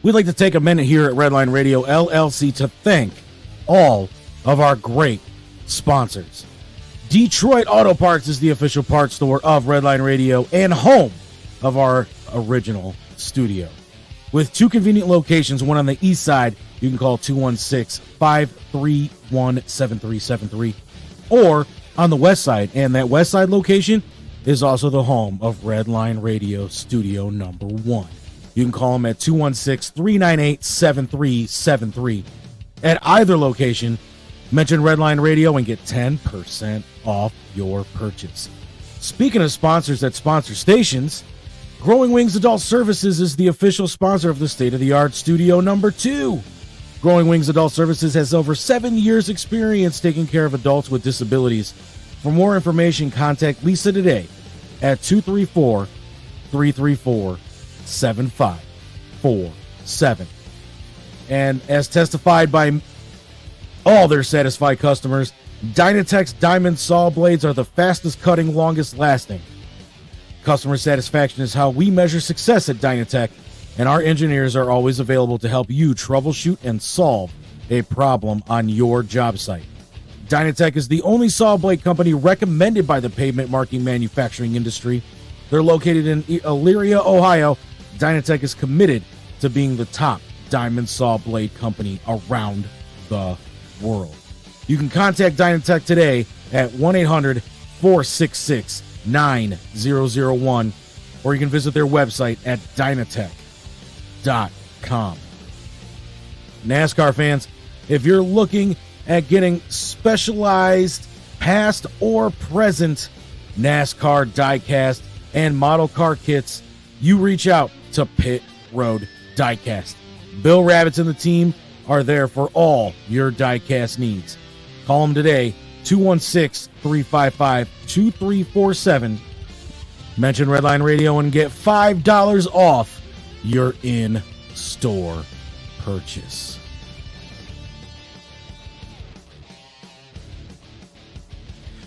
We'd like to take a minute here at Redline Radio LLC to thank all of our great sponsors. Detroit Auto Parts is the official parts store of Redline Radio and home of our original studio. With two convenient locations, one on the east side, you can call 216-531-7373, or on the west side, and that west side location is also the home of Redline Radio Studio number 1. You can call them at 216-398-7373. At either location, mention Redline Radio and get 10% off your purchase. Speaking of sponsors that sponsor stations, Growing Wings Adult Services is the official sponsor of the state-of-the-art Studio number 2. Growing Wings Adult Services has over 7 years experience taking care of adults with disabilities. For more information, contact Lisa today at 234-334-7547. And as testified by all their satisfied customers, Dynatech's diamond saw blades are the fastest cutting, longest lasting. Customer satisfaction is how we measure success at Dynatech, and our engineers are always available to help you troubleshoot and solve a problem on your job site. Dynatech is the only saw blade company recommended by the pavement marking manufacturing industry. They're located in Elyria, Ohio. Dynatech is committed to being the top diamond saw blade company around the world. You can contact Dynatech today at 1-800-466-9001, or you can visit their website at dynatech.com. NASCAR fans, if you're looking at getting specialized past or present NASCAR diecast and model car kits, you reach out to Pit Road Diecast. Bill Ravitz and the team are there for all your diecast needs. Call them today, 216-355-2347. Mention Redline Radio and get $5 off your in-store purchase.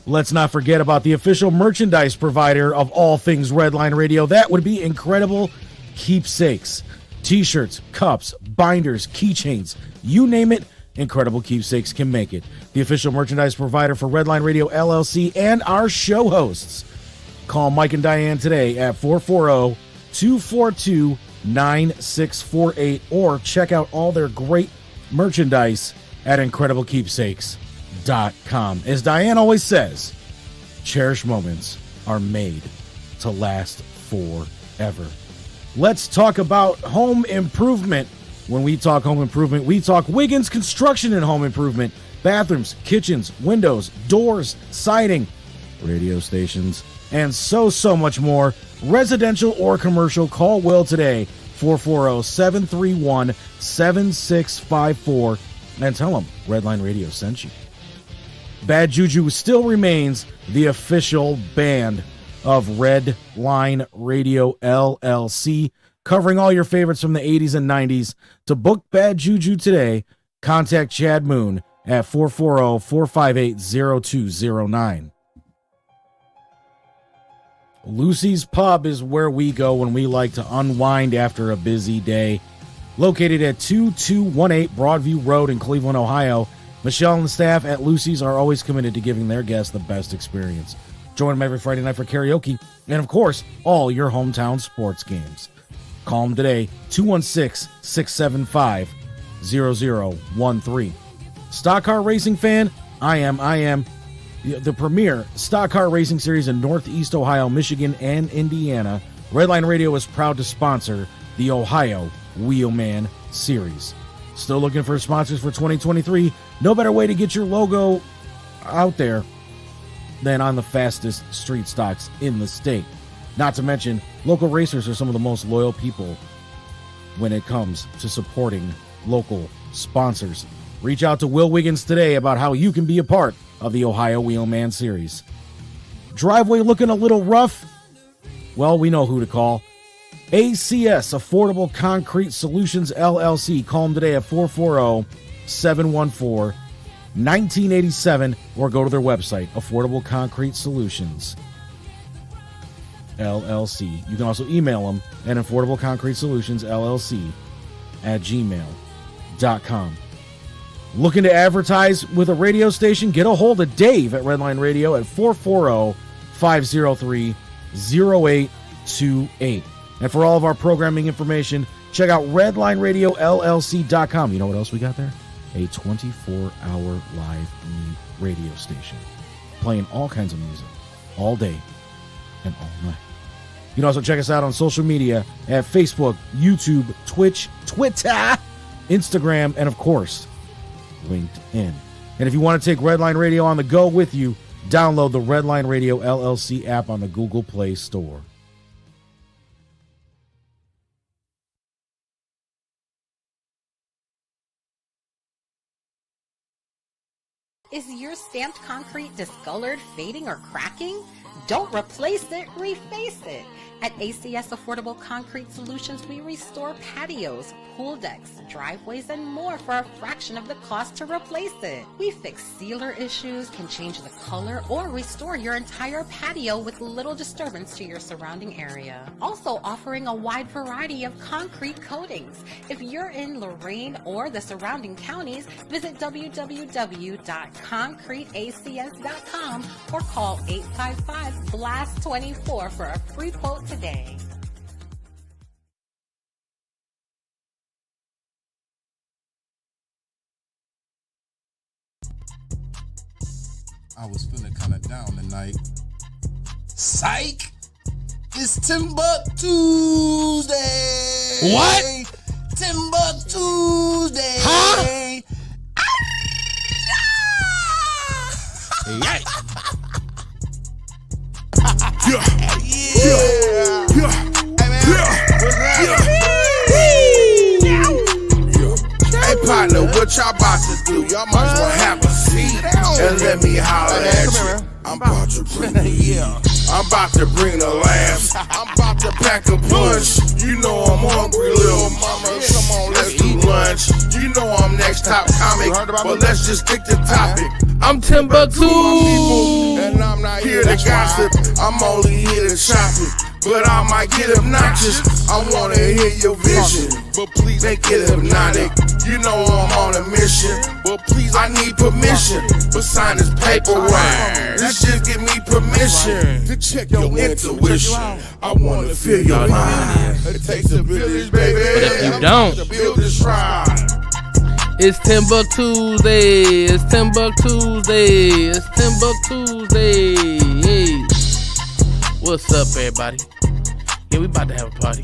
Let's not forget about the official merchandise provider of all things Redline Radio. That would be Incredible Keepsakes. T-shirts, cups, binders, keychains, you name it, Incredible Keepsakes can make it. The official merchandise provider for Redline Radio LLC and our show hosts. Call Mike and Diane today at 440-242-9648 or check out all their great merchandise at IncredibleKeepsakes.com. As Diane always says, cherished moments are made to last forever. Let's talk about home improvement. When we talk home improvement, we talk Wiggins Construction and Home Improvement. Bathrooms, kitchens, windows, doors, siding, radio stations, and so much more. Residential or commercial, call Will today, 440-731-7654, and tell him Redline Radio sent you. Bad Juju still remains the official band of Redline Radio LLC, covering all your favorites from the 80s and 90s. To book Bad Juju today, contact Chad Moon at 440-458-0209. Lucy's Pub is where we go when we like to unwind after a busy day. Located at 2218 Broadview Road in Cleveland, Ohio, Michelle and the staff at Lucy's are always committed to giving their guests the best experience. Join them every Friday night for karaoke and, of course, all your hometown sports games. Call them today, 216-675-0013. Stock car racing fan? I am. The premier stock car racing series in Northeast Ohio, Michigan, and Indiana. Redline Radio is proud to sponsor the Ohio Wheelman Series. Still looking for sponsors for 2023? No better way to get your logo out there than on the fastest street stocks in the state. Not to mention, local racers are some of the most loyal people when it comes to supporting local sponsors. Reach out to Will Wiggins today about how you can be a part of the Ohio Wheelman Series. Driveway looking a little rough? Well, we know who to call. ACS, Affordable Concrete Solutions, LLC. Call them today at 440-714-1987 or go to their website, Affordable Concrete Solutions, LLC. You can also email them at Affordable Concrete Solutions, LLC redlineradio@gmail.com. Looking to advertise with a radio station? Get a hold of Dave at Redline Radio at 440-503-0828. And for all of our programming information, check out redlineradiolllc.com. You know what else we got there? A 24-hour live radio station playing all kinds of music all day and all night. You can also check us out on social media at Facebook, YouTube, Twitch, Twitter, Instagram, and of course, LinkedIn. And if you want to take Redline Radio on the go with you, download the Redline Radio LLC app on the Google Play Store. Is your stamped concrete discolored, fading, or cracking? Don't replace it, reface it. At ACS Affordable Concrete Solutions, we restore patios, pool decks, driveways, and more for a fraction of the cost to replace it. We fix sealer issues, can change the color, or restore your entire patio with little disturbance to your surrounding area. Also offering a wide variety of concrete coatings. If you're in Lorain or the surrounding counties, visit www.concreteacs.com or call 855-BLAST-24 for a free quote today. I was feeling kind of down tonight. Psych! It's TimbukTuesday! What? TimbukTuesday! Huh? Yeah. Hey partner, what y'all about to do? Y'all might as well have a seat and let me holler at you. I'm about to bring the heat. I'm about to bring the laughs. I'm about to pack a punch. You know I'm hungry, little mama. Come on, let's do lunch. You know I'm next top comic, but let's just stick to topic. I'm Timbuktu, and I'm not here to gossip. I'm only here to chop it, but I might get obnoxious. I wanna hear your vision, but please make it hypnotic. You know I'm on a mission, but please I need permission. But sign this paperwork. This just give me permission to check your intuition. I wanna feel your mind. It takes a village, baby. But if you don't, to build this ride. it's TimbukTuesday. It's TimbukTuesday. It's TimbukTuesday. Hey. What's up, everybody? Yeah, we about to have a party.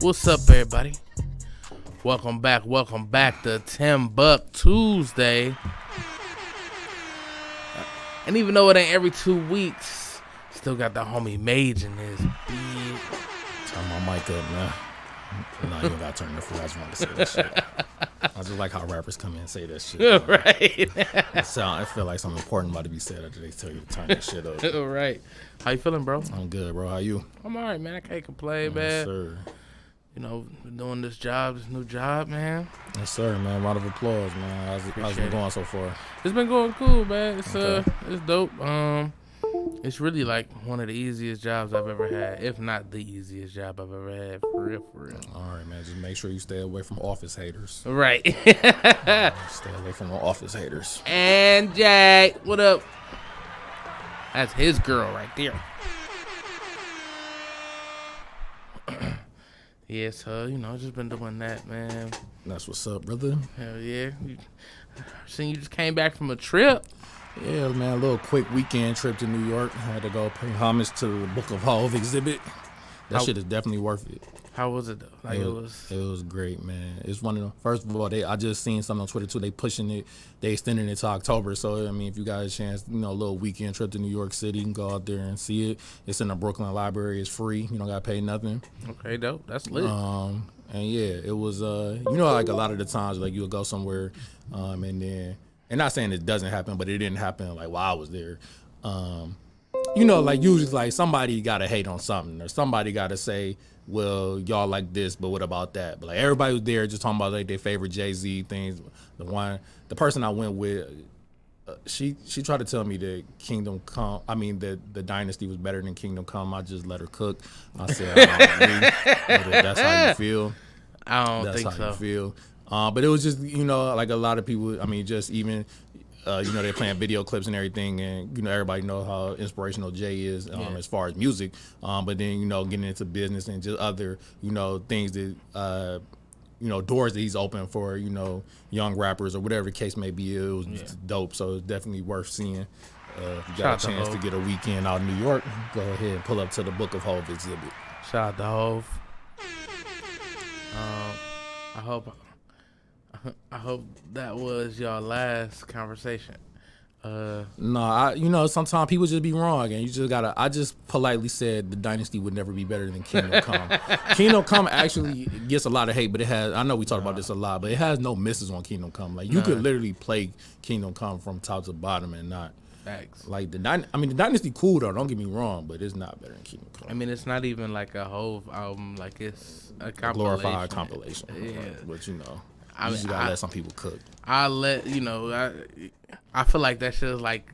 What's up, everybody? Welcome back to TimbukTuesday. And even though it ain't every 2 weeks, still got the homie Mage in this beat. Turn my mic up, man. No, you don't gotta turn it for. I just wanted to say that shit. I just like how rappers come in and say that shit. Right. I feel like something important about to be said after they tell you to turn that shit up. Right. How you feeling, bro? I'm good, bro. How you? I'm all right, man. I can't complain, man. Yes, sir. You know, been doing this new job, man. Yes, sir, man. Round of applause, man. How's it going so far? It's been going cool, man. It's Okay. It's dope. It's really like one of the easiest jobs I've ever had, if not the easiest job I've ever had, for real. All right, man. Just make sure you stay away from office haters. Right. Stay away from the office haters. And Jack, what up? That's his girl right there. Yes, you know, just been doing that, man. That's what's up, brother. Hell yeah. Seen you just came back from a trip. Yeah, man. A little quick weekend trip to New York. I had to go pay homage to the Book of Hove exhibit. That shit is definitely worth it. How was it though? Like it was great, man. It's one of the first of all, I just seen something on Twitter too. They pushing it, they extending it to October. So I mean, if you got a chance, you know, a little weekend trip to New York City, you can go out there and see it. It's in the Brooklyn Library. It's free. You don't gotta pay nothing. Okay, dope. That's lit. And yeah, it was. You know, like a lot of the times, like you'll go somewhere, and not saying it doesn't happen, but it didn't happen like while I was there. You know, like usually, like somebody gotta hate on something, or somebody gotta say, well, y'all like this, but what about that? But like everybody was there just talking about like their favorite Jay-Z things. The person I went with, she tried to tell me that the Dynasty was better than Kingdom Come. I just let her cook. I said, I don't agree, but if that's how you feel. I don't That's think how so. you feel. But it was just, like a lot of people, I mean, just even, they're playing video clips and everything, and, everybody know how inspirational Jay is as far as music. But then, getting into business and just other, things that, doors that he's opened for, young rappers or whatever the case may be. It was dope. So it's definitely worth seeing. If you got a chance to get a weekend out in New York, go ahead and pull up to the Book of Hove exhibit. Shout out to Hove. I hope that was your last conversation. No, sometimes people just be wrong, and you just gotta. I just politely said the Dynasty would never be better than Kingdom Come. Kingdom Come actually gets a lot of hate, but it has. I know we talked about this a lot, but it has no misses on Kingdom Come. Like you could literally play Kingdom Come from top to bottom and not. Facts. Like the Dynasty cool though. Don't get me wrong, but it's not better than Kingdom Come. I mean, it's not even like a Hove album. Like it's a Glorified compilation. Yeah, but you just gotta let some people cook. I feel like that shit is like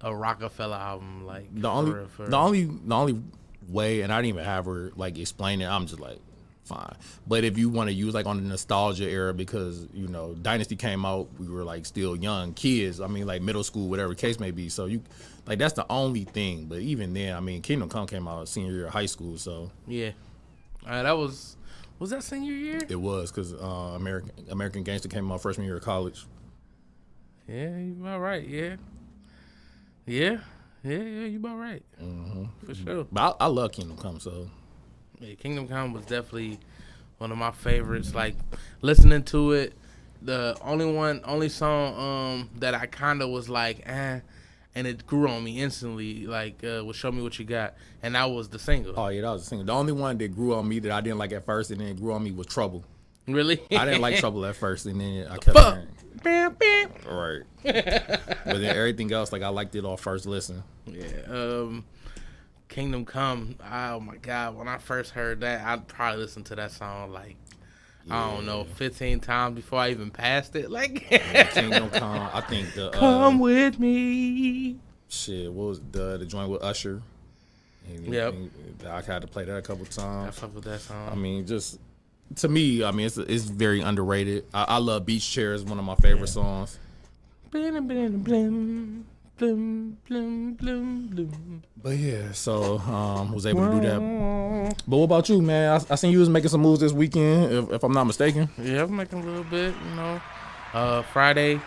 a Rockefeller album. Like the only way, and I didn't even have her like explain it. I'm just like, fine. But if you want to use like on the nostalgia era, because Dynasty came out, we were like still young kids. I mean, like middle school, whatever the case may be. So you like that's the only thing. But even then, I mean, Kingdom Come came out senior year of high school. So yeah, that was that senior year? It was because American Gangster came out freshman year of college. Yeah, you about right. Yeah, you about right. Mm-hmm. For sure. But I love Kingdom Come, so. Yeah, Kingdom Come was definitely one of my favorites. Like listening to it, the only song that I kind of was like, and it grew on me instantly. Like was "Show Me What You Got," and that was the single. Oh yeah, that was the single. The only one that grew on me that I didn't like at first, and then it grew on me was "Trouble." Really? I didn't like "Trouble" at first, and then I kept hearing. Right. But then everything else, like I liked it on first listen. Yeah. Kingdom Come. Oh my God! When I first heard that, I'd probably listen to that song like I don't know 15 times before I even passed it. Like Kingdom Come. I think the Come with me. Shit. What was the joint with Usher? Yep. I had to play that a couple times. I fuck with that song. I mean, just to me, I mean, it's very underrated. I love Beach Chair is one of my favorite songs. But yeah, so was able to do that. But what about you, man? I seen you was making some moves this weekend, if I'm not mistaken. Yeah, I'm making a little bit, Friday,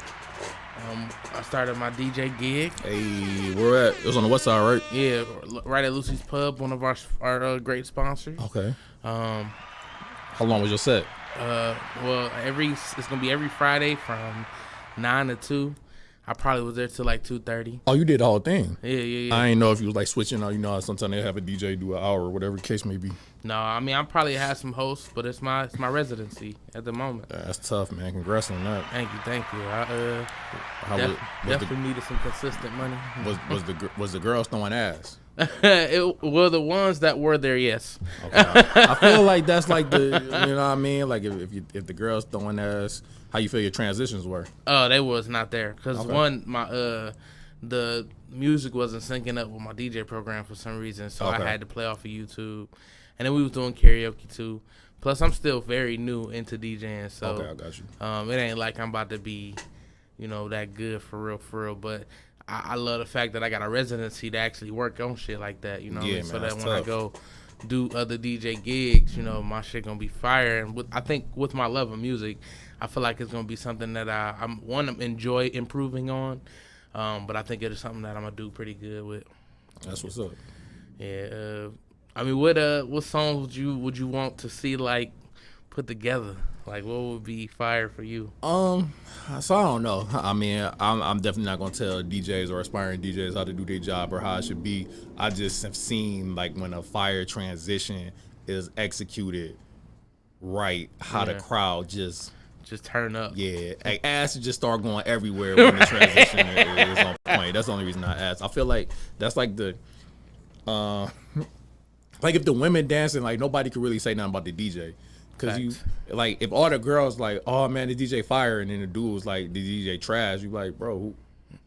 I started my DJ gig. Hey, where at? It was on the west side, right? Yeah, right at Lucy's Pub, one of our great sponsors. Okay. How long was your set? Well, it's gonna be every Friday from 9 to 2. I probably was there till like 2:30. Oh, you did the whole thing? Yeah. I didn't know if you was like switching or how sometimes they have a DJ do an hour or whatever the case may be. No, I mean I probably have some hosts, but it's my residency at the moment. That's tough, man. Congrats on that. Thank you. I definitely needed some consistent money. Was the girls throwing ass? Well, the ones that were there, yes. Okay. I feel like that's like the, you know what I mean? Like if the girls throwing ass, how you feel your transitions were? Oh, they was not there because the music wasn't syncing up with my DJ program for some reason, so I had to play off of YouTube, and then we was doing karaoke too. Plus, I'm still very new into DJing, so I got you. It ain't like I'm about to be, that good for real, but. I love the fact that I got a residency to actually work on shit like that, Man, so that when tough. I go do other DJ gigs, my shit gonna be fire. And I think with my love of music, I feel like it's gonna be something that I'm to enjoy improving on, but I think it is something that I'm gonna do pretty good with. That's what's up. Yeah, I mean, what songs would you want to see like put together? Like, what would be fire for you? So I don't know. I mean, I'm definitely not gonna tell DJs or aspiring DJs how to do their job or how it should be. I just have seen like when a fire transition is executed right, how the crowd just turn up. Yeah, like ass just start going everywhere when the transition is on point. That's the only reason I asked. I feel like that's like the, like if the women dancing, like nobody could really say nothing about the DJ. Cause you like if all the girls like, oh man, the DJ fire, and then the dude was like, the DJ trash. You like, bro,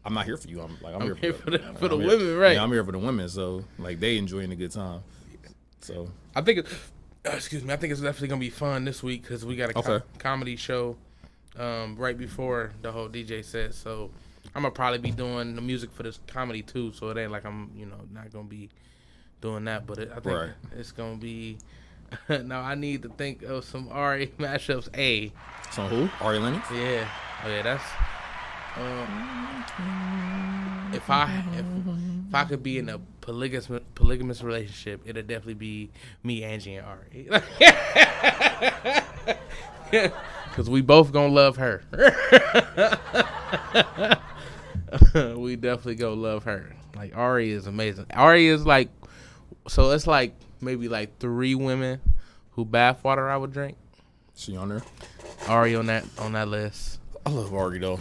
I'm not here for you. I'm here for the women, right? Yeah, I'm here for the women. So like they enjoying a good time. So I think excuse me, I think it's definitely gonna be fun this week because we got a comedy show right before the whole DJ set. So I'm gonna probably be doing the music for this comedy too. So it ain't like I'm not gonna be doing that, but I think it's gonna be. Now I need to think of some Ari mashups. Some who? Ari Lennox? Yeah. Oh yeah, that's. If I could be in a polygamous relationship, it'd definitely be me, Angie, and Ari. Cause we both gonna love her. We definitely gonna love her. Like Ari is amazing. Ari is like, so it's like maybe like 3 women who bathwater I would drink. She on there? Ari on that list. I love Ari though.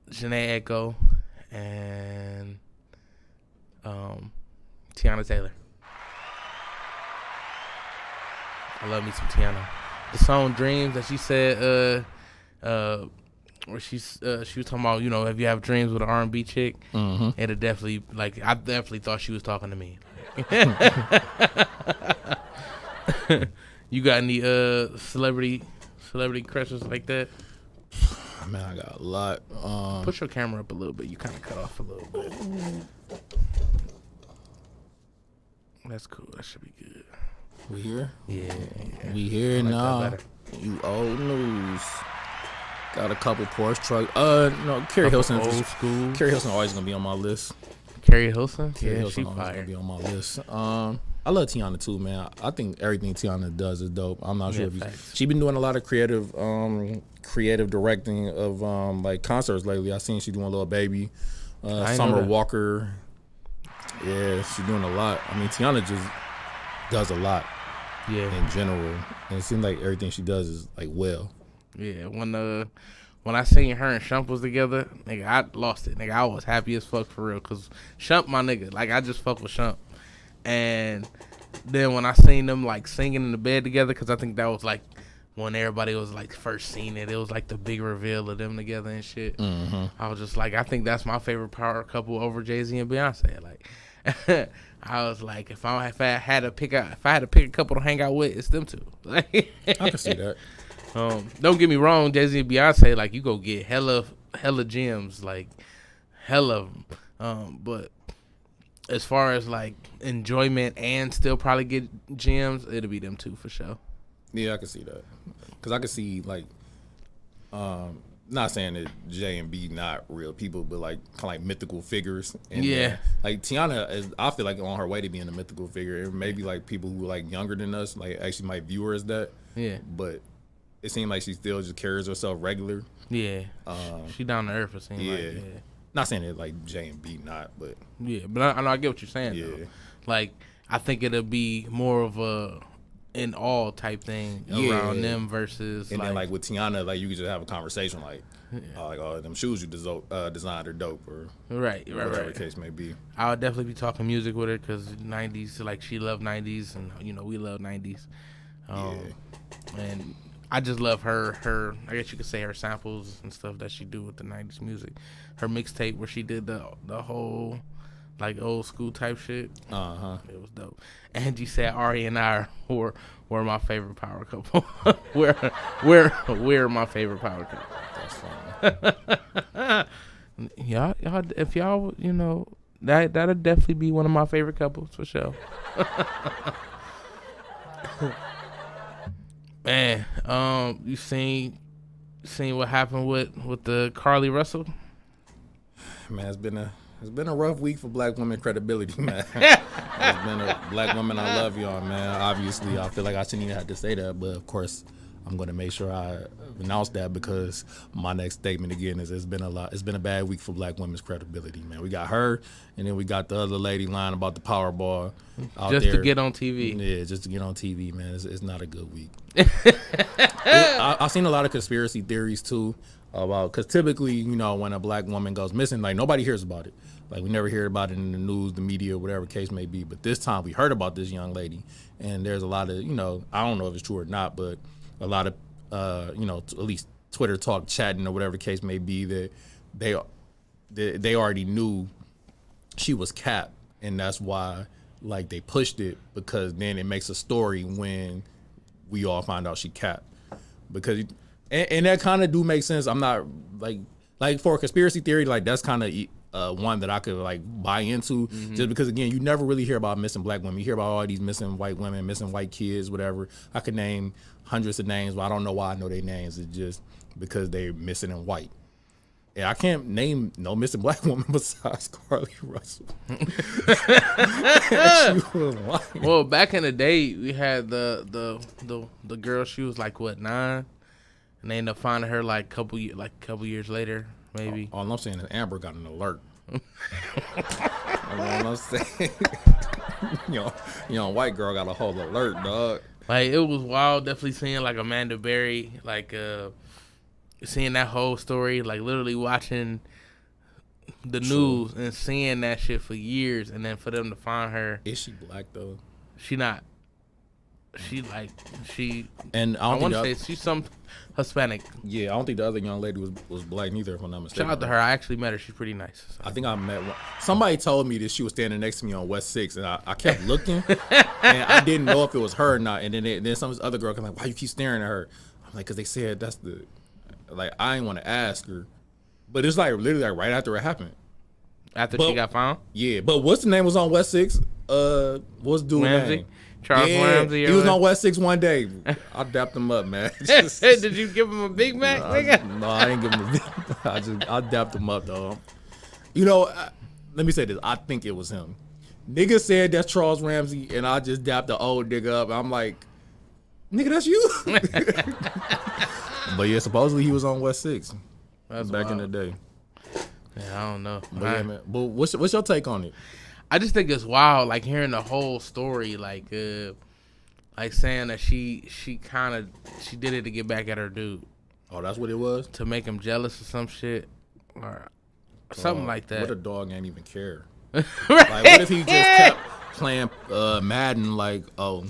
Janae Echo and Tiana Taylor. I love me some Tiana. The song "Dreams" that she said, where she was talking about, if you have dreams with an R&B chick, it'd definitely I definitely thought she was talking to me. You got any celebrity crushes like that? Man, I got a lot. Push your camera up a little bit. You kind of cut off a little bit. That's cool. That should be good. We here? Yeah. We here now. You old news. Got a couple Porsche truck. No, Carrie Hilson. Old school. Carrie Hilson always gonna be on my list. Carrie Hilson? Carrie Yeah, Hilson she always fire. gonna be on my list. I love Tiana too, man. I think everything Tiana does is dope. I'm not sure if she been doing a lot of creative directing of like concerts lately. I seen she doing Lil Baby, Summer Walker. Yeah, she's doing a lot. I mean, Tiana just does a lot. Yeah. In general, and it seems like everything she does is like well. Yeah. When I seen her and Shump was together, nigga, I lost it. Nigga, I was happy as fuck for real, cause Shump my nigga. Like I just fuck with Shump. And then when I seen them like singing in the bed together, cause I think that was like when everybody was like first seeing it. It was like the big reveal of them together and shit. I was just like, I think that's my favorite power couple over Jay-Z and Beyonce. Like, I was like, if I had to pick a couple to hang out with, it's them two. I can see that. Don't get me wrong, Jay-Z and Beyonce, like you go get hella gems, like hella of them. But as far as like enjoyment and still probably get gems, it'll be them two for sure. Yeah, I can see that. Cause I can see like, not saying that J and B not real people, but like kind of like mythical figures. And like Tiana is, I feel like on her way to being a mythical figure. And maybe like people who are like younger than us, like actually might view her as that. Yeah. But it seems like she still just carries herself regular. Yeah. She down to earth, it seems like. Yeah. Not saying that like J and B not, but. Yeah, but I know I get what you're saying though. Like I think it'll be more of a in all type thing around them versus and then like with Tiana, like you could just have a conversation like them shoes you designed are dope or whatever the case may be. I would definitely be talking music with her because 90s, like she loved 90s and we love 90s. And I just love her I guess you could say her samples and stuff that she do with the 90s music. Her mixtape where she did the whole like old school type shit. It was dope. Angie said Ari and I were my favorite power couple. we're my favorite power couple. That's funny. y'all, if y'all, that'll definitely be one of my favorite couples for sure. Man, you seen what happened with the Carly Russell? Man, it's been a rough week for black women credibility, man. It's been a black woman. I love y'all, man. Obviously, I feel like I shouldn't even have to say that, but of course, I'm going to make sure I announce that because my next statement again is it's been a bad week for black women's credibility, man. We got her, and then we got the other lady lying about the Powerball out just there. To get on TV. Yeah, just to get on TV, man. It's not a good week. I've seen a lot of conspiracy theories too about because typically, when a black woman goes missing, like nobody hears about it. Like we never hear about it in the news, the media, whatever case may be. But this time we heard about this young lady, and there's a lot of, I don't know if it's true or not, but a lot of, at least Twitter talk, chatting, or whatever the case may be, that they already knew she was capped, and that's why like they pushed it because then it makes a story when we all find out she capped. Because and that kind of do make sense. I'm not like for a conspiracy theory, like that's kind of one that I could like buy into, just because again, you never really hear about missing black women. You hear about all these missing white women, missing white kids, whatever. I could name hundreds of names, but I don't know why I know their names. It's just because they're missing in white. And I can't name no missing black woman besides Carly Russell. Well, back in the day, we had the girl. She was like what, 9, and they ended up finding her like couple years later, maybe. All I'm saying is Amber got an alert. All I'm saying, you know, white girl got a whole alert, dog. Like it was wild. Definitely seeing like Amanda Berry, like seeing that whole story, like literally watching the news and seeing that shit for years, and then for them to find her. Is she black though? She not. And I want to say she's some Hispanic. Yeah, I don't think the other young lady was black neither, if I'm not mistaken. Shout out to her. I actually met her. She's pretty nice. So. I think I met one. Somebody told me that she was standing next to me on West 6, and I kept looking, and I didn't know if it was her or not. And then some other girl came like, "Why you keep staring at her?" I'm like, "Cause they said that's the." Like I didn't want to ask her, but it's like literally like right after it happened. After she got found. Yeah, but what's the name was on West 6? What's dude's name? Charles Ramsey. He was on West 6 one day. I dapped him up, man. Did you give him a Big Mac, nigga? No, I didn't give him a Big Mac. I dapped him up, though. You know, let me say this. I think it was him. Nigga said that's Charles Ramsey, and I just dapped the old nigga up. I'm like, nigga, that's you? But yeah, supposedly he was on West 6. That's back wild. in the day. Yeah, I don't know. But yeah, man. But what's your take on it? I just think it's wild, like hearing the whole story, like saying that she did it to get back at her dude. Oh, that's what it was? To make him jealous or some shit, or something like that. What a dog ain't even care. Right? Like, what if he just kept playing Madden? Like, oh,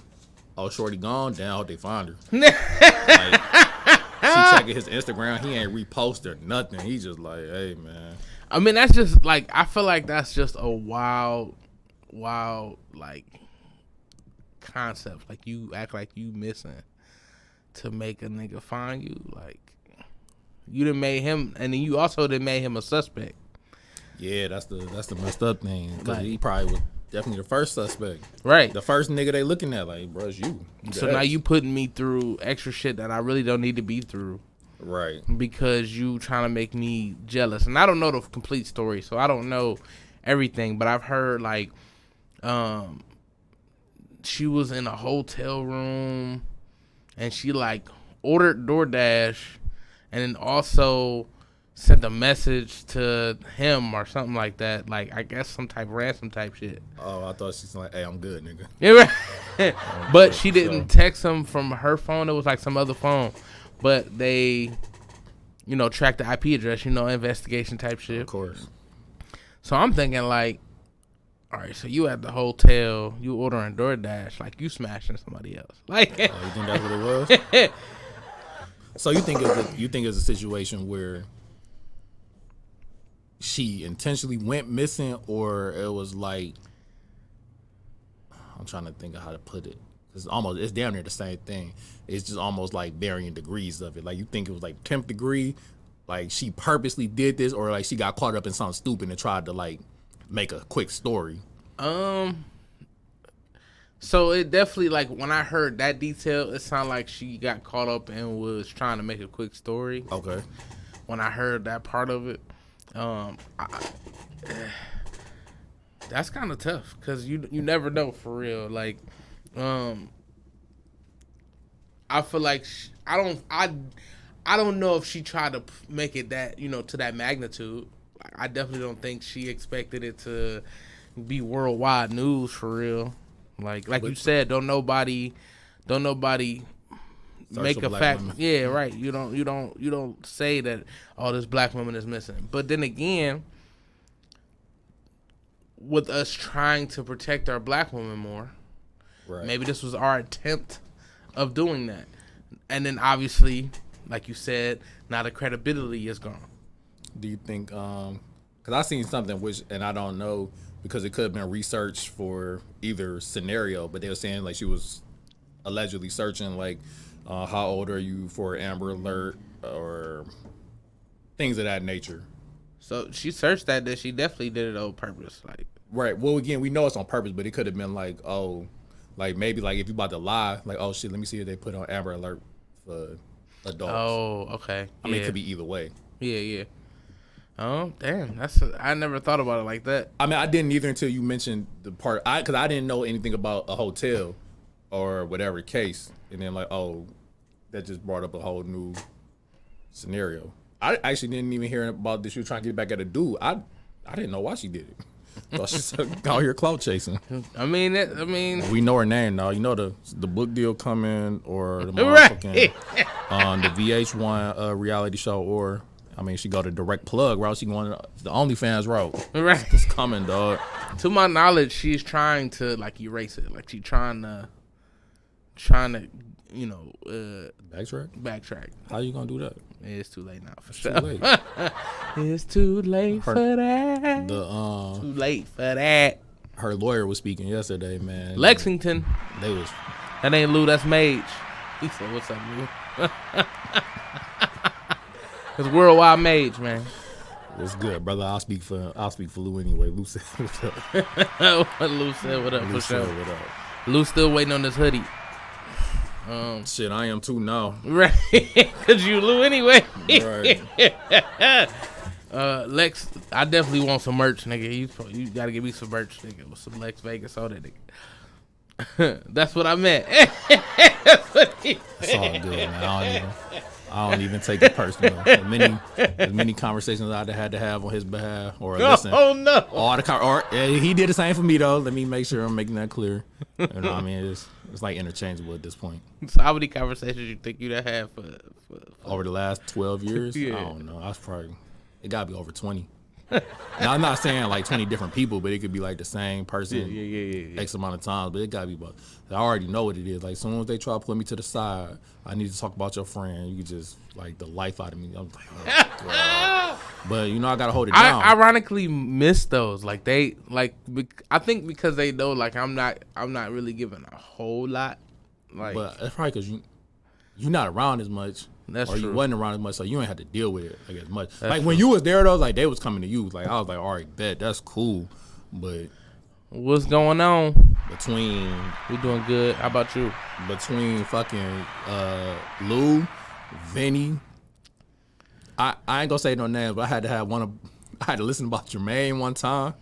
shorty gone. Damn, I hope they find her. Like, she checking his Instagram. He ain't reposted nothing. He just like, hey, man. I mean, that's just like, I feel like that's just a wild, like, concept. Like, you act like you missing to make a nigga find you. Like, you done made him, and then you also done made him a suspect. Yeah, that's the messed up thing. Because he probably was definitely the first suspect. Right. The first nigga they looking at, like, bro, it's you. So now you putting me through extra shit that I really don't need to be through. Right. Because you trying to make me jealous. And I don't know the complete story, so I don't know everything. But I've heard, like, she was in a hotel room and she, like, ordered DoorDash and then also sent a message to him or something like that. Like, I guess some type ransom type shit. Oh, I thought she's like, hey, I'm good, nigga. Yeah, right. But she didn't text him from her phone. It was like some other phone. But they, you know, tracked the IP address, you know, investigation type shit. Of course. So I'm thinking, like, all right, so you at the hotel, you ordering DoorDash, like you smashing somebody else. Like, you think that's what it was? So you think it's a situation where she intentionally went missing, or it was like, I'm trying to think of how to put it. It's damn near the same thing. It's just almost like varying degrees of it. Like, you think it was like 10th degree, like she purposely did this, or like she got caught up in something stupid and tried to like make a quick story. So it definitely, like, when I heard that detail, it sounded like she got caught up and was trying to make a quick story. Okay. When I heard that part of it, that's kind of tough because you never know for real. Like, I feel like I don't know if she tried to make it that, you know, to that magnitude. I definitely don't think she expected it to be worldwide news for real. Like you said, don't nobody make a fact. Women. Yeah, right. You don't say that, oh, this black woman is missing. But then again, with us trying to protect our black women more, right. Maybe this was our attempt of doing that. And then obviously, like you said, now the credibility is gone. Do you think because I seen something which, and I don't know because it could have been researched for either scenario, but they were saying like she was allegedly searching like how old are you for Amber Alert or things of that nature. So she searched that she definitely did it on purpose. Like, right. Well, again, we know it's on purpose, but it could have been like, oh, like maybe like if you about to lie, like, oh shit, let me see if they put on Amber Alert for adults. oh, okay. I mean, it could be either way. Yeah. Oh, damn. I never thought about it like that. I mean, I didn't either until you mentioned the part. Because I didn't know anything about a hotel or whatever case, and then like, oh, that just brought up a whole new scenario. I actually didn't even hear about this. She was trying to get back at a dude. I didn't know why she did it. Thought she's out here clout chasing. I mean, we know her name now. You know the book deal coming or the motherfucking the VH1 reality show, or I mean, she go to direct plug route. She going the OnlyFans route. Right, it's coming, dog. To my knowledge, she's trying to like erase it. Like she's trying to, you know, backtrack. How you gonna do that? It's too late now. For it's sure. Too late. It's too late for that. Too late for that. Her lawyer was speaking yesterday, man. Lexington. That ain't Lou. That's Mage. He said, "What's up, Lou?" It's worldwide Mage, man. It's good, brother. I'll speak for Lou anyway. Lou said what up. Lou said what up Lou for sure. What up. Lou still waiting on this hoodie. Shit, I am too now. Right, cause you Lou anyway. Right. Lex, I definitely want some merch, nigga. You gotta give me some merch, nigga, with some Lex Vegas on it, nigga. That's what I meant. That's what he said. It's all good, man. I don't even take it personal. As many conversations I had to have on his behalf, or listen. Oh no! He did the same for me though. Let me make sure I'm making that clear. You know what I mean? It's like interchangeable at this point. So how many conversations you think you'd have had for over the last 12 years? Yeah. I don't know. It gotta be over 20. Now I'm not saying like 20 different people, but it could be like the same person X amount of times, but it gotta be about. I already know what it is. Like as soon as they try to put me to the side, I need to talk about your friend. You could just like the life out of me. I'm like, oh, God. But you know I gotta hold it down. I ironically miss those. Like they like I think because they know like I'm not really giving a whole lot. Like, but that's probably because you're not around as much. That's or true. You wasn't around as much, so you ain't had to deal with it like as much. That's like true. when you was there though, like they was coming to you. Like I was like, all right, bet that's cool. But what's going on? We doing good. How about you? Between fucking Lou, Vinny. I ain't gonna say no names, but I had to listen about Jermaine one time.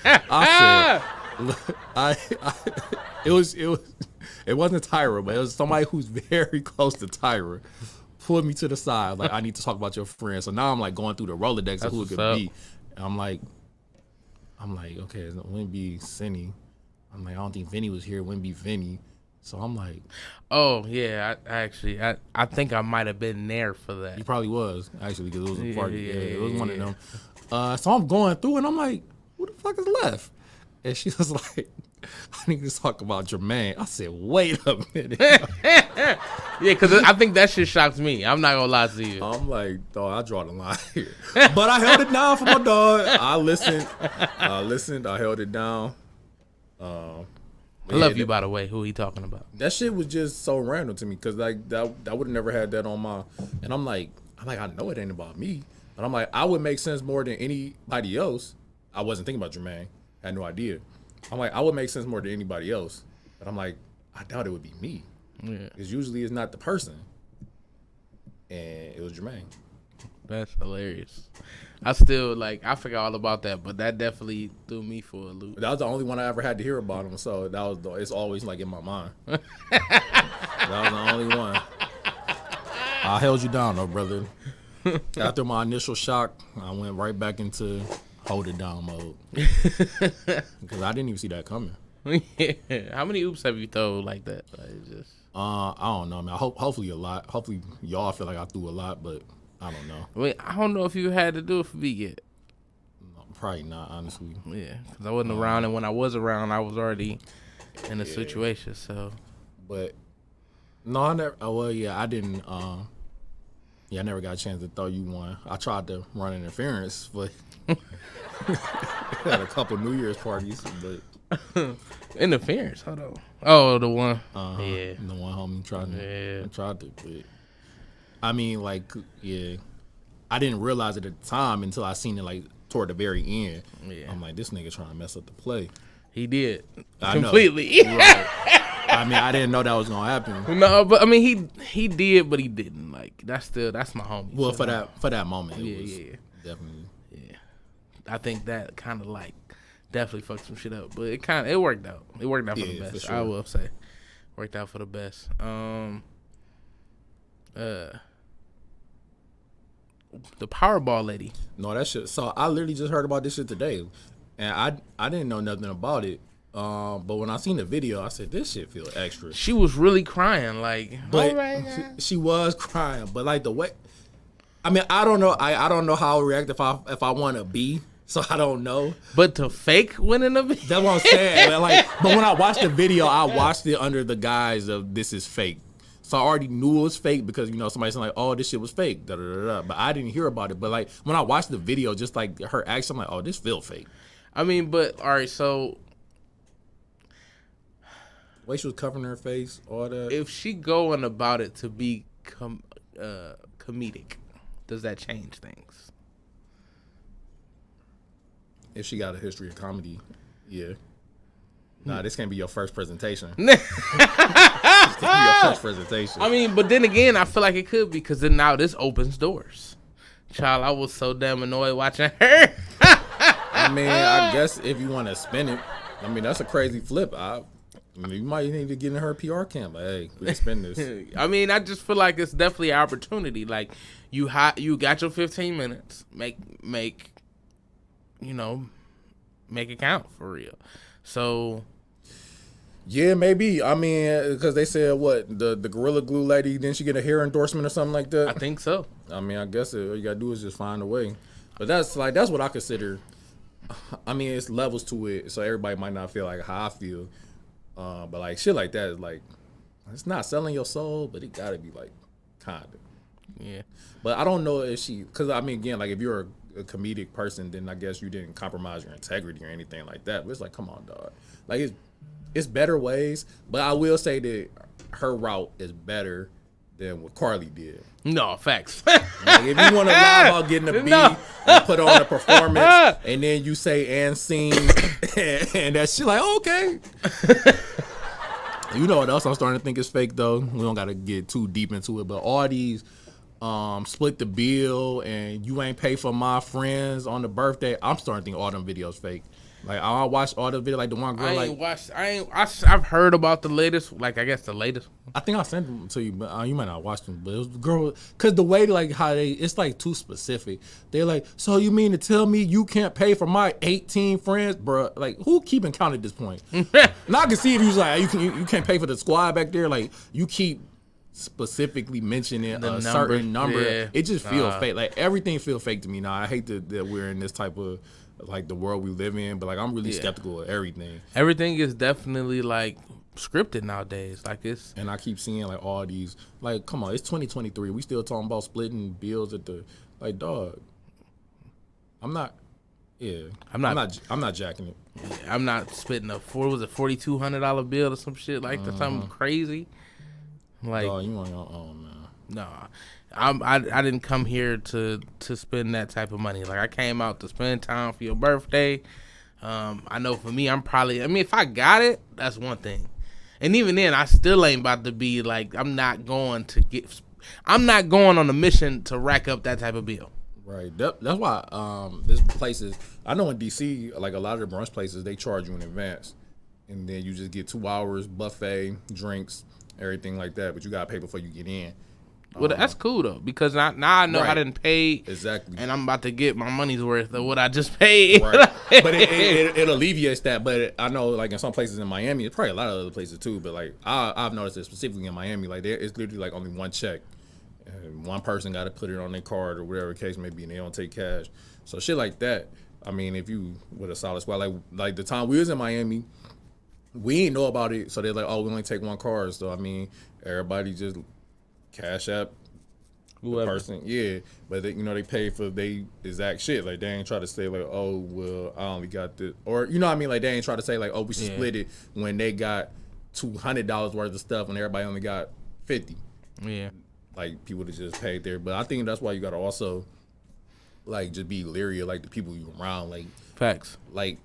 I said, it wasn't Tyra, but it was somebody who's very close to Tyra. Pulled me to the side, like I need to talk about your friend. So now I'm like going through the Rolodex of who it could be. And I'm like, okay, it wouldn't be Cindy. I'm like, I don't think Vinny was here. It wouldn't be Vinny. So I'm like, oh yeah, I think I might have been there for that. He probably was actually because it was a party. Yeah, it was one of them. So I'm going through and I'm like, who the fuck is left? And she was like, I need to talk about Jermaine. I said, wait a minute. Yeah, because I think that shit shocks me. I'm not gonna lie to you. I'm like, dog, I draw the line here. But I held it down for my dog. I listened. I held it down. I love you, by the way. Who he talking about? That shit was just so random to me because like that would have never had that on my. And I'm like, I know it ain't about me. But I'm like, I would make sense more than anybody else. I wasn't thinking about Jermaine. I had no idea. I'm like, I would make sense more than anybody else. But I'm like, I doubt it would be me. Yeah. Because usually it's not the person. And it was Jermaine. That's hilarious. I still I forgot all about that, but that definitely threw me for a loop. That was the only one I ever had to hear about him, so it's always like in my mind. That was the only one. I held you down though, brother. After my initial shock, I went right back into hold it down mode. Because I didn't even see that coming. Yeah. How many oops have you thrown like that? I don't know, man. Hopefully a lot. Hopefully y'all feel like I threw a lot, but I don't know. I mean, I don't know if you had to do it for me yet. No, probably not, honestly. Yeah, because I wasn't around, and when I was around, I was already in a situation. So, but no, I never. Oh well, yeah, I didn't. Yeah, I never got a chance to throw you one. I tried to run interference, but had a couple New Year's parties, but Interference. Hold on. Oh, the one. yeah, the one homie tried to. Yeah. I tried to, but I mean, like, yeah, I didn't realize it at the time until I seen it like toward the very end. Yeah. I'm like, this nigga trying to mess up the play. He did. I Completely. know. Right. I mean, I didn't know that was gonna happen. No, but I mean, he did, but he didn't. Like that's my homie. Well, so, for that moment, Yeah, it was yeah. definitely. Yeah, I think that kind of like definitely fucked some shit up, but it worked out. It worked out for the Yeah, best. for sure. I will say, worked out for the best. The Powerball lady. No, that shit. So I literally just heard about this shit today, and I didn't know nothing about it. But when I seen the video, I said this shit feel extra. She was really crying, like, But oh my God. she was crying, but like the way, I mean, I don't know. I don't know how I would react if I want to be. So I don't know. But to fake winning a video. That's what I'm saying. But when I watched the video, I watched it under the guise of this is fake. So I already knew it was fake because, somebody saying like, oh, this shit was fake. Da, da, da, da. But I didn't hear about it. But like when I watched the video, just like her action, I'm like, oh, this feel fake. I mean, but all right, so The way she was covering her face, all that. if she going about it to be comedic, does that change things? If she got a history of comedy, yeah. Nah, this can't be your first presentation. Your first presentation. I mean, but then again, I feel like it could be because then now this opens doors. Child, I was so damn annoyed watching her. I mean, I guess if you want to spin it, I mean, that's a crazy flip. I mean, you might need to get in her PR camp. Like, hey, we can spin this. I mean, I just feel like it's definitely an opportunity. Like you got your 15 minutes. Make it count for real. So Yeah, maybe. I mean, because they said what the Gorilla Glue lady, didn't she get a hair endorsement or something like that? I think so. I mean, I guess all you gotta do is just find a way. But that's what I consider. I mean, it's levels to it, so everybody might not feel like how I feel. But like shit like that is like, it's not selling your soul, but it gotta be like kind of. Yeah. But I don't know if because I mean, again, like if you're a comedic person, then I guess you didn't compromise your integrity or anything like that. But it's like, come on, dog. Like it's better ways, but I will say that her route is better than what Carly did. No, facts. Like if you want to lie about getting a B and put on a performance, and then you say and sing, and that shit like, okay. You know what else I'm starting to think is fake though? We don't got to get too deep into it, but all these split the bill and you ain't pay for my friends on the birthday, I'm starting to think all them videos fake. Like I watched all the videos, like the one girl, I've heard about the latest, like I guess the latest. I think I sent them to you, but you might not watch them. But it was the girl, cause the way like how it's like too specific. They're like, so you mean to tell me you can't pay for my 18 friends, bro? Like who keeping count at this point? Now I can see if you was like you can't pay for the squad back there. Like you keep specifically mentioning a certain number. Yeah. It just feels fake. Like everything feels fake to me now. I hate that we're in this type of like the world we live in, but like I'm really skeptical of everything. Everything is definitely like scripted nowadays. Like it's, and I keep seeing like all these, like, come on, it's 2023. We still talking about splitting bills at the, like, dog. I'm not jacking it. I'm not spitting a $4,200 bill or some shit like that, something crazy. Like, Dog, you on your own, man. Nah, I didn't come here to spend that type of money. Like I came out to spend time for your birthday. I know for me, if I got it, that's one thing. And even then, I still ain't about to be like, I'm not going on a mission to rack up that type of bill. Right. That's why there's places, I know in DC, like a lot of the brunch places, they charge you in advance. And then you just get 2 hours, buffet, drinks, everything like that. But you got to pay before you get in. Well, that's cool though, because now I know I didn't pay exactly, and I'm about to get my money's worth of what I just paid. Right. But it alleviates that. But I know, like in some places in Miami, it's probably a lot of other places too. But like I've noticed it specifically in Miami, like it's literally like only one check, and one person got to put it on their card or whatever the case may be, and they don't take cash. So shit like that. I mean, if you with a solid squad, like the time we was in Miami, we didn't know about it, so they're like, oh, we only take one card. So I mean, everybody just Cash App the Whoever. person, yeah, but they, they pay for they exact shit. Like they ain't try to say like, oh well, I only got this, or you know what I mean? Like they ain't try to say like, oh we should split it when they got $200 worth of stuff and everybody only got 50. Yeah. Like people that just paid there, but I think that's why you gotta also like just be leery of like the people you around. Like Facts. like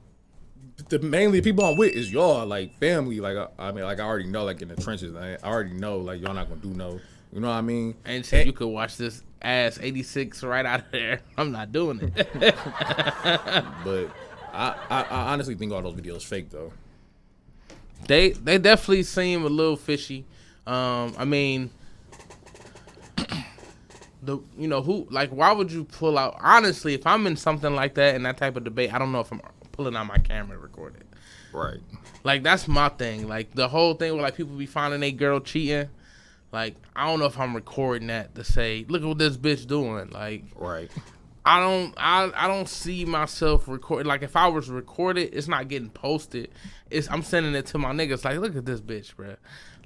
mainly the people I'm with is y'all like family. Like I mean like I already know like in the trenches. I already know like y'all not gonna do no. You know what I mean? And said you could watch this ass 86 right out of there. I'm not doing it. But I honestly think all those videos fake though. They definitely seem a little fishy. I mean, why would you pull out? Honestly, if I'm in something like that in that type of debate, I don't know if I'm pulling out my camera to record it. Right. Like that's my thing. Like the whole thing where like people be finding a girl cheating. Like I don't know if I'm recording that to say, look at what this bitch doing. Like right. I don't see myself recording. Like if I was recorded, it's not getting posted. I'm sending it to my niggas. Like look at this bitch, bro.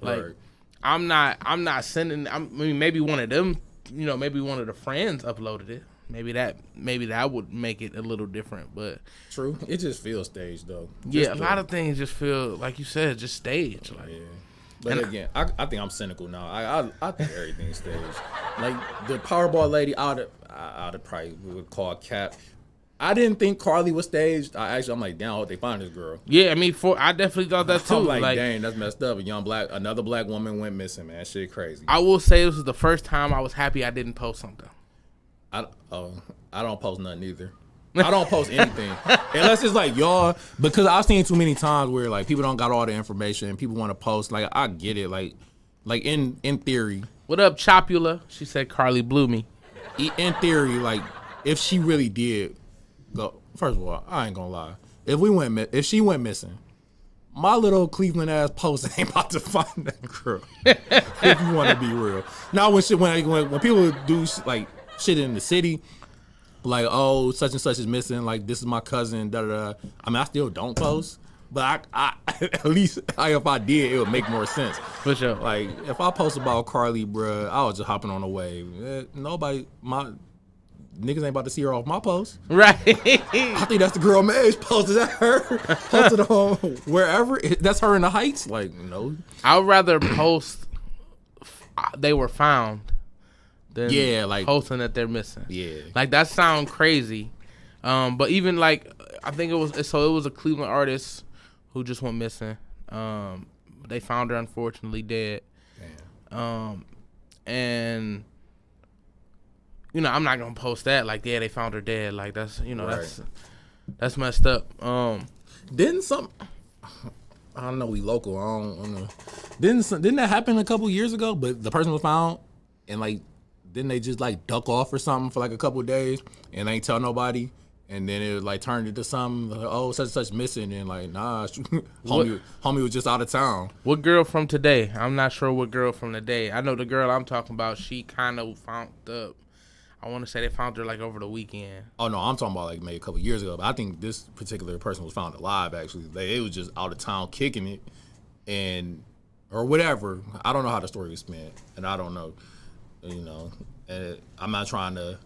Like Right. I'm not sending. I mean maybe one of them. Maybe one of the friends uploaded it. Maybe that would make it a little different. But True. It just feels staged though. yeah, a lot of things just feel like you said, just staged. Like Yeah. But again, I think I'm cynical now. I think everything's staged. Like the Powerball lady, I'd have probably would call cap. I didn't think Carly was staged. I'm like, damn, I hope they find this girl. yeah, I mean, I definitely thought that too. I'm like, dang, that's messed up. Another black woman went missing, man. Shit crazy. I will say this was the first time I was happy I didn't post something. I don't post nothing either. I don't post anything unless it's like y'all, because I've seen too many times where like people don't got all the information and people want to post. Like I get it, like in theory. What up, Chopula? She said Carly blew me. In theory, like if she really did go, first of all, I ain't gonna lie. If she went missing, my little Cleveland ass post ain't about to find that girl. If you want to be real. Now when people do like shit in the city. Like, oh, such and such is missing. Like, this is my cousin. Da da da. I mean, I still don't post, but I at least if I did, it would make more sense. For sure. Like, if I post about Carly, bruh, I was just hopping on the wave. My niggas ain't about to see her off my post. Right. I think that's the girl Madge posted. Is that her? Posted on wherever. That's her in the Heights. Like, no. I would rather post they were found. Than posting that they're missing. Yeah. Like that sound crazy. But even like I think it was a Cleveland artist who just went missing. They found her unfortunately dead. Damn. And I'm not gonna post that like they found her dead. Like that's right. that's messed up. Didn't some I don't know, we local, I don't know. Didn't that happen a couple years ago? But the person was found and like didn't they just like duck off or something for like a couple of days and they ain't tell nobody, and then it like turned into something like, oh such and such missing, and like nah, homie was just out of town. What girl from today? I'm not sure what girl from today. I know the girl I'm talking about. She kind of found up. I want to say they found her like over the weekend. Oh no, I'm talking about like maybe a couple years ago. But I think this particular person was found alive. Actually, they was just out of town kicking it, or whatever. I don't know how the story was spent, and I don't know. And I'm not trying to,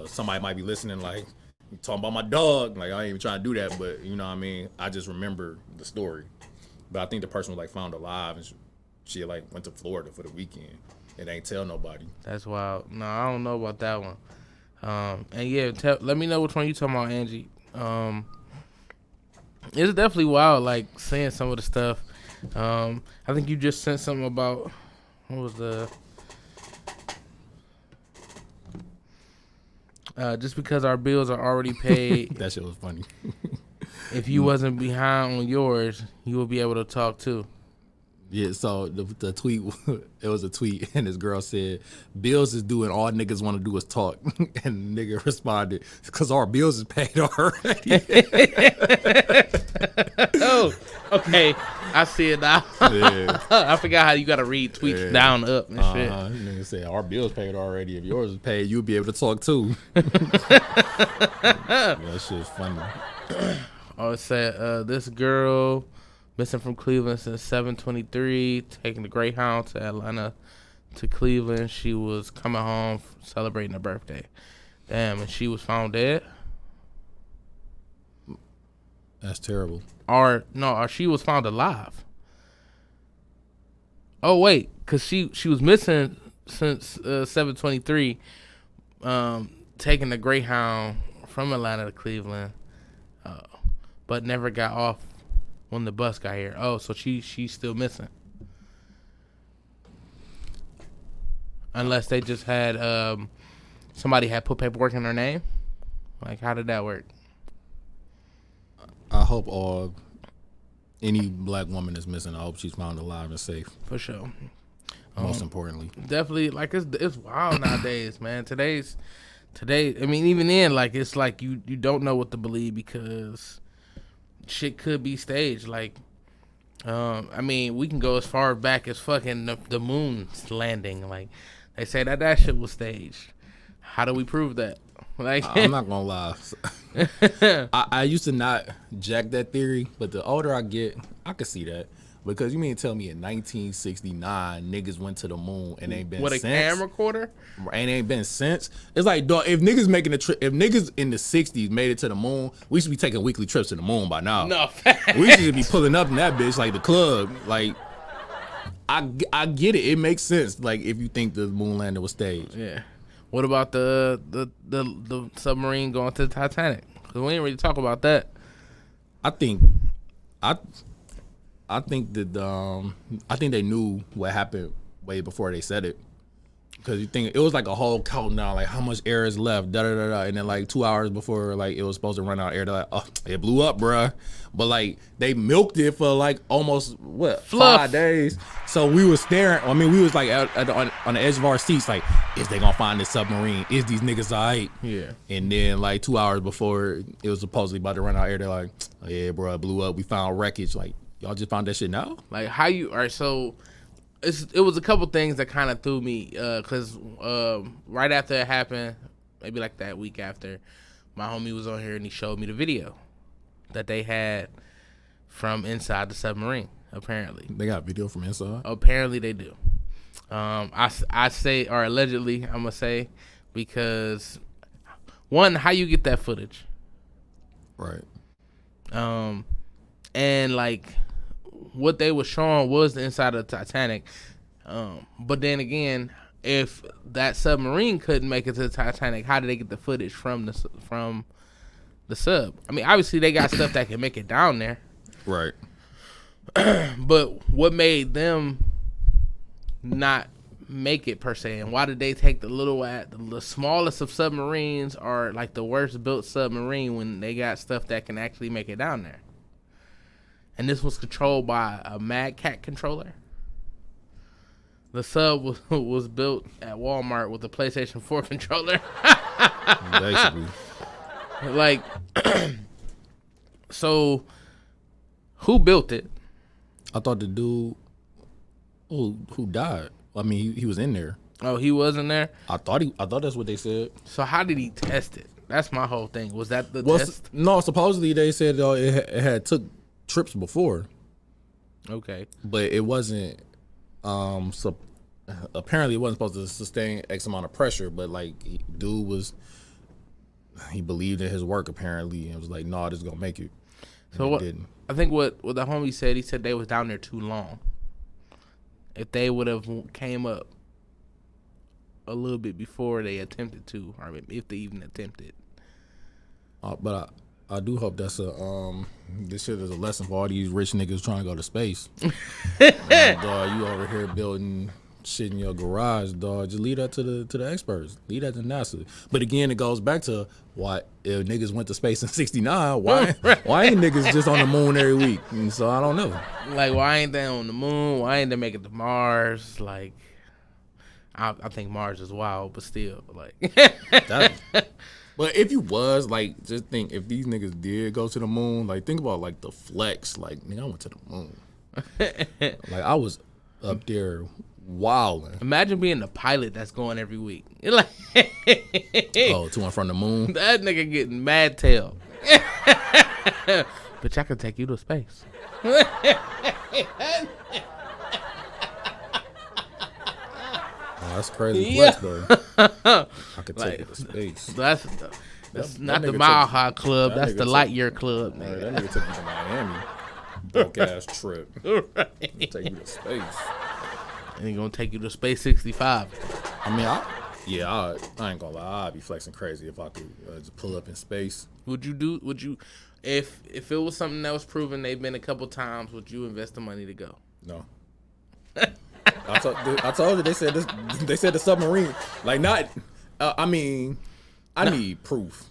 somebody might be listening like, you talking about my dog. Like, I ain't even trying to do that, but, you know what I mean? I just remember the story. But I think the person was, like, found alive, and she like, went to Florida for the weekend. And ain't tell nobody. That's wild. No, I don't know about that one. And, yeah, let me know which one you talking about, Angie. It's definitely wild, like, seeing some of the stuff. I think you just sent something about, what was the... just because our bills are already paid. That shit was funny. If you wasn't behind on yours, you would be able to talk too. Yeah, so the tweet, it was a tweet, and this girl said, bills is due and all niggas want to do is talk. And the nigga responded, because our bills is paid already. Oh, okay. I see it now. Yeah. I forgot how you got to read tweets down, up, and shit. Nigga said, our bills paid already. If yours is paid, you'll be able to talk too. That shit's funny. Oh, it said, this girl... missing from Cleveland since 7/23, taking the Greyhound to Atlanta to Cleveland. She was coming home celebrating her birthday. Damn, and she was found dead. That's terrible. Or she was found alive. Oh wait, because she was missing since 7/23, taking the Greyhound from Atlanta to Cleveland, but never got off when the bus got here. Oh, so she's still missing. Unless they just had somebody had put paperwork in her name. Like, how did that work? I hope any black woman that's missing, I hope she's found alive and safe. For sure. Most importantly. Definitely, like, it's wild nowadays, man. Today, I mean, even then, like, it's like you don't know what to believe because shit could be staged. Like, I mean, we can go as far back as fucking the moon's landing. Like, they say that shit was staged. How do we prove that? Like, I'm not gonna lie. I used to not jack that theory, but the older I get, I can see that. Because you mean to tell me in 1969 niggas went to the moon and ain't been with since? A camcorder? And ain't been since? It's like, dog, if niggas making a trip, if niggas in the 60s made it to the moon, we should be taking weekly trips to the moon by now. No, facts. We should be pulling up in that bitch like the club. Like, I get it. It makes sense. Like, if you think the moon landing was staged. Yeah. What about the submarine going to the Titanic? Because we ain't really talk about that. I think that I think they knew what happened way before they said it. Because you think it was like a whole countdown, like how much air is left, da da da da, and then like 2 hours before like it was supposed to run out of air, they're like, oh, it blew up, bruh. But like they milked it for like almost 5 days. So we was staring. I mean, we was like on the edge of our seats, like, is they gonna find this submarine? Is these niggas alright? Yeah. And then like 2 hours before it was supposedly about to run out of air, they're like, oh, yeah, bruh, it blew up. We found wreckage. Like, y'all just found that shit now? Like, how you? All right, so it was a couple things that kind of threw me, because right after it happened, maybe like that week after, my homie was on here and he showed me the video that they had from inside the submarine. Apparently, they got video from inside. Apparently, they do. I say, or allegedly, I'm gonna say, because one, how you get that footage, right? And like, what they were showing was the inside of the Titanic. But then again, if that submarine couldn't make it to the Titanic, how did they get the footage from the sub? I mean, obviously they got stuff that can make it down there. Right. But what made them not make it per se, and why did they take the smallest of submarines, or like the worst built submarine, when they got stuff that can actually make it down there? And this was controlled by a Mad Cat controller. The sub was built at Walmart with a PlayStation 4 controller. Basically. Like, so who built it? I thought the dude who died. I mean, he was in there. Oh, he wasn't there? I thought that's what they said. So how did he test it? That's my whole thing. Was that the test? No, supposedly they said it had took trips before. Okay. But it wasn't so apparently it wasn't supposed to sustain X amount of pressure, but like he believed in his work apparently and was like, no, this is gonna make it. So what didn't. I think what the homie said, he said they was down there too long. If they would have came up a little bit before they attempted to, or if they even attempted. But I do hope that's this shit is a lesson for all these rich niggas trying to go to space. Dog, you over here building shit in your garage, dog. Just leave that to the experts. Leave that to NASA. But again, it goes back to why if niggas went to space in '69, why ain't niggas just on the moon every week? And so I don't know. Like, why ain't they on the moon? Why ain't they making it to Mars? Like, I think Mars is wild, but still, like. But if you was, like, just think, if these niggas did go to the moon, like, think about, like, the flex. Like, nigga, I went to the moon. Like, I was up there wilding. Imagine being the pilot that's going every week. Like, oh, to and from the moon? That nigga getting mad tail. But I can take you to space. that's crazy Yeah. flex though. I could take Like, it to space. That's That not the nigga Mile took- High Club. that That's nigga the took- Lightyear Club. Right, Nigga. that nigga took you to Miami. Broke ass trip. Right. Take you to space. And he gonna take you to Space 65. I mean, I ain't gonna lie. I'd be flexing crazy if I could just pull up in space. Would you, if it was something that was proven they've been a couple times, would you invest the money to go? No. I told you they said this. They said the submarine. Like not. I mean, I need proof.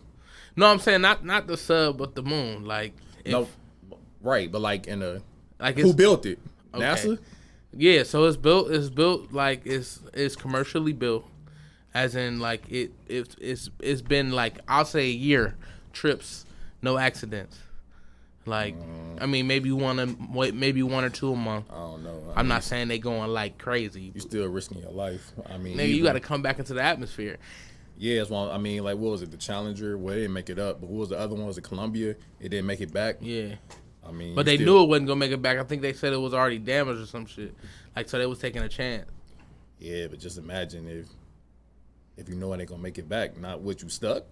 No, I'm saying not the sub, but the moon. Like if, No, right, but like in a like who it's, built it? okay. NASA. Yeah, so it's built like it's commercially built, as in like it's been like I'll say a year trips, no accidents. Like I mean maybe one or two a month. I don't know. I'm not saying they going like crazy. You still risking your life. I mean, Nigga, you got to come back into the atmosphere. Yeah, that's why. I mean, like, what was it? The Challenger? Well, it didn't make it up. But what was the other one? Was it Columbia? It didn't make it back. Yeah. I mean, But they knew it wasn't gonna make it back. I think they said it was already damaged or some shit. Like so, they was taking a chance. Yeah, but just imagine if you know it ain't gonna make it back, not what you stuck.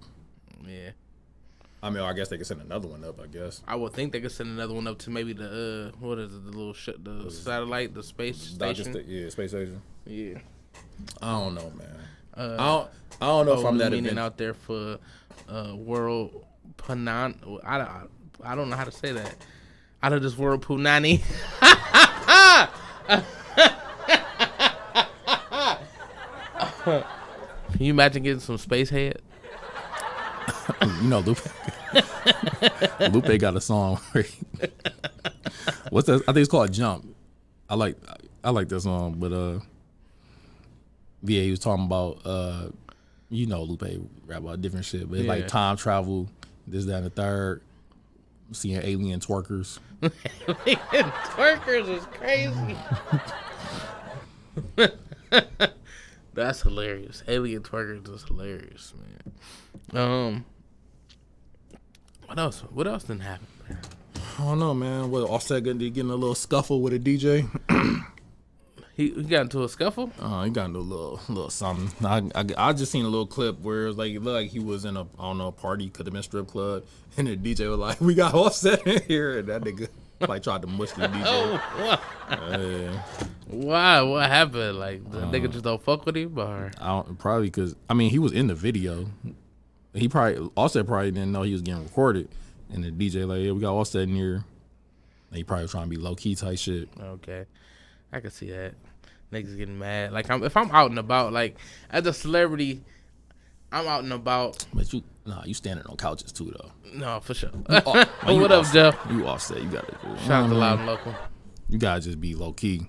Yeah, I mean, I guess they could send another one up. I guess. I would think they could send another one up to maybe the what is it? The little the satellite, the space station. Yeah, space station. Yeah, I don't know, man. I don't know if I'm that meaning adventurous. out there for world Panan. I don't know how to say that. Out of this world Punani. Can you imagine getting some space head? You know, Lupe got a song. What's that? I think it's called Jump. I like that song, but yeah, he was talking about you know, Lupe rap about different shit, but it's like time travel, this, that, and the third. Seeing alien twerkers. Alien twerkers is crazy. That's hilarious. Alien twerkers is hilarious, man. What else? What else didn't happen, man? I don't know, man. What Offset getting a little scuffle with a DJ? He got into a scuffle? He got into a little something. I just seen a little clip where it was like it looked like he was in a party, could have been strip club, and the DJ was like, "We got Offset in here," and that nigga like tried to mush the DJ. Oh, why? What happened? Like the nigga just don't fuck with him, or Probably because he was in the video. Offset probably didn't know he was getting recorded, and the DJ like, "Yeah, we got Offset in here." And he probably trying to be low key type shit. Okay, I can see that. Niggas getting mad. Like if I'm out and about, like as a celebrity, I'm out and about. But you standing on couches too though. No, for sure. You What up, Jeff? You Offset. You gotta do. Shout out to Loud and Local. You gotta just be low key.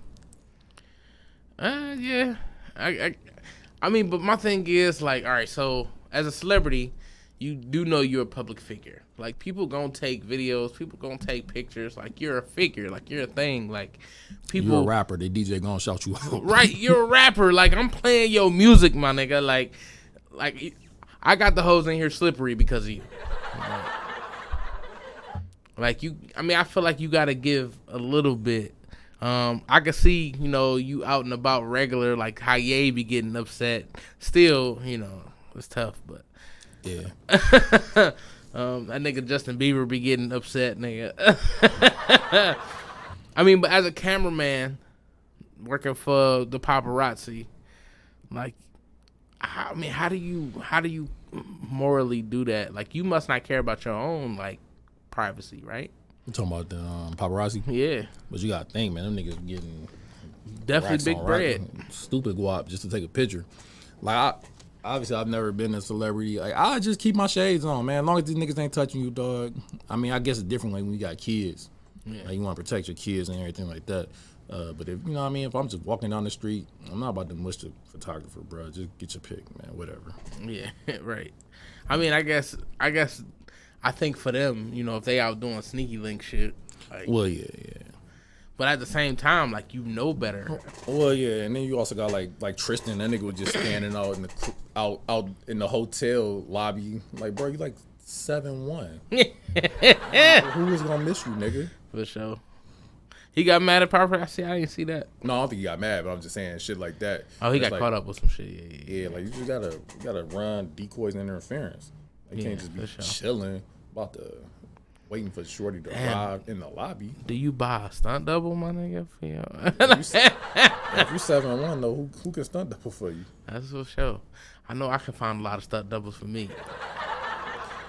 Yeah. I mean, but my thing is like, all right. So as a celebrity, you do know you're a public figure. Like people gonna take videos, people gonna take pictures. Like you're a figure, like you're a thing. Like people. You're a rapper. The DJ gonna shout you out. Right, you're a rapper. Like I'm playing your music, my nigga. Like I got the hoes in here slippery because of you. Like you. I mean, I feel like you gotta give a little bit. I can see, you out and about regular, like how Ye be getting upset. Still, it's tough, but. Yeah. That nigga Justin Bieber be getting upset, nigga. I mean, but as a cameraman working for the paparazzi, like, how do you morally do that? Like, you must not care about your own like privacy, right? You talking about the paparazzi? Yeah, But you gotta think, man, them niggas getting definitely big bread. Stupid guap just to take a picture. Like obviously, I've never been a celebrity. Like, I just keep my shades on, man. As long as these niggas ain't touching you, dog. I mean, I guess it's different when you got kids. Yeah. Like, you want to protect your kids and everything like that. But if if I'm just walking down the street, I'm not about to mush the photographer, bro. Just get your pic, man. Whatever. Yeah, right. I mean, I guess I think for them, if they out doing sneaky link shit. Like, Well, yeah. But at the same time, like better. Well, yeah, and then you also got like Tristan. That nigga was just standing out in the out in the hotel lobby. Like, bro, you like 7'1". Who was gonna miss you, nigga? For sure. He got mad at paparazzi. I didn't see that. No, I don't think he got mad, but I'm just saying shit like that. Oh, he It's got like, caught up with some shit. Yeah, like you just gotta run decoys and interference. You can't just be chilling about the waiting for Shorty to arrive in the lobby. Do you buy a stunt double, my nigga? If you 7-1 though, who can stunt double for you? That's for sure. I know I can find a lot of stunt doubles for me.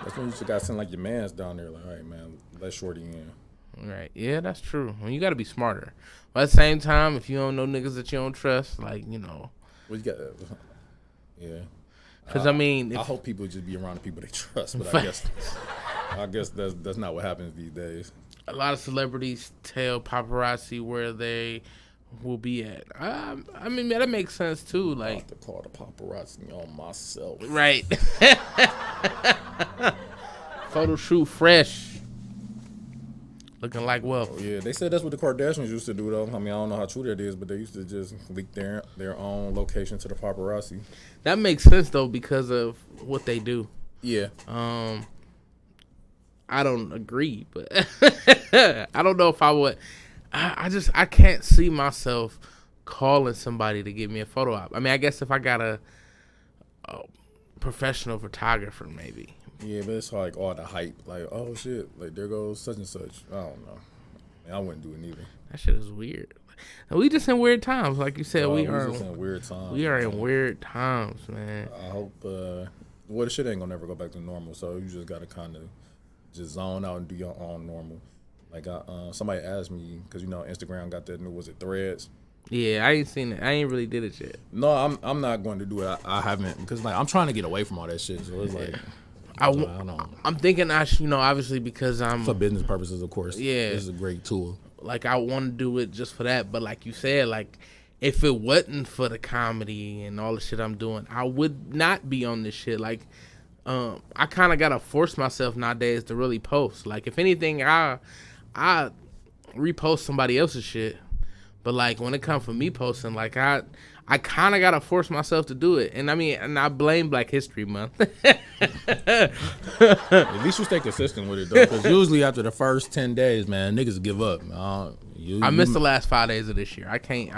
That's when you just gotta send like your mans down there. Like, all right, man, let Shorty in. Right. Yeah, that's true. I mean, you got to be smarter. But at the same time, if you don't know niggas that you don't trust, like, you know. Well, you got, yeah. Because, I mean. I hope people just be around the people they trust, but I guess that's not what happens these days. A lot of celebrities tell paparazzi where they will be at. I mean, that makes sense, too. Like, I have to call the paparazzi on myself. Right. Photo shoot fresh. Looking like wealth. Oh, yeah, they said that's what the Kardashians used to do, though. I mean, I don't know how true that is, but they used to just leak their own location to the paparazzi. That makes sense, though, because of what they do. Yeah. I don't agree, but I don't know if I would. I can't see myself calling somebody to give me a photo op. I mean, I guess if I got a professional photographer, maybe. Yeah, but it's like all the hype. Like, oh, shit, like, there goes such and such. I don't know. I wouldn't do it neither. That shit is weird. And we just in weird times. Like you said, we are just in weird times. We are in weird times, man. I hope, the shit ain't gonna never go back to normal, so you just gotta kind of just zone out and do your own normal. Like, somebody asked me, because, you know, Instagram got that new, was it Threads? Yeah, I ain't seen it. I ain't really did it yet. No, I'm not going to do it. I haven't, because, like, I'm trying to get away from all that shit, so it's like... I'm thinking obviously because I'm... For business purposes, of course. Yeah. This is a great tool. Like, I want to do it just for that. But like you said, like, if it wasn't for the comedy and all the shit I'm doing, I would not be on this shit. Like, I kind of got to force myself nowadays to really post. Like, if anything, I repost somebody else's shit. But, like, when it comes for me posting, like, I kind of got to force myself to do it. And, I mean, and I blame Black History Month. At least you stay consistent with it, though. Because usually after the first 10 days, man, niggas give up. I missed the last 5 days of this year. I can't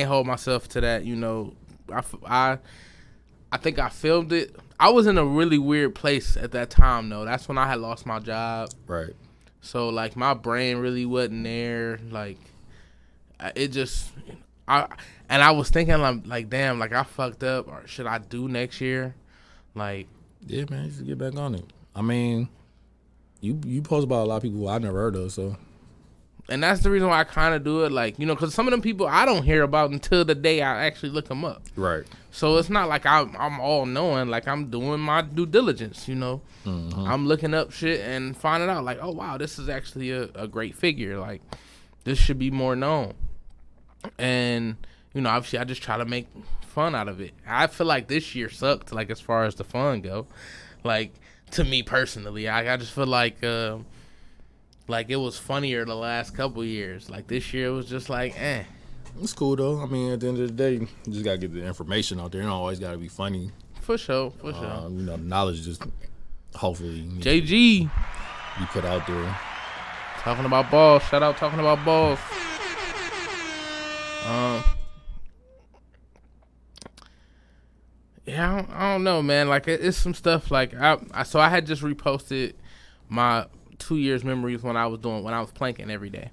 hold myself to that, you know. I think I filmed it. I was in a really weird place at that time, though. That's when I had lost my job. Right. So, like, my brain really wasn't there. Like, it just, I was thinking, like, damn, like, I fucked up. Or should I do next year? Like, yeah, man, you should get back on it. I mean, you post about a lot of people I never heard of, so. And that's the reason why I kind of do it, like, you know, because some of them people I don't hear about until the day I actually look them up. Right. So it's not like I'm all knowing. Like, I'm doing my due diligence, you know. Mm-hmm. I'm looking up shit and finding out, like, oh, wow, this is actually a great figure. Like, this should be more known. And, you know, obviously I just try to make fun out of it. I feel like this year sucked, like, as far as the fun go. Like, to me personally, I just feel like it was funnier the last couple years. Like, this year it was just like, eh. It's cool, though. I mean, at the end of the day, you just got to get the information out there. It don't always got to be funny. For sure. You know, knowledge just hopefully JG be put out there. Talking about balls. Shout out Talking About Balls. Yeah, I don't know, man. Like, it's some stuff, like, so I had just reposted my 2 years memories when I was planking every day.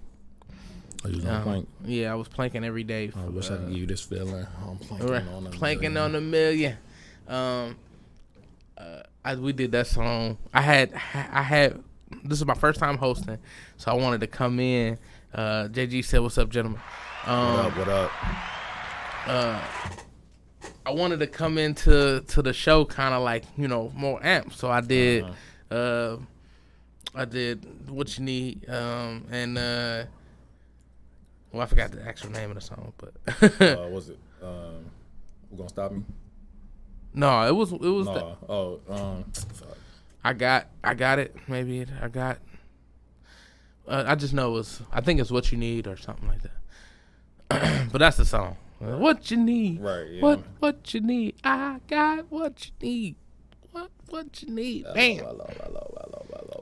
Oh, you was on plank? Yeah, I was planking every day. I wish I could give you this feeling. I'm planking on a million. We did that song. I had. This is my first time hosting, so I wanted to come in. JG said, "What's up, gentlemen?" What up? I wanted to come into the show kind of like, you know, more amped. So I did. I did What You Need, and well, I forgot the actual name of the song, but was it Who Gonna Stop Me? No, it was. No. I got it. Maybe I got. I just know it was. I think it's What You Need or something like that. But that's the song. What you need? Right. Yeah. What you need? I got what you need. What you need? Bam. Hello,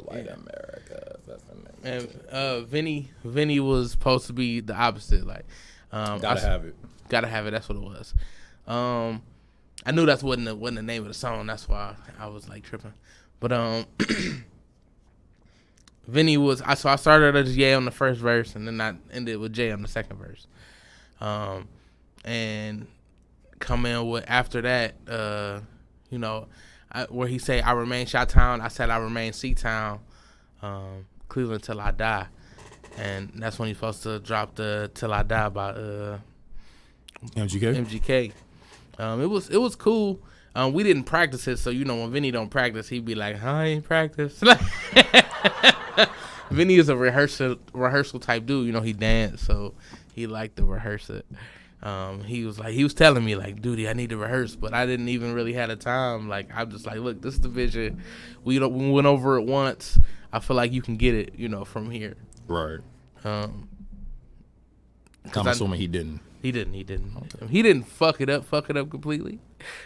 white America. That's the name And Vinny was supposed to be the opposite. Like, Gotta have it. Gotta have it. That's what it was. I knew that wasn't the name of the song. That's why I was like tripping. But Vinny was. So I started as Ye on the first verse, and then I ended with Jay on the second verse. And come in with after that, where he say I remain Chi-Town, I said I remain C-Town, Cleveland till I die, and that's when he's supposed to drop the Till I Die by MGK. It was cool. We didn't practice it, so when Vinny don't practice, he'd be like, I ain't practice. Vinny is a rehearsal type dude. He danced, so he liked to rehearse it. He was telling me like, dude, I need to rehearse, but I didn't even really have the time. Like, I'm just like, look, this is the vision. We went over it once. I feel like you can get it, from here. Right. I'm assuming he didn't. He didn't. Okay. He didn't fuck it up completely.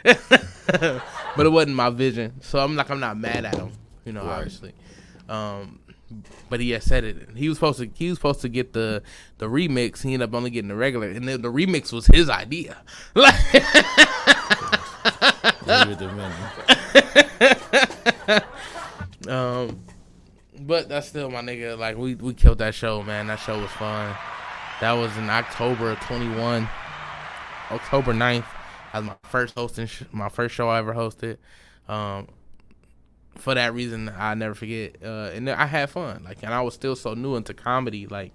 But it wasn't my vision. So I'm not mad at him, right. Obviously. But he had said it. He was supposed to get the remix. He ended up only getting the regular, and the remix was his idea. But that's still my nigga. Like, we killed that show, man. That show was fun. That was in October of 21. October 9th. That was my first show I ever hosted. For that reason, I never forget. And I had fun. Like, and I was still so new into comedy, like,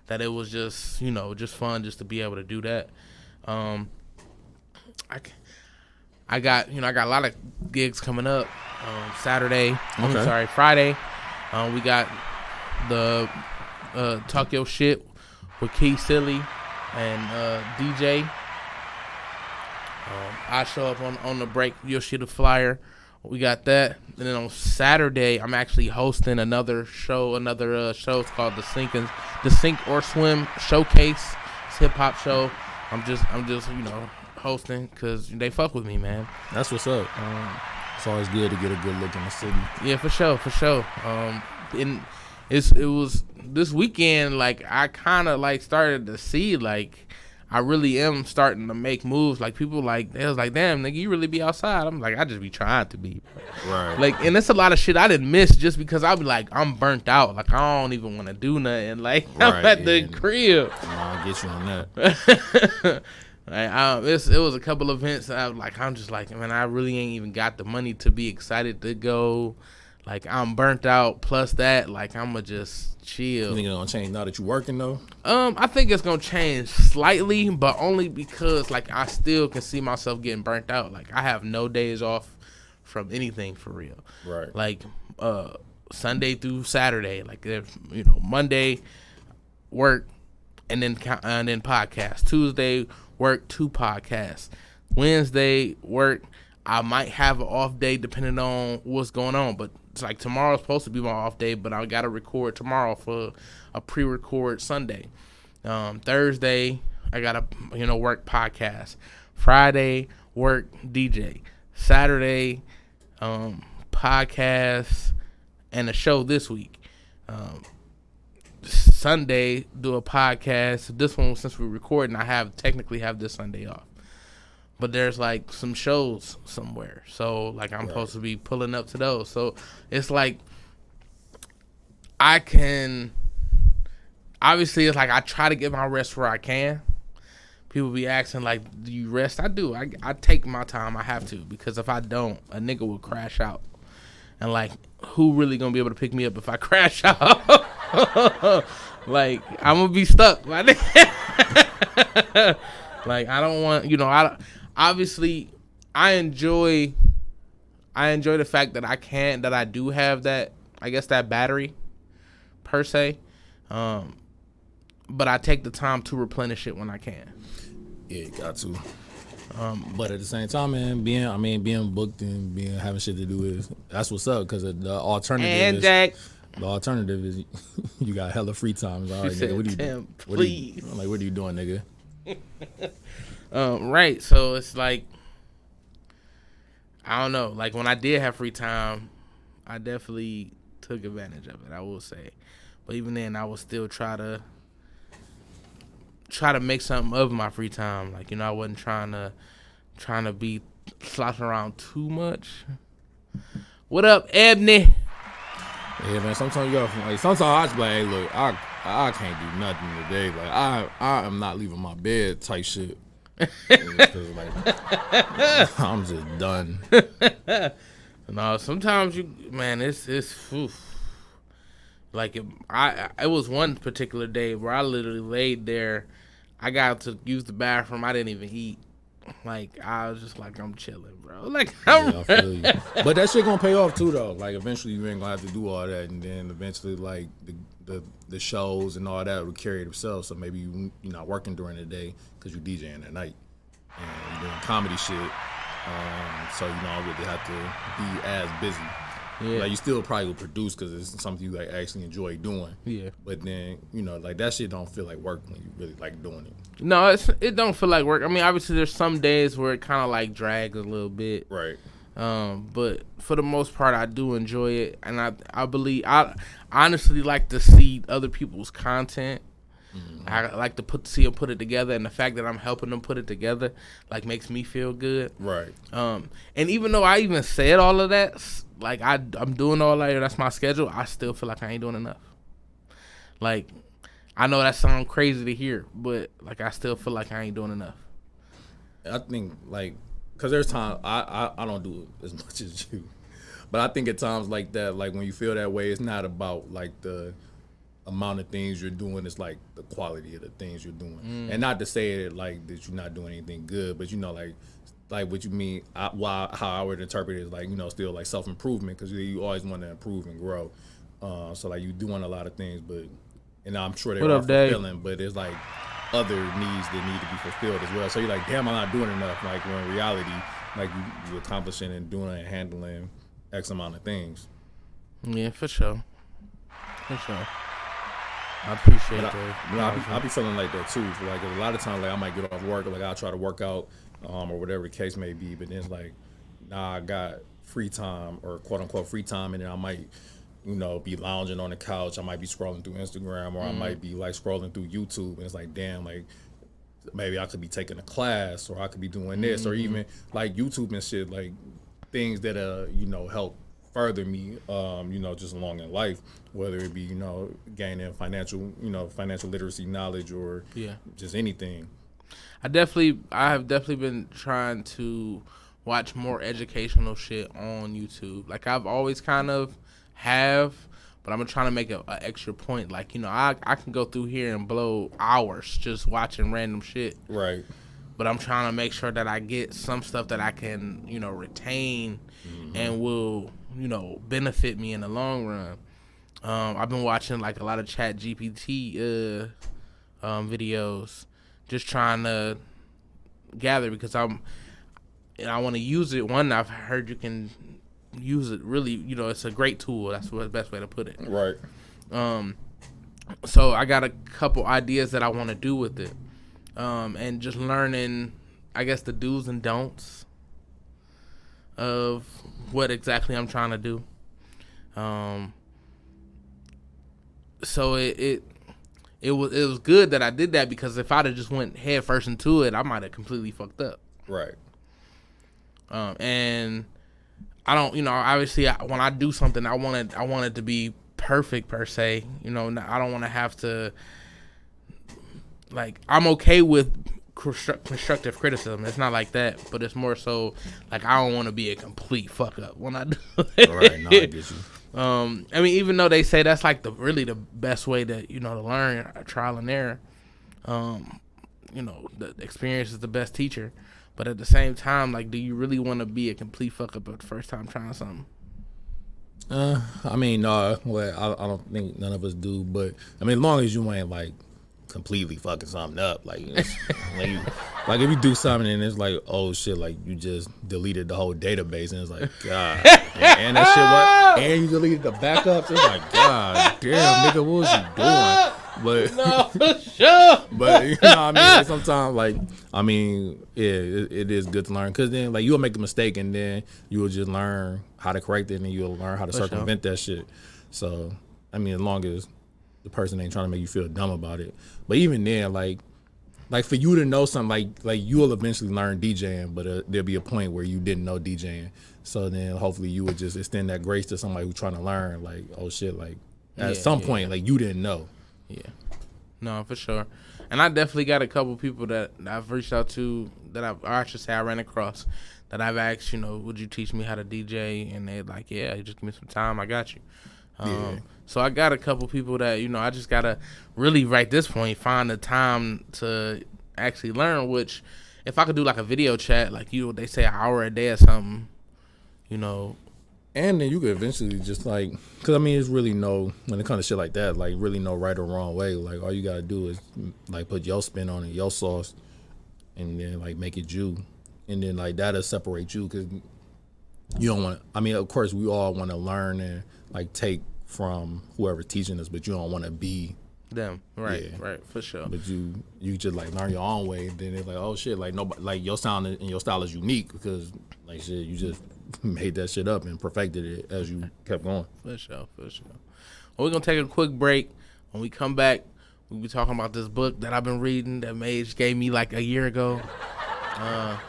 that it was just, just fun just to be able to do that. I got a lot of gigs coming up. Friday. We got the Talk Your Shit with Key Silly and DJ. I show up on the break. You'll see the flyer. We got that. And then on Saturday, I'm actually hosting another show. It's called the Sink or Swim Showcase. It's a hip hop show. I'm just hosting because they fuck with me, man. That's what's up. It's always good to get a good look in the city. Yeah, for sure. And it was this weekend. Like, I kind of like started to see like I really am starting to make moves. Like, people they was like, damn, nigga, you really be outside. I'm like, I just be trying to be. Right. Like, and it's a lot of shit I didn't miss just because I be like, I'm burnt out. Like, I don't even want to do nothing. Like, right, I'm at the crib. I'll get you on that. It was a couple events that I'm just like, man, I really ain't even got the money to be excited to go. Like, I'm burnt out. Plus that, like, I'ma just chill. You think it's gonna change now that you're working though? I think it's gonna change slightly, but only because like I still can see myself getting burnt out. Like, I have no days off from anything for real. Right. Like, Sunday through Saturday. Like, Monday work and then podcast. Tuesday work, 2 podcasts. Wednesday work. I might have an off day depending on what's going on, but it's like tomorrow's supposed to be my off day, but I gotta record tomorrow for a pre-record Sunday. Thursday I gotta work podcast. Friday work DJ. Saturday podcast and a show this week. Sunday do a podcast. This one, since we're recording, I technically have this Sunday off. But there's like some shows somewhere, so like I'm supposed to be pulling up to those. So it's like obviously it's like I try to get my rest where I can. People be asking like, do you rest? I do. I take my time. I have to, because if I don't, a nigga will crash out. And like, who really gonna be able to pick me up if I crash out? Like, I'm gonna be stuck. Like, I don't want, obviously, I enjoy the fact that I do have that, I guess, that battery per se. But I take the time to replenish it when I can. Yeah, you got to. But at the same time, man, being booked and having shit to do that's what's up, because the alternative is you got hella free time. All right, nigga, what are you doing, nigga? Right, so it's like, I don't know, like when I did have free time, I definitely took advantage of it, I will say. But even then, I would still try to make something of my free time. Like, I wasn't trying to be sloshing around too much. What up, Ebony? Yeah, man. Sometimes sometimes I just be like, hey, look, I can't do nothing today. Like, I am not leaving my bed type shit. Because, like, I'm just done. No, sometimes it's oof. Like, it was one particular day where I literally laid there. I got to use the bathroom. I didn't even eat. Like, I was just like, I'm chilling, bro. Like, I feel you. But that shit gonna pay off too, though. Like, eventually you ain't gonna have to do all that, and then eventually, like, the shows and all that will carry themselves. So maybe you're not working during the day because you're DJing at night and you're doing comedy shit. So you don't really have to be as busy. Yeah. Like, you still probably will produce because it's something you like actually enjoy doing. Yeah. But then, like, that shit don't feel like work when you really like doing it. No, it don't feel like work. I mean, obviously there's some days where it kind of like drags a little bit. Right. But for the most part, I do enjoy it, and I believe I honestly like to see other people's content. Mm-hmm. I like to see them put it together, and the fact that I'm helping them put it together like makes me feel good. Right. And even though I even said all of that, like I'm doing all that, that's my schedule, I still feel like I ain't doing enough. Like, I know that sounds crazy to hear, but like I still feel like I ain't doing enough. I think, like, because there's times I don't do it as much as you, but I think at times like that, like when you feel that way, it's not about like the amount of things you're doing, it's like the quality of the things you're doing. And not to say that like that you're not doing anything good, but like what you mean, how I would interpret it is like, still like self-improvement, because you always want to improve and grow. So like you doing a lot of things, but, and I'm sure they are fulfilling, but there's like other needs that need to be fulfilled as well. So you're like, damn, I'm not doing enough. Like, when in reality, like you accomplishing and doing and handling X amount of things. Yeah, for sure. For sure. I appreciate that. I'll be feeling like that too. So like a lot of times, like I might get off work, or like I'll try to work out, or whatever the case may be. But then it's like, I got free time, or quote unquote free time, and then I might, be lounging on the couch. I might be scrolling through Instagram, or I might be like scrolling through YouTube, and it's like, damn, like maybe I could be taking a class, or I could be doing this, or even like YouTube and shit, like things that help further me, just along in life, whether it be, gaining financial literacy knowledge, or just anything. I have definitely been trying to watch more educational shit on YouTube. Like, I've always kind of but I'm trying to make an extra point. Like, I can go through here and blow hours just watching random shit. Right. But I'm trying to make sure that I get some stuff that I can, retain and will, benefit me in the long run. I've been watching like a lot of Chat GPT videos, just trying to gather, because I want to use it. One, I've heard you can use it really, it's a great tool. That's the best way to put it. Right. So I got a couple ideas that I want to do with it. And just learning, I guess, the do's and don'ts of what exactly I'm trying to do. So it was good that I did that, because if I'd have just went head first into it, I might have completely fucked up. Right. And I don't, obviously when I do something, I want it to be perfect per se. I don't want to have to, like, I'm okay with constructive criticism. It's not like that, but it's more so like I don't want to be a complete fuck up when I do it. All right, no, I get you. I mean, even though they say that's like really the best way to to learn, trial and error. The experience is the best teacher, but at the same time, like, do you really want to be a complete fuck up at the first time trying something? I mean, no. Well, I don't think none of us do, but I mean, as long as you ain't like completely fucking something up, like, like if you do something and it's like, oh shit, like you just deleted the whole database, and it's like, God, and that shit, and you deleted the backups, it's like, God damn, nigga, what was you doing? But no, for sure. But I mean, like, sometimes, like, I mean, yeah, it is good to learn, because then like you'll make a mistake, and then you will just learn how to correct it, and then you'll learn how to circumvent that shit. So I mean, as long as the person ain't trying to make you feel dumb about it. But even then, like for you to know something, like you'll eventually learn DJing, but there'll be a point where you didn't know DJing. So then hopefully you would just extend that grace to somebody who's trying to learn, like, oh shit, like at some point, like you didn't know. Yeah. No, for sure. And I definitely got a couple people that I've reached out to I should say I ran across that I've asked, would you teach me how to DJ? And they're like, yeah, just give me some time. I got you. So I got a couple people that, I just got to really, right this point, find the time to actually learn, which if I could do like a video chat, like they say an hour a day or something, And then you could eventually just like, because I mean, it's really when it comes to shit like that, like really no right or wrong way. Like all you got to do is like put your spin on it, your sauce, and then like make it you. And then like that'll separate you because you don't want to, I mean, of course we all want to learn and like take from whoever's teaching us, but you don't want to be them. Right, right, for sure. But you just like learn your own way. Then it's like, oh shit, like nobody, like your sound and your style is unique because like shit, you just made that shit up and perfected it as you kept going. For sure. Well, we're going to take a quick break. When we come back, we'll be talking about this book that I've been reading that Mage gave me like a year ago.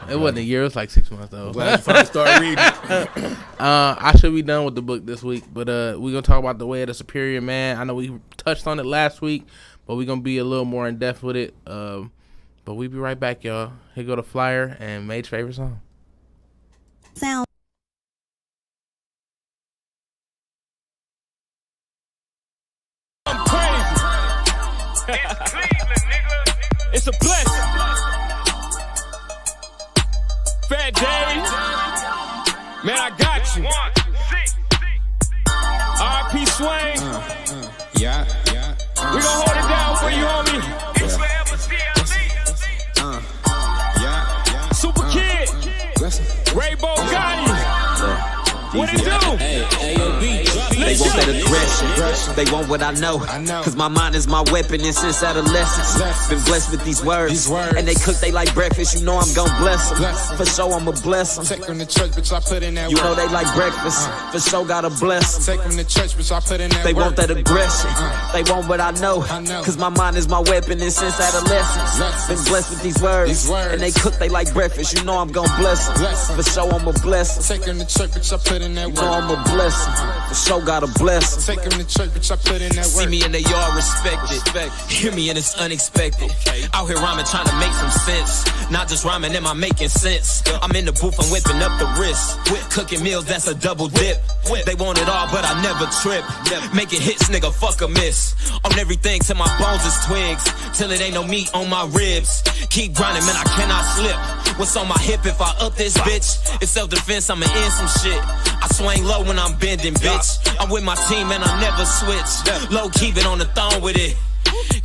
It wasn't a year, it was like 6 months though. Glad you finally started reading. I should be done with the book this week, but we're going to talk about The Way of the Superior Man. I know we touched on it last week, but we're going to be a little more in depth with it. But we'll be right back, y'all. Here go the flyer and Mage's favorite song. Sound. It's a blessing. Fat days. Man, I got you. R.P. Swain. Yeah. We gon' hold it down for you, homie. It's forever CLE. Super Kid. Rainbow Gotti. What it do? They want that aggression. They want what I know. Cause my mind is my weapon and since adolescence been blessed with these words. And they cook they like breakfast, you know I'm gon' bless them. For sure I'ma bless them. Take them to church, bitch, I put in that You know they like breakfast. For sure gotta bless them. Take them to church, bitch, I put in that They want that aggression. They want what I know. Cause my mind is my weapon and since adolescence been blessed with these words. And they cook they like breakfast, you know I'm gon' bless them. For sure I'ma bless them. Take them to church, bitch, I put in that You know I'ma bless them. For sure gotta bless them. Take them to church, bitch, I put in that See me in the yard, respect it. Hear me and it's unexpected. Out here rhyming, trying to make some sense. Not just rhyming, am I making sense? I'm in the booth, I'm whipping up the wrist. Cooking meals, that's a double dip. They want it all, but I never trip. Making hits, nigga, fuck a miss. On everything till my bones is twigs. Till it ain't no meat on my ribs. Keep grinding, man, I cannot slip. What's on my hip if I up this bitch? It's self-defense, I'ma end some shit. I swing low when I'm bending, bitch. I'm with my team and I never switch. Low keep it on the thong with it.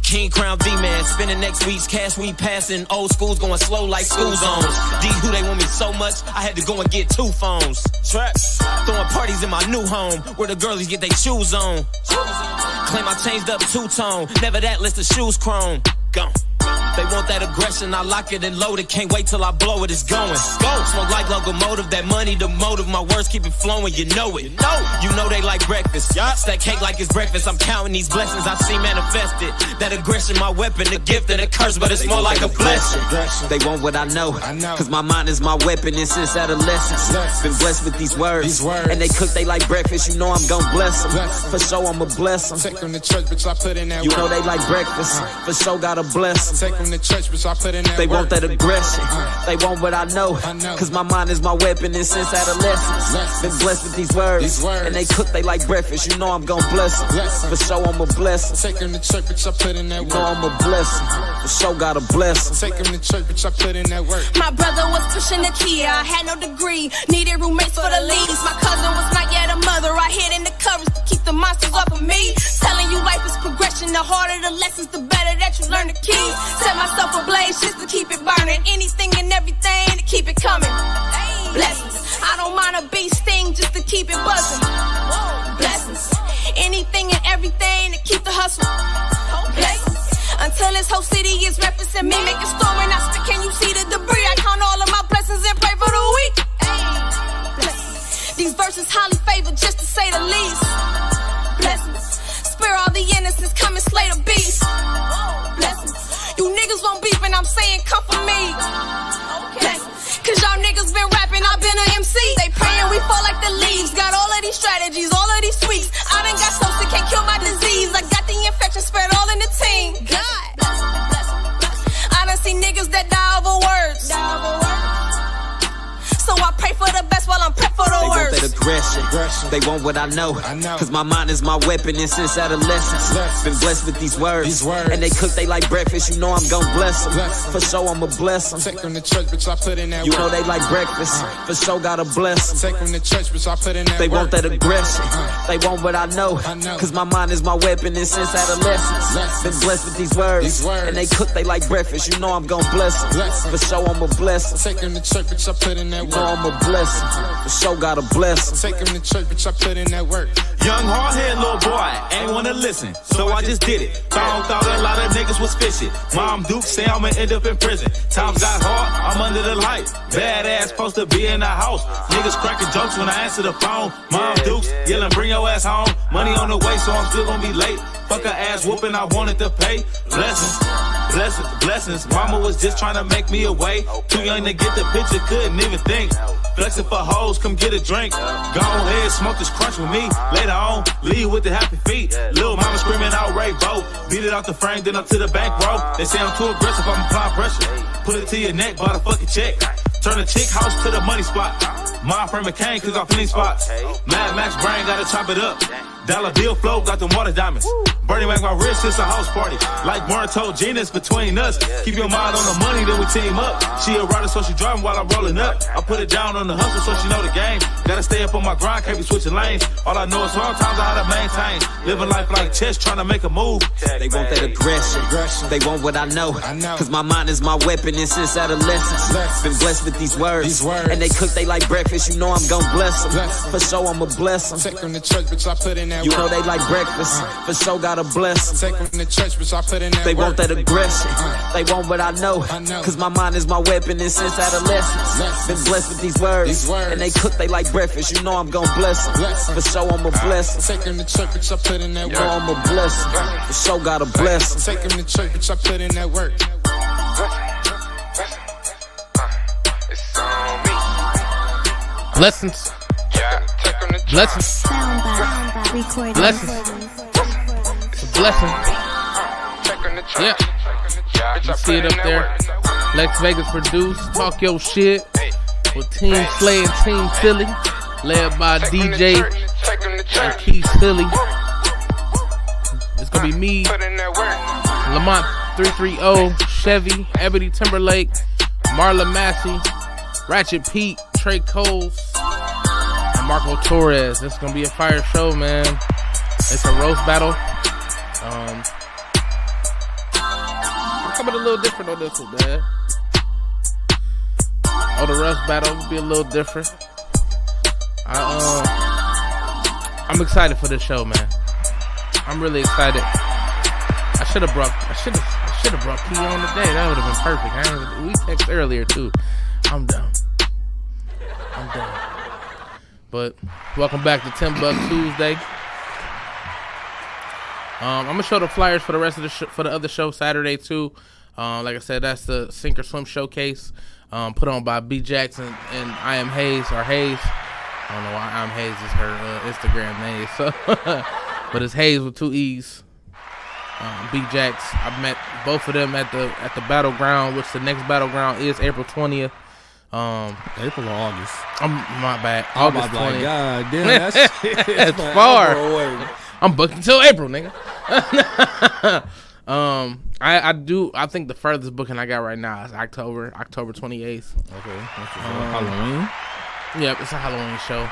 King Crown D-Man, spending next week's cash we passing. Old schools going slow like school zones. D who they want me so much, I had to go and get 2 phones. Trap, throwing parties in my new home, where the girlies get their shoes on. Claim I changed up 2-tone, never that list of shoes chrome. Gone. They want that aggression, I lock it and load it. Can't wait till I blow it, it's going. Go, smoke like locomotive, that money the motive. My words keep it flowing, you know it. You know they like breakfast. Stack cake like it's breakfast. I'm counting these blessings I see manifested. That aggression, my weapon, the gift and the curse, but it's more like a blessing. They want what I know, cause my mind is my weapon and since adolescence been blessed with these words. And they cook they like breakfast, you know I'm gon' bless them. For sure I'ma bless them. Take them to church, bitch, I put in that You know they like breakfast, for sure gotta bless them. Take them to church, bitch, I put in that They want that aggression. They want what I know. Cause my mind is my weapon and since adolescence been blessed with these words. And they cook they like breakfast, you know I'm gon' bless them. For sure I'ma bless them. Take them to church, bitch, I put in that You know I'ma bless them. For sure gotta bless them. Take them to church, bitch, I put in that work. My brother was pushing the Kia, I had no degree. Needed roommates for the leads. My cousin was not yet a mother. I hid in the covers to keep the monsters off of me. Telling you life is progression. The harder the lessons, the better that you learn the keys. Set myself ablaze just to keep it burning. Anything and everything to keep it coming. Blessings. I don't mind a bee sting just to keep it buzzing. Blessings. Anything and everything to keep the hustle. Blessings. Until this whole city is referencing me. Make a storm and I spit, can you see the debris? I count all of my blessings and pray for the weak. Blessings. These verses highly favored just to say the least. Blessings. spare all the innocents, come and slay the beast. Blessings. You niggas won't beef and I'm saying come for me. Blessings. Cause y'all niggas been rapping, I've been an MC. They praying we fall like the leaves. Got all of these strategies, all of these tweaks. I done got soaps that can't kill my disease. I got the infection spread all in the team. God. I done seen niggas that die over words. So I pray for the best while I'm prep for the They worst. want that aggression. They want what I know. Cause my mind is my weapon and since adolescence. Been blessed with these words. And they cook they like breakfast. You know I'm gon' bless them. For sure I'ma bless them. Take them to church, bitch, I put in that You work. know they like breakfast. For sure gotta bless them. Take them to church, bitch, I put in that They work. want that aggression. They want what I know. Cause my mind is my weapon and since adolescence. Been blessed with these words. And they cook they like breakfast. You know I'm gon' bless them. For sure I'ma bless them. Take them to church, bitch, I put in that You work. know I'ma bless them. For sure gotta bless them. Take them to church, bitch, I put in that work. Young hard-headed little boy, ain't wanna listen, so I just did it. Thought a lot of niggas was fishy. Mom Duke say I'ma end up in prison. Times got hard, I'm under the light. Badass supposed to be in the house. Niggas cracking jokes when I answer the phone. Mom Dukes yelling, bring your ass home. Money on the way, so I'm still gonna be late. Fuck a ass whooping, I wanted to pay. Blessings. Mama was just trying to make me away. Too young to get the picture, couldn't even think. Flexing for hoes, come get a drink. Go ahead, smoke this crunch with me. Later on, leave with the happy feet. Lil' mama screaming out Ray-Bo. Beat it out the frame, then up to the bank, bro. They say I'm too aggressive, I'm applying pressure. Put it to your neck, buy the fucking check. Turn the chick house to the money spot. My friend McCain, cause I'm plenty spots. Mad Max brain, gotta chop it up. Dollar bill flow, got them water diamonds. Bernie Mac my wrist, it's a house party. Like Warren told Gina, it's between us. Keep your mind on the money, then we team up. She a rider, so she driving while I'm rolling up. I put it down on the hustle, so she know the game. Gotta stay up on my grind, can't be switching lanes. All I know is sometimes I had to maintain. Living life like chess, trying to make a move. They want that aggression. They want what I know. Cause my mind is my weapon and since adolescence. Been blessed with these words. And they cook they like breakfast. You know I'm gon' bless them. For sure I'ma bless them. Take them to church, bitch, I put in that You work. know they like breakfast. For sure gotta bless them. Take them to church, bitch, I put in that They work. want that aggression. They want what I know. Cause my mind is my weapon and since adolescence. Been blessed with these words. And they cook they like breakfast. You know I'm gon' bless them. For sure I'ma bless them. Take them to church, bitch, I put in that You work. know I'ma bless them. For sure gotta bless them. Take them to church, bitch, I put in that work. It's on me. Blessings. Yeah, take them to church. Blessings. Recording. Blessings. It's a blessing. Take them to church. Yeah. Yeah, bitch, I You see it put up in there. that work. Lex Vegas produced. Talk your shit. Hey. With Team Slay and Team Philly. Led by Take them to DJ church. Take them to and church. Keith Philly. It's gonna be me, Put in that work. Lamont 330, Chevy, Ebony Timberlake, Marla Massey, Ratchet Pete, Trey Coles, and Marco Torres. It's gonna be a fire show, man. It's a roast battle. I'm coming a little different on this one, man. Oh, the roast battle will be a little different. I'm excited for this show, man. I'm really excited. I should have brought Key on today. That would have been perfect. We texted earlier too. I'm done. But welcome back to TimbukTuesday. I'm gonna show the flyers for the rest of for the other show Saturday too. Like I said, that's the Sink or Swim showcase, put on by B Jackson and I Am Hayes or Hayes. I don't know why I Am Hayes is her Instagram name, so but it's Hayes with 2 E's. B Jax. I met both of them at the battleground, which the next battleground is April 20th. April or August? My bad. August August 20th. God damn, that's far. I'm booked until April, nigga. I think the furthest booking I got right now is October 28th. Okay. Halloween? Yep, it's a Halloween show.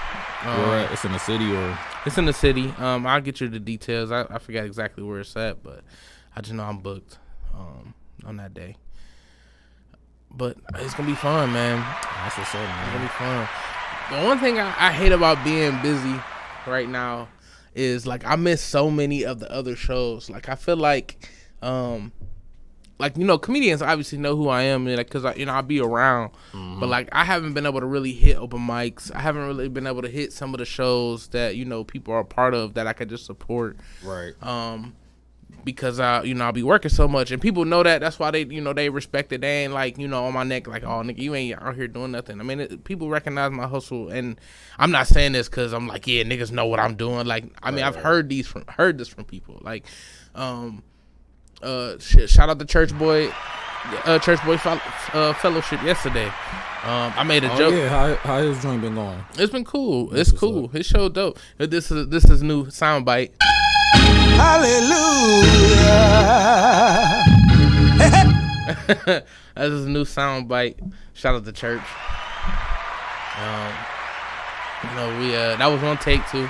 Where it's in the city or? It's in the city. I'll get you the details. I forgot exactly where it's at, but I just know I'm booked on that day. But it's gonna be fun, man. That's what's up, man. It's gonna be fun. The one thing I hate about being busy right now is like I miss so many of the other shows. Like I feel like like, you know, comedians obviously know who I am, like, cause I'll be around, but like I haven't been able to really hit open mics. I haven't really been able to hit some of the shows that, you know, people are a part of that I could just support. Right. Because I'll be working so much, and people know that. That's why they respect it. They ain't like, you know, on my neck like, oh, nigga, you ain't out here doing nothing. I mean, people recognize my hustle, and I'm not saying this because I'm like, yeah, niggas know what I'm doing. Like, I mean, I've heard this from people. Like, shout out to Church Boy Fellowship yesterday. I made a joke. Yeah, how his joint been going? It's been cool. It's cool. His show dope. This is new soundbite. Hallelujah. That's his new soundbite. Shout out to Church. You know, we that was one take too.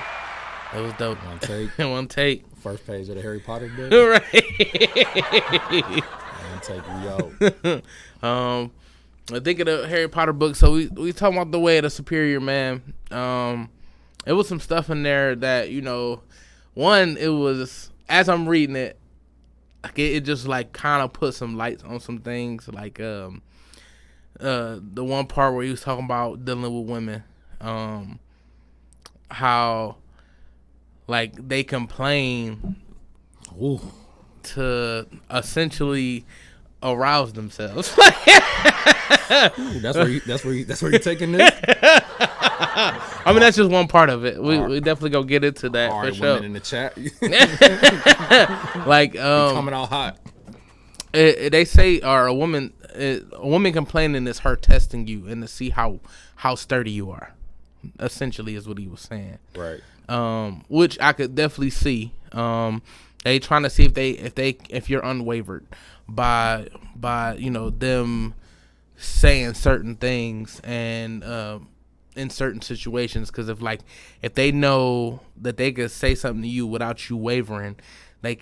That was dope. One take. One take. First page of the Harry Potter book. Right. One take, we out. I think of the Harry Potter book. So we talking about the way of the superior man. It was some stuff in there that, you know, one, it was, as I'm reading it, like it just like kind of put some lights on some things, like the one part where he was talking about dealing with women, how like they complain to essentially arouse themselves. Ooh, that's where you taking this. I mean, that's just one part of it. We definitely gonna get into that all for right, sure. Women in the chat, like coming out hot. They say, or a woman complaining is her testing you and to see how sturdy you are. Essentially, is what he was saying. Right. Which I could definitely see. They trying to see if you're unwavered by you know them saying certain things and in certain situations, because if they know that they could say something to you without you wavering, they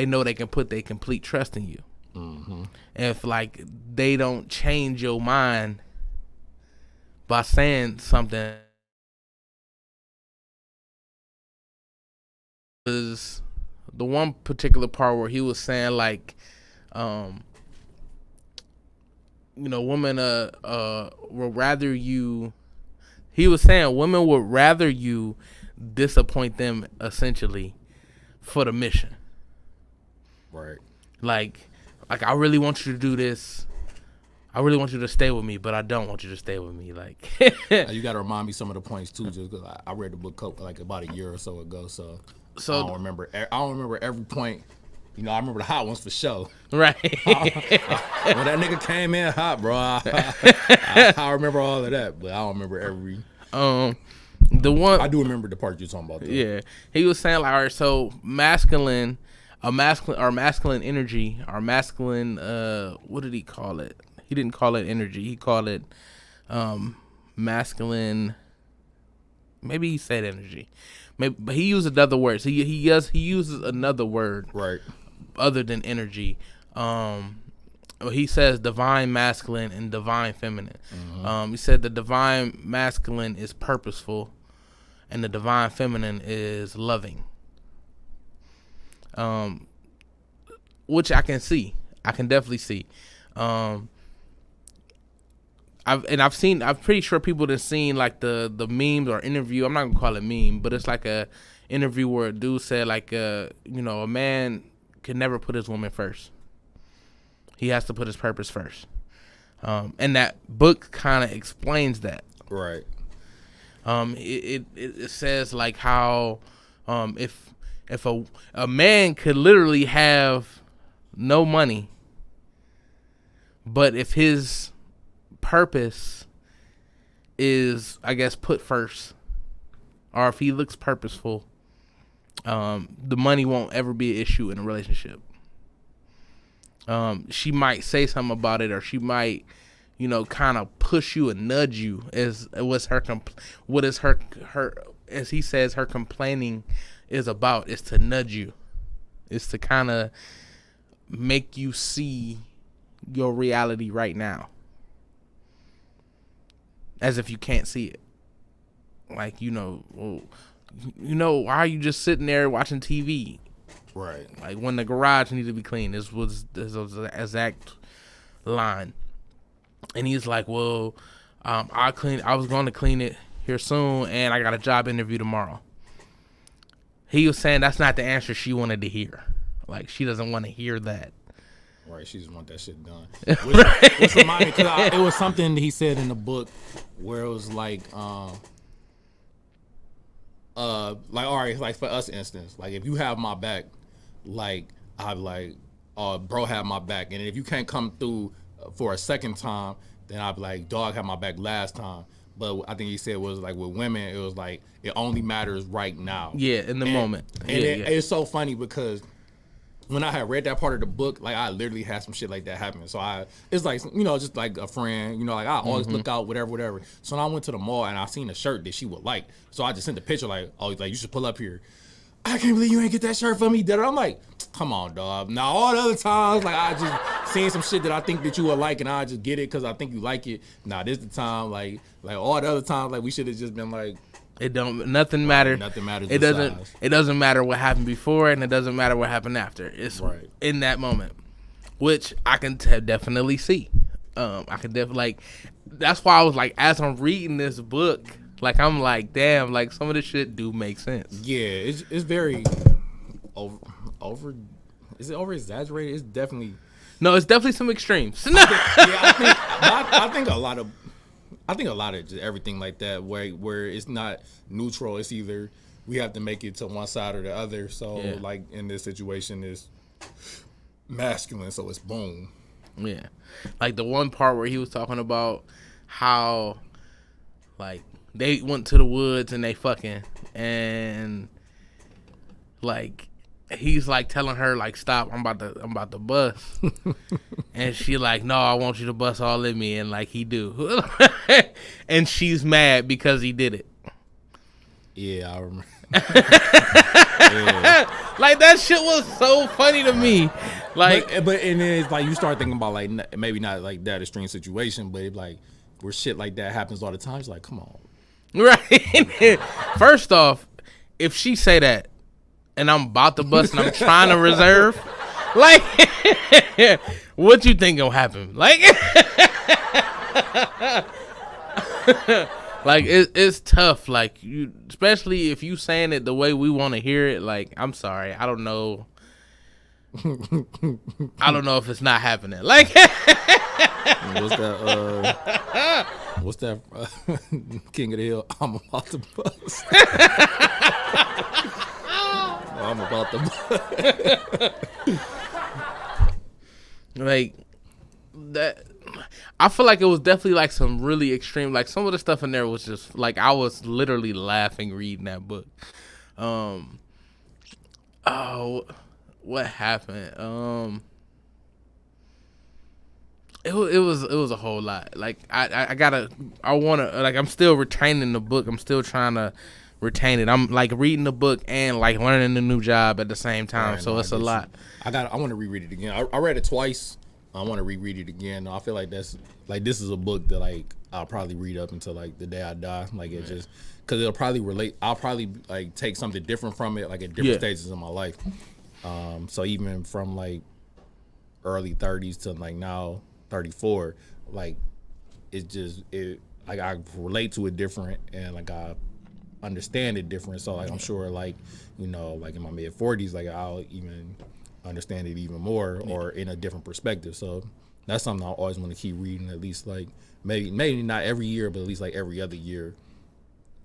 know they can put their complete trust in you. Mm-hmm. If like they don't change your mind by saying something, is the one particular part where he was saying like, you know, women will rather you. He was saying women would rather you disappoint them essentially for the mission. Right. Like I really want you to do this. I really want you to stay with me, but I don't want you to stay with me. Like you got to remind me some of the points too, just because I read the book like about a year or so ago. So I don't remember every point. You know, I remember the hot ones for sure. Right. When that nigga came in hot, bro, I remember all of that, but I don't remember every. The one I do remember the part you're talking about, though. Yeah, he was saying like, all right, so masculine energy, our masculine. What did he call it? He didn't call it energy. He called it masculine. Maybe he said energy. Maybe, but he used another word. So he uses another word, right, other than energy. He says divine masculine and divine feminine. Mm-hmm. He said the divine masculine is purposeful, and the divine feminine is loving. Which I can see. I can definitely see. I'm pretty sure people have seen like the memes or interview. I'm not gonna call it meme, but it's like a interview where a dude said like, you know, a man can never put his woman first. He has to put his purpose first. And that book kind of explains that. Right. It says like how if a man could literally have no money, but if his purpose is, I guess, put first, or if he looks purposeful, the money won't ever be an issue in a relationship. She might say something about it, or she might, you know, kind of push you and nudge you. As he says, her complaining is about, is to nudge you, is to kind of make you see your reality right now, as if you can't see it. Like, you know, why are you just sitting there watching TV? Right. Like when the garage needed to be cleaned. This was the exact line. And he's like, well, I was going to clean it here soon, and I got a job interview tomorrow. He was saying that's not the answer she wanted to hear. Like, she doesn't want to hear that. Right, she just want that shit done. Which reminded me, because it was something he said in the book where it was like, all right, like for us, instance, like if you have my back, like I'm like, bro, have my back, and if you can't come through for a second time, then I'd be like, dog, had my back last time. But I think he said it was like with women, it was like it only matters right now. Yeah, in the moment. And it's so funny because when I had read that part of the book, like I literally had some shit like that happen. So it's like, just like a friend, like I always look out, whatever. So when I went to the mall and I seen a shirt that she would like. So I just sent the picture like, oh, like you should pull up here. I can't believe you ain't get that shirt for me. I'm like, come on, dog. Now all the other times, like I just seen some shit that I think that you would like, and I just get it because I think you like it. Nah, this the time, like all the other times, like we should have just been like, nothing matters. Nothing matters. It doesn't matter what happened before, and it doesn't matter what happened after. It's right in that moment, which I can definitely see. I can definitely that's why I was like, as I'm reading this book, like I'm like, damn, like some of this shit do make sense. Yeah, it's very over. Is it over exaggerated? It's definitely it's definitely some extremes. I think a lot of just everything like that, where it's not neutral. It's either we have to make it to one side or the other. So like in this situation, it's masculine, so it's boom. Yeah, like the one part where he was talking about how like they went to the woods and they fucking, and like he's like telling her like, stop, I'm about to bust. And she like, no, I want you to bust all in me, and like he do. And she's mad because he did it. Yeah, I remember. Like that shit was so funny to me. Like, but and then it's like you start thinking about like maybe not like that extreme situation, but like where shit like that happens all the time. It's like, come on. Right. First off, if she say that and I'm about to bust and I'm trying to reserve, like, what you think gonna happen? Like, like it's tough. Like you, especially if you saying it the way we want to hear it. Like, I'm sorry, I don't know. I don't know if it's not happening. Like, what's that? King of the Hill. I'm about to bust. I'm about to bust. Like that. I feel like it was definitely like some really extreme. Like some of the stuff in there was just like I was literally laughing reading that book. What happened? It was a whole lot. Like I wanna, like, I'm still retaining the book. I'm still trying to retain it. I'm like reading the book and like learning a new job at the same time. Right, so it's a lot. I want to reread it again. I read it twice. I want to reread it again. I feel like this is a book that like I'll probably read up until like the day I die. Like it just because it'll probably relate. I'll probably like take something different from it, like at different stages in my life. So even from like early 30s to like now 34, like it like I relate to it different and like I understand it different. So like I'm sure like like in my mid 40s, like I'll even understand it even more or in a different perspective. So that's something I always want to keep reading, at least like maybe not every year, but at least like every other year,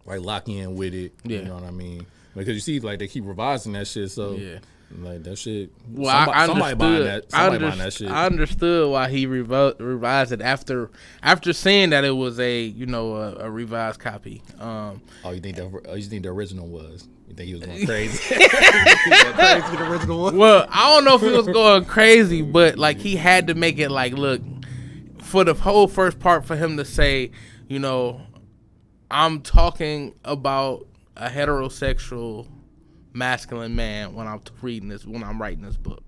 like lock in with it. You know what I mean? Because you see like they keep revising that shit. So like that shit. Well, somebody buying that. Somebody buying that shit. I understood why he revised it after seeing that it was a a revised copy. You think the original was? You think he was going crazy? The original one? Well, I don't know if he was going crazy, but like he had to make it like, look, for the whole first part for him to say, I'm talking about a heterosexual masculine man when I'm writing this book.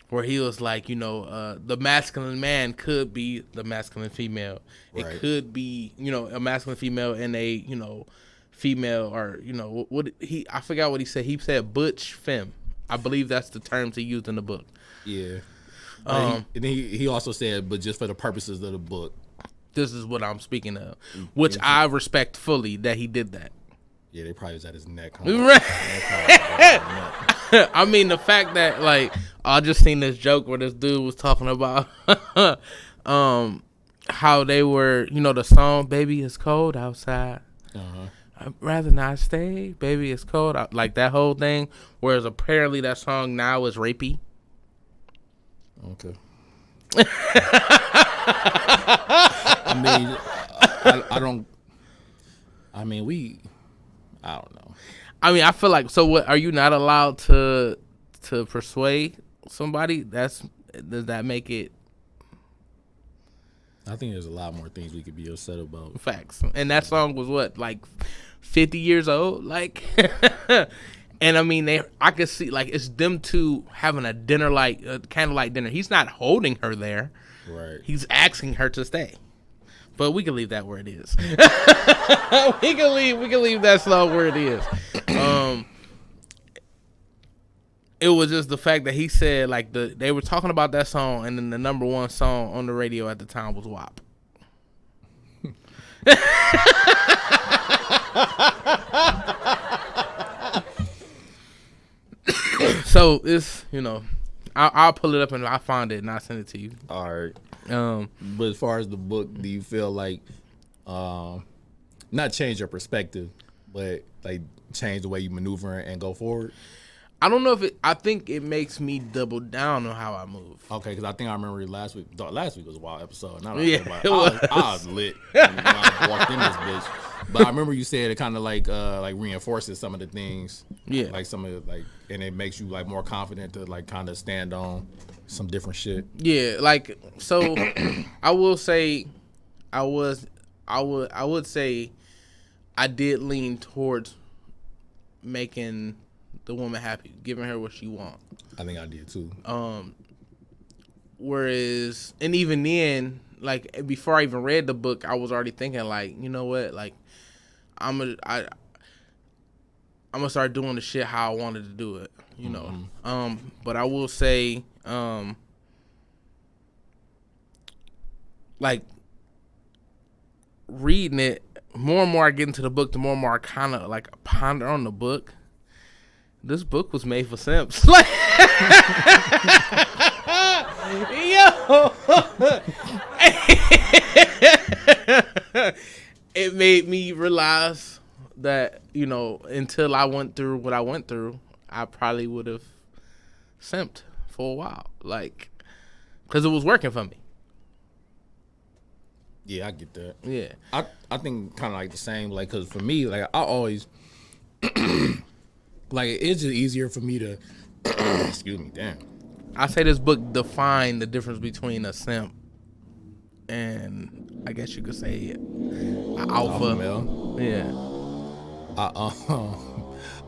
Where he was like, the masculine man could be the masculine female. Right. It could be, a masculine female and a, female, or I forgot what he said. He said butch femme. I believe that's the terms he used in the book. Yeah. And then he also said, but just for the purposes of the book. This is what I'm speaking of, which I respect fully that he did that. Yeah, they probably was at his neck. Huh? Right. I mean, the fact that, like, I just seen this joke where this dude was talking about how they were, you know, the song "Baby It's Cold Outside." I'd rather not stay. Baby, it's cold. Like that whole thing. Whereas apparently that song now is rapey. Okay. I mean, I don't know. I mean, I feel like, so what, are you not allowed to persuade somebody? Does that make it? I think there's a lot more things we could be upset about. Facts. And that song was what, like 50 years old? Like, and I mean, I could see, like, it's them two having a candlelight dinner. He's not holding her there. Right. He's asking her to stay. But we can leave that where it is. we can leave that song where it is. It was just the fact that he said, like, they were talking about that song, and then the number one song on the radio at the time was WAP. So it's, you know, I'll pull it up and I'll find it and I'll send it to you. All right. But as far as the book, do you feel like not change your perspective, but like change the way you maneuver and go forward? I don't know if I think it makes me double down on how I move. Okay, because I think I remember last week. Last week was a wild episode. Yeah, I was lit when I walked in this bitch. But I remember you said it kind of like reinforces some of the things. Yeah. Like some of like, and it makes you like more confident to like kind of stand on some different shit. Yeah, like, so I will say I would say I did lean towards making the woman happy, giving her what she wants. I think I did too. Whereas, and even then, like, before I even read the book, I was already thinking, like, you know what, like, I'm gonna start doing the shit how I wanted to do it, you know. But I will say, like, reading it, more and more I get into the book, the more and more I kind of like ponder on the book. This book was made for simps. Like, yo, it made me realize that, you know, until I went through what I went through, I probably would have simped for a while, like, because it was working for me. Yeah, I get that. Yeah, I think kind of like the same, like, because for me, like, I always like, it's just easier for me to excuse me, damn. I say this book defined the difference between a simp and, I guess you could say, an alpha male. Yeah.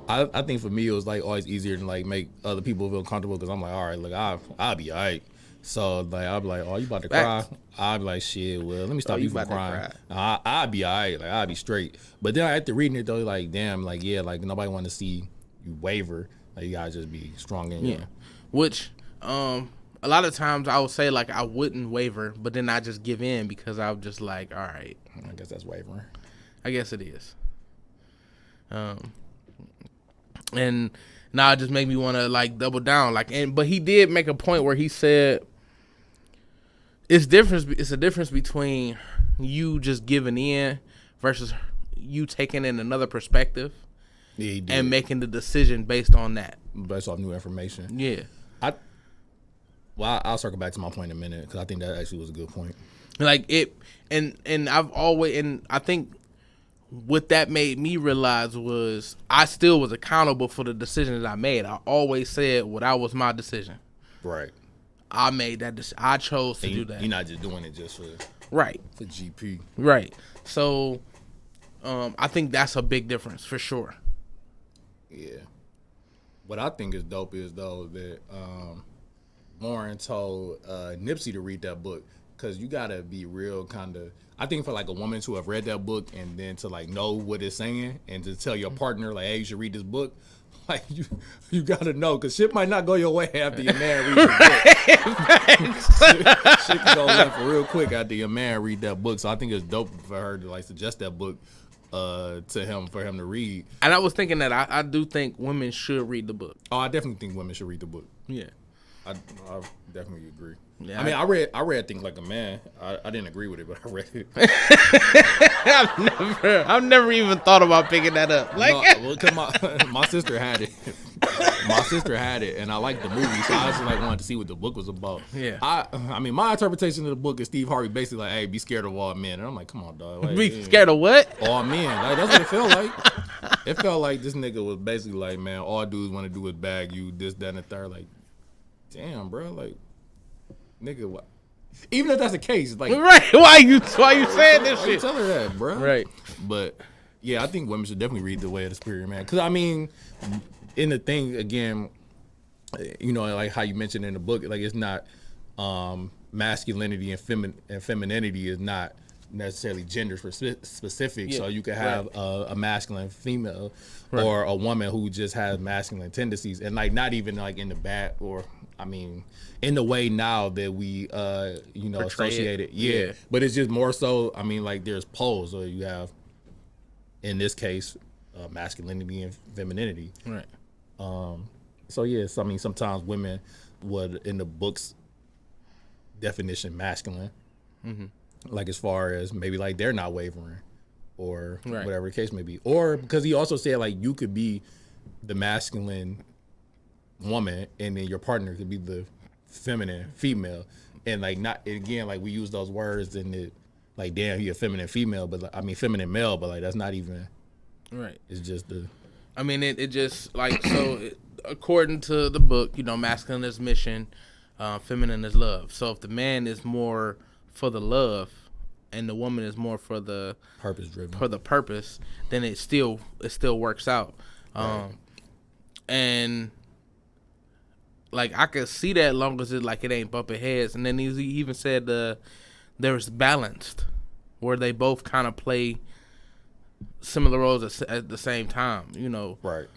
I think for me it was like always easier to like make other people feel comfortable, because I'm like, all right, look, I'll be all right. So like I'll be like, oh, you about to cry? I'll be like, shit, well, let me stop you from crying. I'll be all right, like I'll be straight. But then after reading it though, like, damn, like, yeah, like nobody want to see you waver. Like, you gotta just be strong in you. Which a lot of times I would say, like, I wouldn't waver, but then I just give in because I'm just like, all right, I guess that's wavering. I guess it is. And now it just made me want to like double down, like, but he did make a point where he said it's a difference between you just giving in versus you taking in another perspective. Yeah, he did. And making the decision based on that, based off new information. Yeah. I'll circle back to my point in a minute, because I think that actually was a good point. Like it, and I've always, and I think what that made me realize was I still was accountable for the decisions I made. I always said what I was my decision. Right. I made that decision. I chose to do that. You're not just doing it just for for GP. Right. So, I think that's a big difference for sure. Yeah. What I think is dope is though that Lauren told Nipsey to read that book, because you gotta be real kind of. I think for like a woman to have read that book and then to like know what it's saying and to tell your partner like, hey, you should read this book. Like you gotta know, because shit might not go your way after your man reads the book. shit can go left real quick after your man read that book. So I think it's dope for her to like suggest that book to him for him to read. And I was thinking that I do think women should read the book. Oh, I definitely think women should read the book. Yeah, I definitely agree. Yeah, I mean, I read Think Like a Man. I didn't agree with it, but I read it. I've never even thought about picking that up. Like, no, well, cause my sister had it. My sister had it, and I liked the movie, so I just like wanted to see what the book was about. Yeah. I mean, my interpretation of the book is Steve Harvey basically like, "Hey, be scared of all men," and I'm like, "Come on, dog. Like, be scared of what? All men." Like that's what it felt like. It felt like this nigga was basically like, "Man, all dudes want to do is bag you, this, that, and the third." Like, damn, bro, like, nigga, what? Even if that's the case, like, right? Why you saying this why shit? You tell her that, bro. Right. But yeah, I think women should definitely read The Way of the Spirit, man. Because I mean, in the thing again, you know, like how you mentioned in the book, like it's not masculinity and femininity is not necessarily gender specific. Yeah, so you could have a masculine female or a woman who just has masculine tendencies, and like not even like in the bad or I mean in the way now that we you know portray associate it. Yeah. But it's just more so. I mean, like there's poles. So you have in this case masculinity and femininity. Right. So yes, I mean sometimes women would in the book's definition masculine. Mm-hmm. Like as far as maybe like they're not wavering or whatever the case may be. Or because he also said like you could be the masculine woman and then your partner could be the feminine female. And like not again, like we use those words and it like damn he a feminine female, but like, I mean feminine male, but like that's not even right. It's just the I mean it just like so according to the book, you know, masculine is mission, feminine is love. So if the man is more for the love and the woman is more for the purpose driven for the purpose, then it still works out. And like I could see that long as it like it ain't bumping heads. And then he even said there's balanced where they both kind of play similar roles at the same time, you know. Right.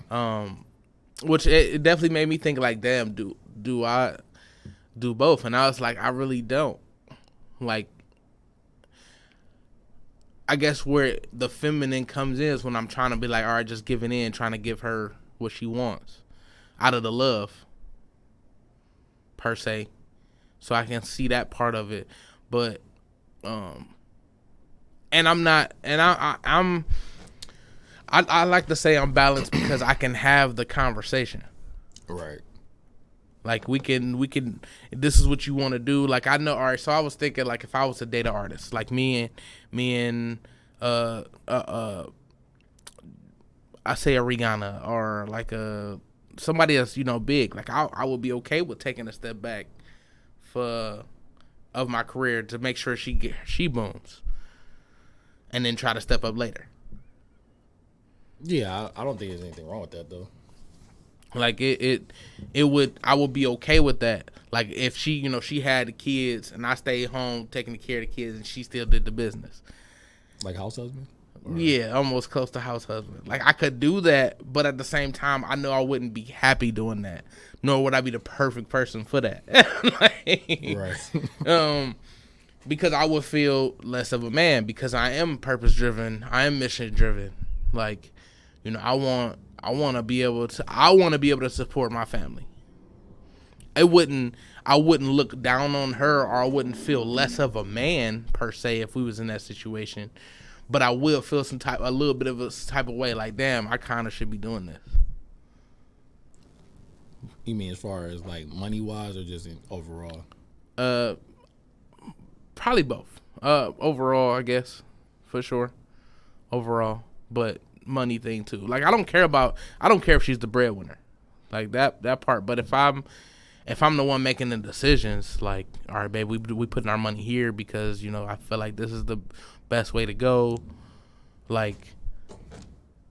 Which it definitely made me think like, damn, do I do both? And I was like, I really don't. Like, I guess where the feminine comes in is when I'm trying to be like, all right, just giving in, trying to give her what she wants out of the love, per se. So I can see that part of it. But, and I'm not, and I like to say I'm balanced because I can have the conversation. Right. Like we can. This is what you want to do. Like I know. All right. So I was thinking like if I was a data artist, like me and I say a Rihanna or like somebody else, you know, big. Like I would be okay with taking a step back of my career to make sure she booms, and then try to step up later. Yeah, I don't think there's anything wrong with that though. Like I would be okay with that. Like if she, you know, she had the kids and I stayed home taking care of the kids and she still did the business. Like house husband? Or? Yeah, almost close to house husband. Like I could do that, but at the same time, I know I wouldn't be happy doing that. Nor would I be the perfect person for that. Right. Because I would feel less of a man because I am purpose driven. I am mission driven. Like, you know, I want to be able to support my family. I wouldn't look down on her or I wouldn't feel less of a man per se if we was in that situation. But I will feel a little bit of a type of way like, damn, I kind of should be doing this. You mean as far as like money wise or just in overall? Probably both. Overall, I guess, for sure. Overall, but money thing too. Like I don't care if she's the breadwinner, like that part. But if I'm the one making the decisions, like, all right, babe, we putting our money here because, you know, I feel like this is the best way to go. Like,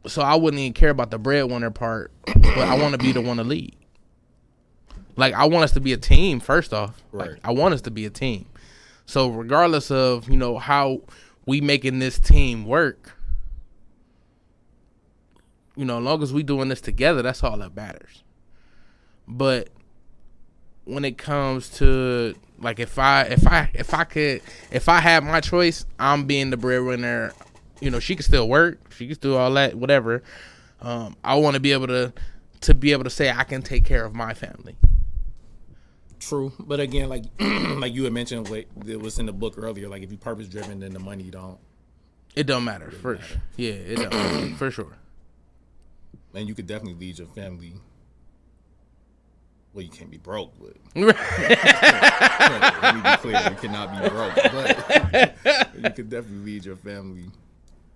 so I wouldn't even care about the breadwinner part, but I want to be the one to lead. Like, I want us to be a team first off. Right. Like, I want us to be a team. So regardless of, you know, how we making this team work, you know, as long as we doing this together, that's all that matters. But when it comes to like if I had my choice, I'm being the breadwinner. You know, she can still work, she can do all that, whatever. I want to be able to say I can take care of my family. True, but again, like like you had mentioned, it was in the book earlier. Like if you purpose driven, then the money don't. It don't matter. Yeah, it don't for sure. And you could definitely lead your family. Well, you can't be broke, but let me be clear, you cannot be broke. But you could definitely lead your family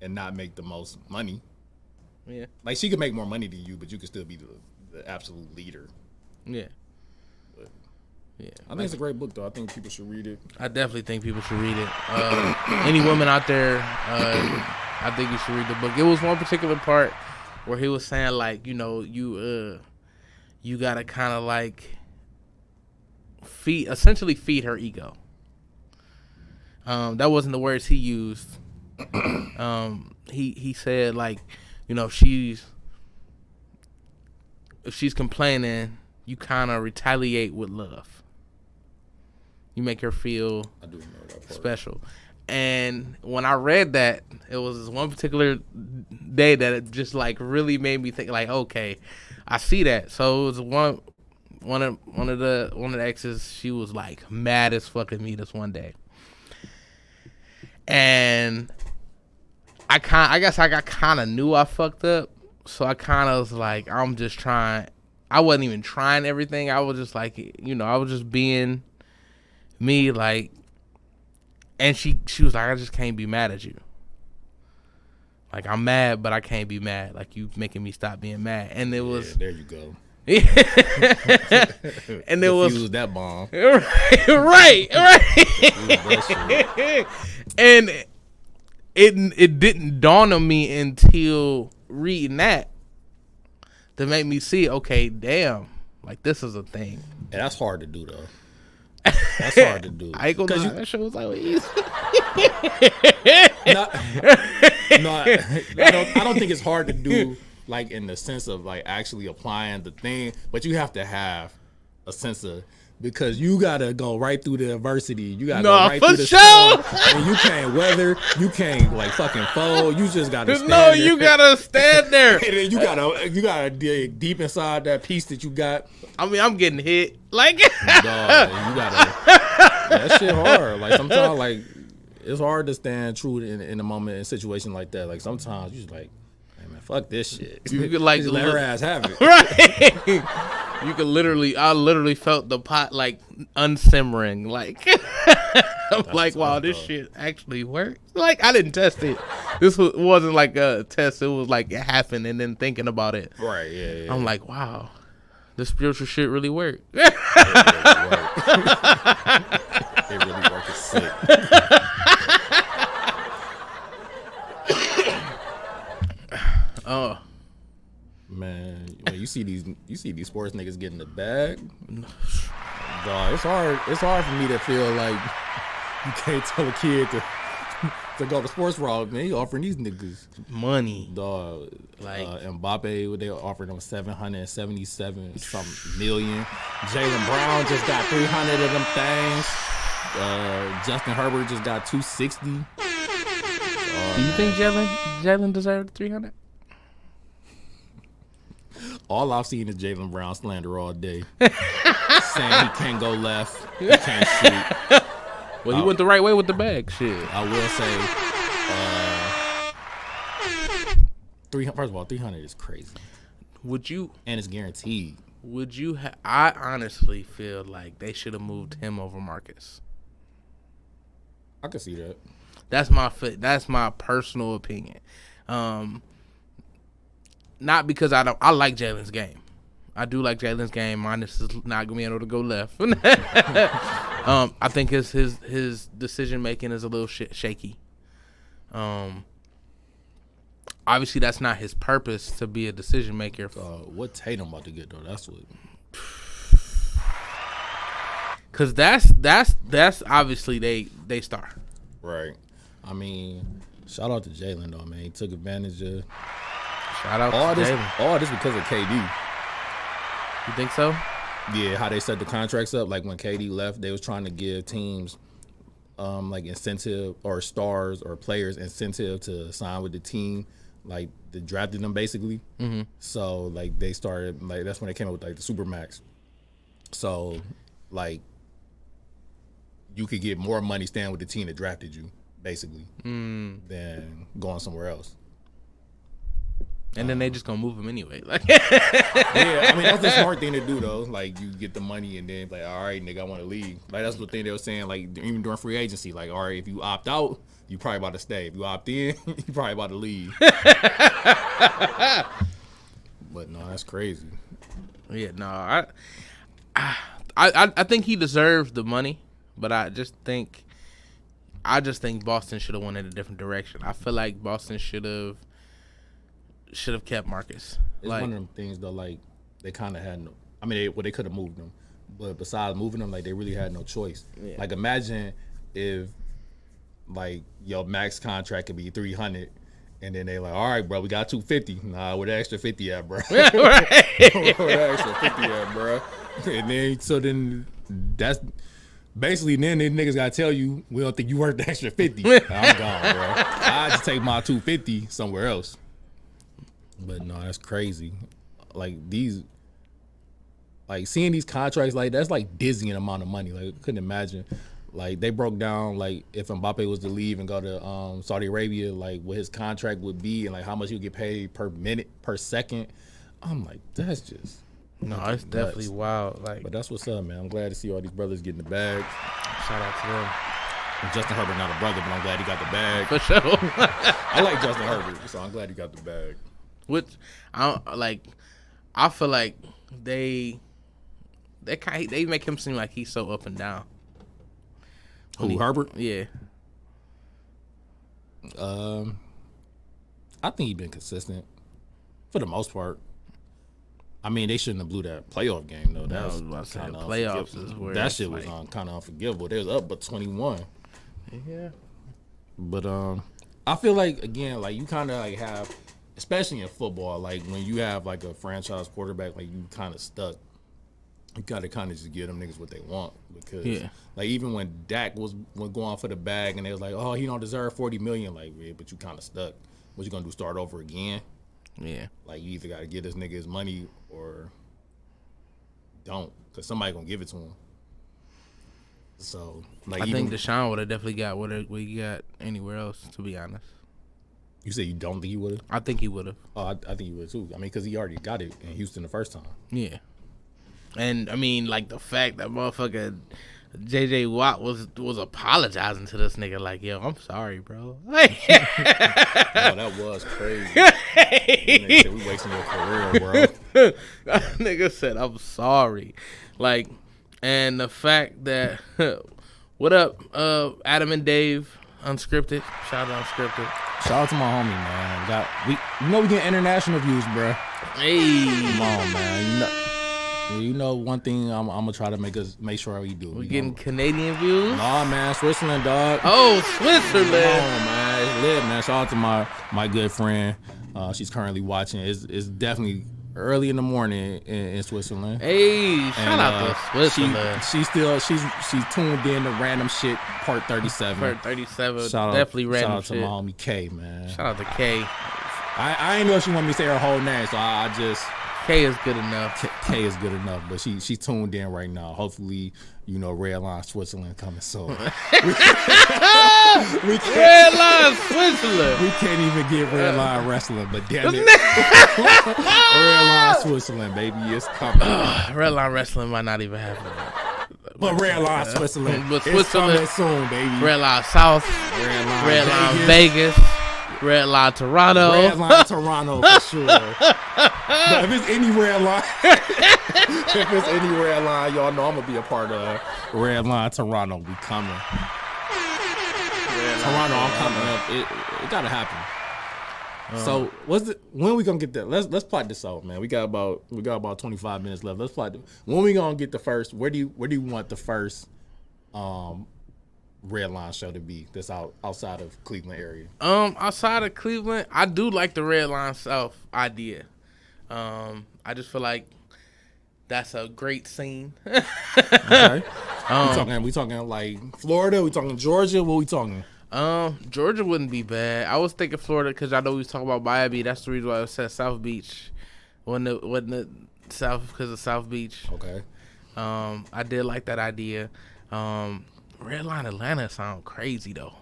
and not make the most money. Yeah, like she could make more money than you, but you could still be the absolute leader. Yeah. Yeah, I think it's a great book, though. I think people should read it. I definitely think people should read it. Any women out there, I think you should read the book. It was one particular part where he was saying, like, you know, you gotta kind of like essentially feed her ego. That wasn't the words he used. He said, like, you know, if she's complaining, you kind of retaliate with love. You make her feel special. And when I read that, it was this one particular day that it just like really made me think, like, okay, I see that. So it was one of the exes. She was like mad as fuck at me this one day, and I kind of knew I fucked up. So I kind of was like, I'm just trying. I wasn't even trying everything. I was just like, you know, I was just being me, like, and she was like, I just can't be mad at you. Like, I'm mad, but I can't be mad. Like, you making me stop being mad. And it was there you go. And it was that bomb. right. And it didn't dawn on me until reading that to make me see, okay, damn, like this is a thing. And that's hard to do, though. That's hard to do. I ain't gonna lie, that shit was like easy. I don't think it's hard to do, like in the sense of like actually applying the thing, but you have to have a sense of, because you gotta go right through the adversity. You gotta go right through the storm. And you can't weather. You can't like fucking fold. You just gotta stand there. You gotta stand there. And then you gotta dig deep inside that piece that you got. I mean, I'm getting hit. Like, dog, you gotta. That shit hard. Like sometimes, like it's hard to stand true in a moment in a situation like that. Like sometimes you just like, hey man, fuck this shit. You could like let her ass have it. Right. You could I literally felt the pot like unsimmering. Like, I'm like, wow, this shit actually works. Like, I didn't test it. This wasn't like a test. It was like it happened and then thinking about it. Right, yeah. I'm like, wow, this spiritual shit really worked. It really worked. It's sick. Oh. Man, when you see these sports niggas getting the bag, dog, it's hard for me to feel like you can't tell a kid to go the sports route, man. You offering these niggas money, dog. Like Mbappe, they offering them 777 something million. Jaylen Brown just got 300 of them things. Justin Herbert just got 260. Do you think Jaylen deserved 300? All I've seen is Jaylen Brown slander all day, saying he can't go left, he can't shoot. Well, he went the right way with the bag. Shit, I will say, 300. First of all, 300 is crazy. Would you? And it's guaranteed. Would you? I honestly feel like they should have moved him over Marcus. I can see that. That's my personal opinion. Not because I like Jaylen's game. I do like Jaylen's game. Minus is not gonna be able to go left. I think his decision making is a little shaky. Obviously that's not his purpose to be a decision maker. What Tatum about to get though? That's what. Cause that's obviously they star. Right. I mean, shout out to Jalen though, man. He took advantage of Shout out all to this. Jalen. All this because of KD. You think so? Yeah, how they set the contracts up. Like when KD left, they was trying to give teams like incentive or stars or players incentive to sign with the team, like they drafted them basically. Mm-hmm. So like they started like that's when they came up with like the Supermax. So like you could get more money staying with the team that drafted you basically than going somewhere else. And then they just gonna move him anyway. Like, yeah, I mean that's the smart thing to do though. Like you get the money and then like, all right, nigga, I want to leave. Like that's the thing they were saying. Like even during free agency, like, all right, if you opt out, you probably about to stay. If you opt in, you probably about to leave. But no, that's crazy. Yeah, no, I think he deserves the money, but I just think Boston should have went in a different direction. I feel like Boston should have kept Marcus. It's like, one of them things though. Like they kind of had no. I mean, they could have moved them, but besides moving them, like they really had no choice. Yeah. Like imagine if like your max contract could be 300. And then they like, all right, bro, we got 250. Nah, where the extra 50 at, bro? Where the extra 50 at, bro? And then, so then that's basically then the niggas gotta tell you we don't think you worth the extra 50. I'm gone, bro. I just take my 250 somewhere else. But no, that's crazy. Like these, like seeing these contracts like that's like dizzying amount of money. Like I couldn't imagine. Like they broke down like if Mbappe was to leave and go to Saudi Arabia, like what his contract would be and like how much he'll get paid per minute, per second. I'm like, that's just no, it's nuts. definitely wild. Like, but that's what's up, man. I'm glad to see all these brothers getting the bag. Shout out to them. And Justin Herbert not a brother, but I'm glad he got the bag. For sure. I like Justin Herbert, so I'm glad he got the bag. Which I feel like they make him seem like he's so up and down. Herbert? Yeah. I think he's been consistent for the most part. I mean, they shouldn't have blew that playoff game though. That was kind of playoffs is where that shit was kind of unforgivable. They was up but 21. Yeah. But I feel like again, like you kind of like have, especially in football, like when you have like a franchise quarterback, like you kind of stuck. You gotta kind of just give them niggas what they want because, like, even when Dak was going for the bag and they was like, oh, he don't deserve $40 million, like, yeah, but you kind of stuck. What you gonna do? Start over again? Yeah. Like, you either gotta give this nigga his money or don't, because somebody gonna give it to him. So, like, I think Deshaun would have definitely got what he got anywhere else. To be honest. You say you don't think he would have? I think he would have. Oh, I think he would too. I mean, because he already got it in Houston the first time. Yeah. And I mean, like the fact that motherfucker J.J. Watt was apologizing to this nigga, like, yo, I'm sorry, bro. Oh, that was crazy. Nigga said, we wasting your career, bro. That nigga said, I'm sorry. Like, and the fact that, what up, Adam and Dave, Unscripted. Shout out Unscripted. Shout out to my homie, man. We get international views, bro. Hey, come on, man. You know one thing I'm gonna try to make sure we do. We getting Canadian views? Nah, man, Switzerland, dog. Oh, Switzerland. Come on, man. It's lit, man. Shout out to my good friend. She's currently watching. It's definitely early in the morning in Switzerland. Hey, shout out to Switzerland. She's tuned in to random shit. Part 37. Part 37. Shout definitely random shit. Shout out to my homie K, man. Shout out to K. I ain't know if she wanted me to say her whole name, so I just. K is good enough. K is good enough, but she's tuned in right now. Hopefully, Red Line Switzerland coming soon. Red Line Switzerland. We can't even get Red Line Wrestling, but damn it. Red Line Switzerland, baby, it's coming. Red Line Wrestling might not even happen. But Red Line Switzerland, but it's coming soon, baby. Red Line South, Red Line Vegas. Red Line Toronto. Red Line Toronto for sure. But if it's any red line, y'all know I'm gonna be a part of Red Line Toronto. We coming. Toronto, I'm coming up. It gotta happen. So when we gonna get that? Let's plot this out, man. We got about 25 minutes left. Let's plot. When we gonna get the first? Where do you want the first Redline show to be that's outside of Cleveland area? Outside of Cleveland, I do like the Redline South idea. I just feel like that's a great scene. Okay. We talking like Florida? We talking Georgia? What we talking? Georgia wouldn't be bad. I was thinking Florida because I know we was talking about Miami. That's the reason why I said South Beach. Wasn't it South because of South Beach? Okay. I did like that idea. Redline Atlanta sound crazy though.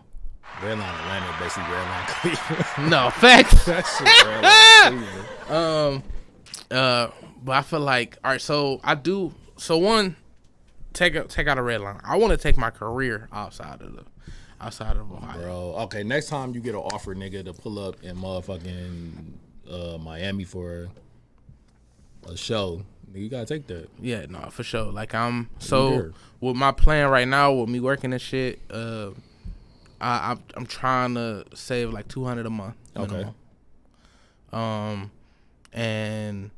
Redline Atlanta, basically Redline Cleveland. No, facts. That shit Redline Cleveland. But I feel like, all right, so I do. So one, take out a Redline. I want to take my career outside of Ohio. Bro, okay. Next time you get an offer, nigga, to pull up in motherfucking Miami for a show, you gotta take that. Yeah, no, for sure. Like with my plan right now, with me working and shit, I'm trying to save like $200 a month. Okay. And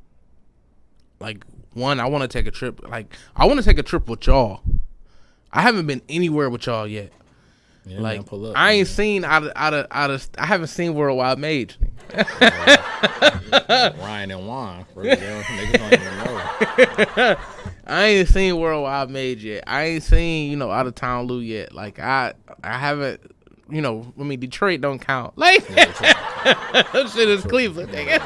like one, I want to take a trip. Like I want to take a trip with y'all. I haven't been anywhere with y'all yet. Yeah, like man, pull up, I ain't seen out of I haven't seen Worldwide Mage. Ryan and Juan, bro, niggas don't even know. I ain't seen Worldwide Mage yet. I ain't seen Out of Town Lou yet. Like I haven't. Detroit don't count. Like that shit is Cleveland, nigga.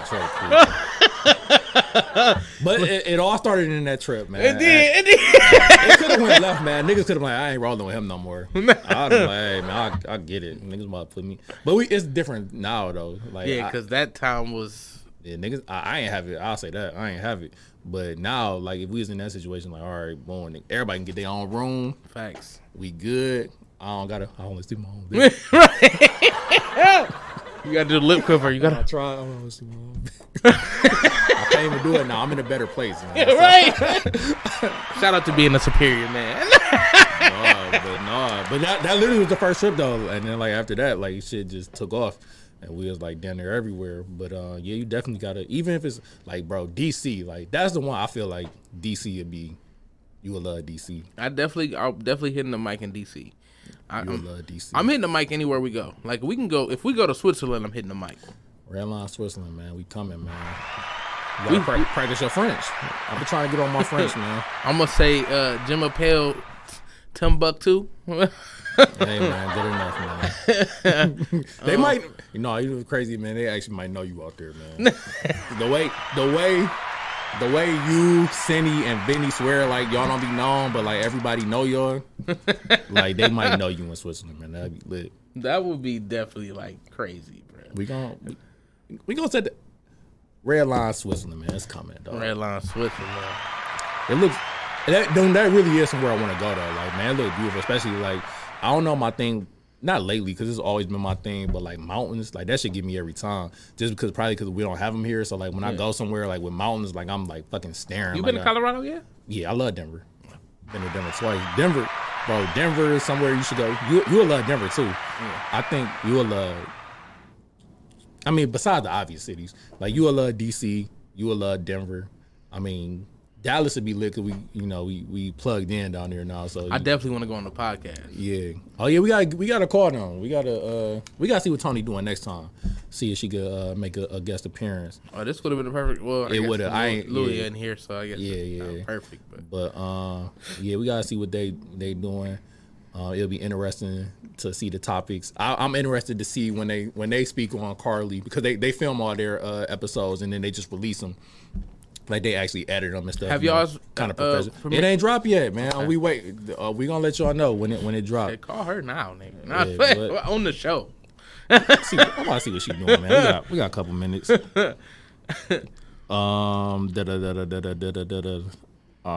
But it all started in that trip, man. It did. It could have went left, man. Niggas could have been like, I ain't rolling with him no more. I'd be like, hey, man, I get it. Niggas might put me. But it's different now, though. Like, yeah, because that time was. Yeah, niggas, I ain't have it. I'll say that. I ain't have it. But now, like, if we was in that situation, like, all right, boom, everybody can get their own room. Facts. We good. I only see my own bed. Right. You gotta do the lip cover. You gotta try. I only see my own bed. I can't even do it now. I'm in a better place, man. Yeah, right. Shout out to being a superior man. But that literally was the first trip though, and then like after that, like shit just took off, and we was like down there everywhere. But yeah, you definitely gotta, even if it's like, bro, DC, like that's the one I feel like DC would be. You would love DC. I'll definitely hitting the mic in DC. You would love DC. I'm hitting the mic anywhere we go. Like we can go, if we go to Switzerland, I'm hitting the mic. Redline Switzerland, man. We coming, man. You gotta practice your French. I've been trying to get on my French, man. I'm gonna say Jim Appel, TimbukTuesday. Hey, man, good enough, man. They might, you crazy, man. They actually might know you out there, man. The way you, Cindy, and Vinny swear like y'all don't be known, but like everybody know y'all, like they might know you in Switzerland, man. That'd be lit. That would be definitely like crazy, bro. We gonna set the Redline Switzerland, man. It's coming, dog. Redline Switzerland. It looks that really is somewhere I want to go though. Like, man, it looks beautiful, especially like I don't know my thing. Not lately, because it's always been my thing, but like mountains, like that should get me every time. Just because we don't have them here, so like when I go somewhere like with mountains, like I'm like fucking staring. You been to Colorado yet? Yeah, I love Denver. Been to Denver twice. Denver is somewhere you should go. You'll love Denver too. Yeah. I think you'll love. I mean, besides the obvious cities, like you will love DC, you will love Denver. I mean, Dallas would be lit because we plugged in down there now. So I definitely want to go on the podcast. Yeah. Oh yeah, we got to call them. We gotta see what Tony doing next time. See if she could make a guest appearance. Oh, this would have been the perfect. Well, it would have. Louis in here, so I guess yeah, perfect. But yeah, we gotta see what they doing. It'll be interesting to see the topics. I'm interested to see when they speak on Carly, because they film all their episodes and then they just release them. Like they actually edit them and stuff. Have y'all kind of professional? It ain't dropped yet, man. Okay. We wait. We gonna let y'all know when it drops. Hey, call her now, nigga. Yeah, on the show. I want to see what she's doing, man. We got a couple minutes. Let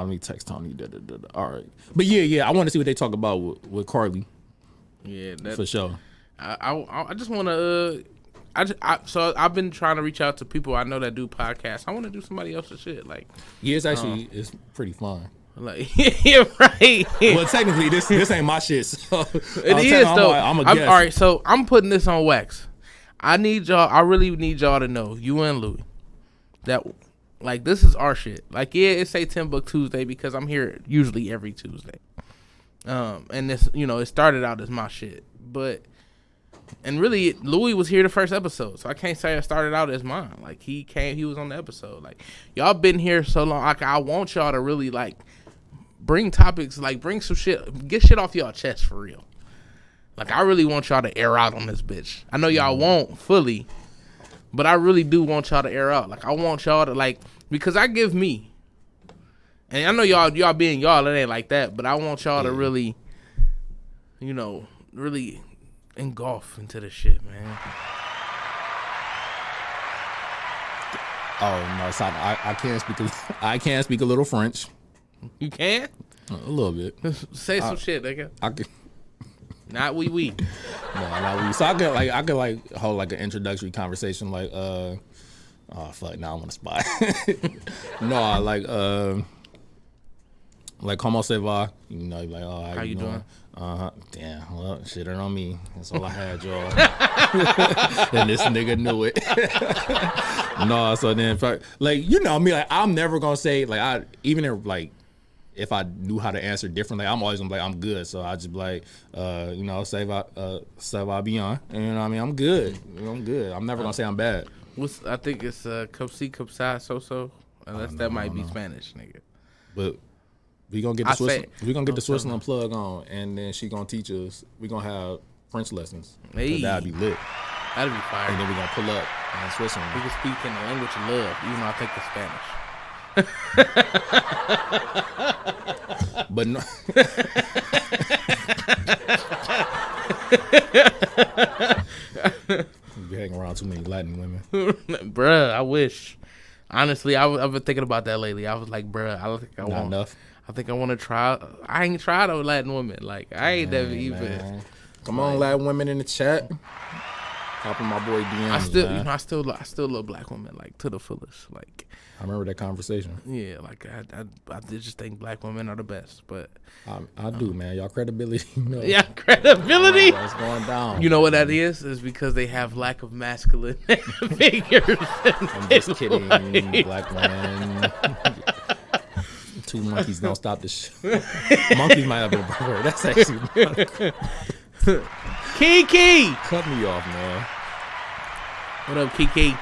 me text Tony. All right, but yeah. I want to see what they talk about with Carly. Yeah, for sure. I just want to. So I've been trying to reach out to people I know that do podcasts. I want to do somebody else's shit. Like, yeah, it's actually it's pretty fun. Like, yeah, right. Well, technically, this ain't my shit. So it is though. I'm a guest. All right, so I'm putting this on wax. I need y'all. I really need y'all to know, you and Louis, that like this is our shit. Like, yeah, it say TimbukTuesday because I'm here usually every Tuesday. And this, it started out as my shit, and really Louis was here the first episode, so I can't say it started out as mine. Like he was on the episode. Like y'all been here so long, like I want y'all to really like bring topics, like bring some shit, get shit off y'all chest for real. Like I really want y'all to air out on this bitch. I know y'all won't fully, but I really do want y'all to air out. Like I want y'all to like, because I give me, and I know y'all being y'all, it ain't like that, but I want y'all to really, really engulf into the shit, man. Oh no, so I can't speak a little French. You can? A little bit. Say some shit, nigga. I can. Not we. No, not we. So I could hold like an introductory conversation like oh fuck, now I'm on the spot. No, like comment ça va? Like how you doing? Damn, well, shit on me. That's all I had, y'all. And this nigga knew it. No, so then like me, like I'm never gonna say like if I knew how to answer differently, I'm always gonna be like, I'm good. So I just be like, ça va bien. You know what I mean? I'm good. I'm good. I'm never gonna say I'm bad. I think it's comme si, comme ça, so. Unless that might be Spanish, nigga. But we gonna get the Switzerland plug on, and then she gonna teach us. We gonna have French lessons. Hey. That'd be lit. That'd be fire. And then we gonna pull up in Switzerland. We can speak in the language of love, even though I think it's Spanish. But no. You hang around too many Latin women. Bruh, I wish. Honestly, I've been thinking about that lately. I was like, bruh, I think I want to try. I ain't tried a Latin woman. Like, I ain't never even. Man. Come on, Latin women in the chat. Popping my boy DMs. I still love black women, like, to the fullest. Like, I remember that conversation. Yeah, like I just think black women are the best, but I do, man. Y'all credibility, Yeah, credibility. It's going down. You know what that is? Is because they have lack of masculine figures. I'm just kidding, black women. Two monkeys don't stop the show. Monkeys might have been a word. That's actually Kiki. Cut me off, man. What up, Kiki?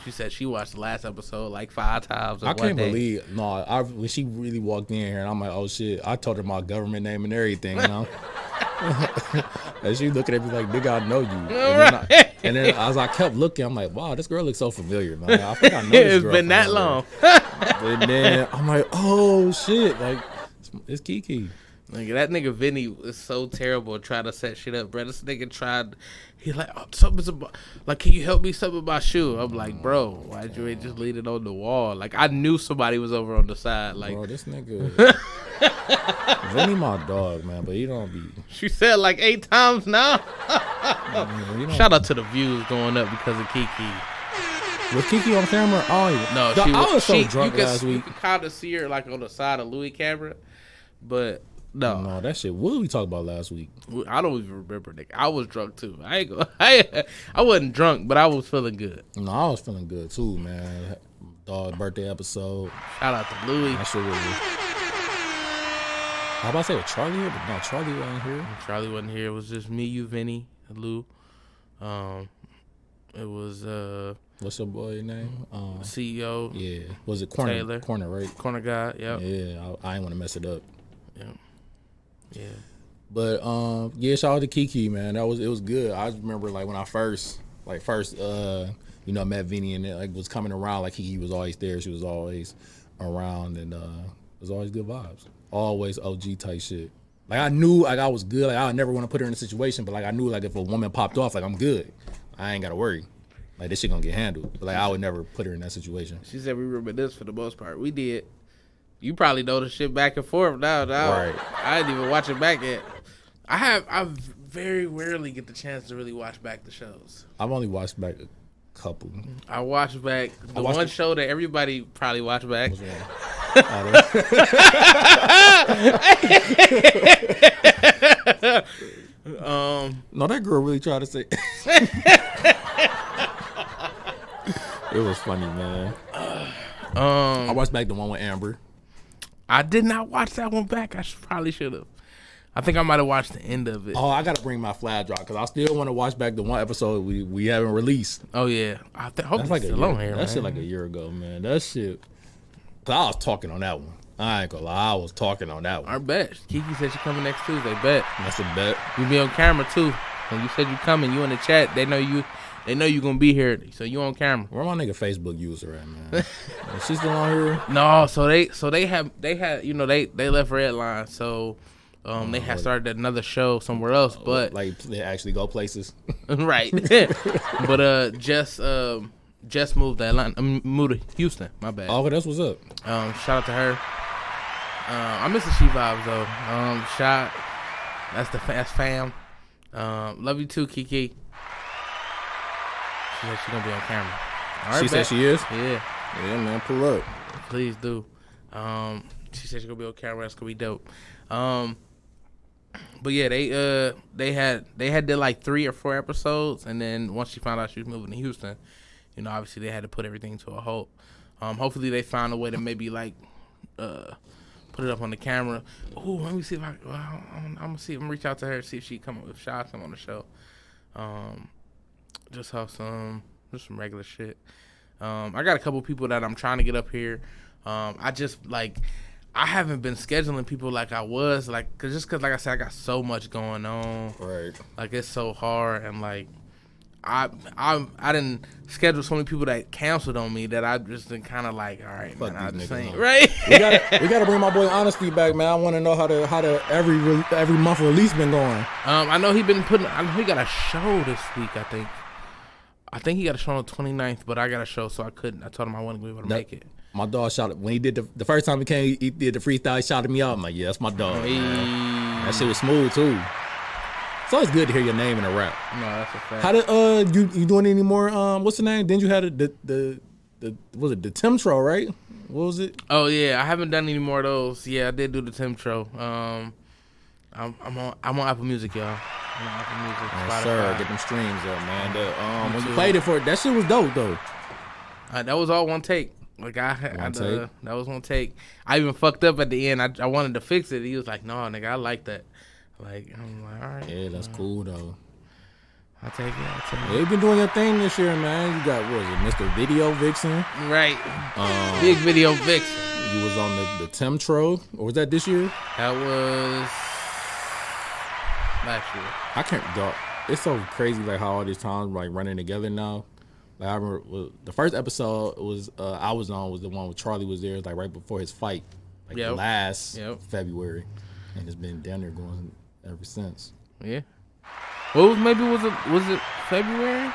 She said she watched the last episode like 5 times. I can't believe when she really walked in here and I'm like, oh shit, I told her my government name and everything, you know. And she looking at me like, nigga, I know you. And then as I kept looking, I'm like, wow, this girl looks so familiar, man. I think I know this girl. It's been that long. But then I'm like, oh shit, like it's Kiki. Like that nigga Vinny is so terrible trying to set shit up, bro. This nigga tried. He's like, oh, something's about. Like, can you help me something about shoe? I'm like, bro, why'd you ain't just leave it on the wall? Like, I knew somebody was over on the side. Like, bro, this nigga Vinny my dog, man, but he don't be. She said like 8 times now. Shout out to the views going up because of Kiki. Was Kiki on camera? Oh, no, I was so drunk last week. You could kind of see her like on the side of Louis' camera, but. No, that shit. What did we talk about last week? I don't even remember, nigga. I was drunk too. I wasn't drunk, but I was feeling good. No, I was feeling good too, man. Dog birthday episode. Shout out to Louis. That shit was. How about to say with Charlie here? But no, Charlie wasn't here. Charlie wasn't here. It was just me, you, Vinny, and Lou. It was what's your boy name? CEO. Yeah. Was it Corner? Taylor. Corner, right? Corner guy. Yep. Yeah. I ain't want to mess it up. Yeah. Yeah. But shout out to Kiki, man. It was good. I remember like when I first met Vinny and it was coming around, like Kiki was always there. She was always around and it was always good vibes. Always OG type shit. Like I knew like I was good. Like I would never want to put her in a situation, but like I knew like if a woman popped off, like I'm good. I ain't gotta worry. Like this shit gonna get handled. But like I would never put her in that situation. She said we reminisce for the most part. We did. You probably know the shit back and forth now. Right. I didn't even watch it back yet. I very rarely get the chance to really watch back the shows. I've only watched back a couple. I watched back the one show that everybody probably watched back. No, that girl really tried to say. It was funny, man. I watched back the one with Amber. I did not watch that one back. I probably should have. I think I might have watched the end of it. Oh, I gotta bring my flash drive because I still want to watch back the one episode we haven't released. Oh yeah, I hope That's it's still on here. That shit like a year ago, man. That shit. Cause I was talking on that one. I ain't gonna lie, I was talking on that one. I bet. Kiki said she coming next Tuesday. Bet. That's a bet. You be on camera too. When you said you coming, you in the chat. They know you. They know you gonna be here, so you on camera. Where my nigga Facebook user at, man? Is she still on here? No, so they had you know they left Redline, so they had started another show somewhere else, but like they actually go places, right? But Jess moved to Atlanta, moved to Houston. My bad. Oh, that's what's up. Shout out to her. I miss the She Vibes though. That's fam. Love you too, Kiki. She said she's gonna be on camera. All right, she said she is? Yeah. Yeah, man, pull up. Please do. She said she's gonna be on camera. That's gonna be dope. But yeah, they had did like 3 or 4 episodes, and then once she found out she was moving to Houston, you know, obviously they had to put everything to a halt. Hopefully they found a way to maybe like put it up on the camera. Oh, let me see if I'm gonna reach out to her, see if she come on the show. Just have some regular shit. I got a couple people that I'm trying to get up here. I haven't been scheduling people like I was, like, cause like I said, I got so much going on. Right. Like it's so hard, and like I didn't schedule so many people that canceled on me that I just been kind of like, all right, man, I just ain't right. we gotta bring my boy Honesty back, man. I want to know how the every month release been going. I know he got a show this week. I think he got a show on the 29th, but I got a show, so I couldn't. I told him I wasn't going to be able to make it. My dog shouted when he did the first time he came. He did the freestyle. He shouted me out. I'm like, yeah, that's my dog. Hey. That shit was smooth too. It's always good to hear your name in a rap. No, that's a fact. How did you doing any more? What's the name? Didn't you have the was it the Timtro, right? What was it? Oh yeah, I haven't done any more of those. Yeah, I did do the Timtro. I'm on Apple Music, y'all. I'm on Apple Music. Yes, sir. Get them streams up, man. When you played it for that shit was dope though. That was all one take. Like that was one take. I even fucked up at the end. I wanted to fix it. He was like, "No, nigga, I like that." Like I'm like, all right. Yeah, that's cool though. I'll take it. Yeah, you've been doing your thing this year, man. You got what is it, Mr. Video Vixen? Right. Big Video Vixen. You was on the Timtro, or was that this year? That was last year. I can't. Dog, it's so crazy, like how all these times like running together now. Like I remember the first episode was I was on was the one with Charlie was there, like right before his fight, like last February, and it's been down there going ever since. Yeah. Well, was it February?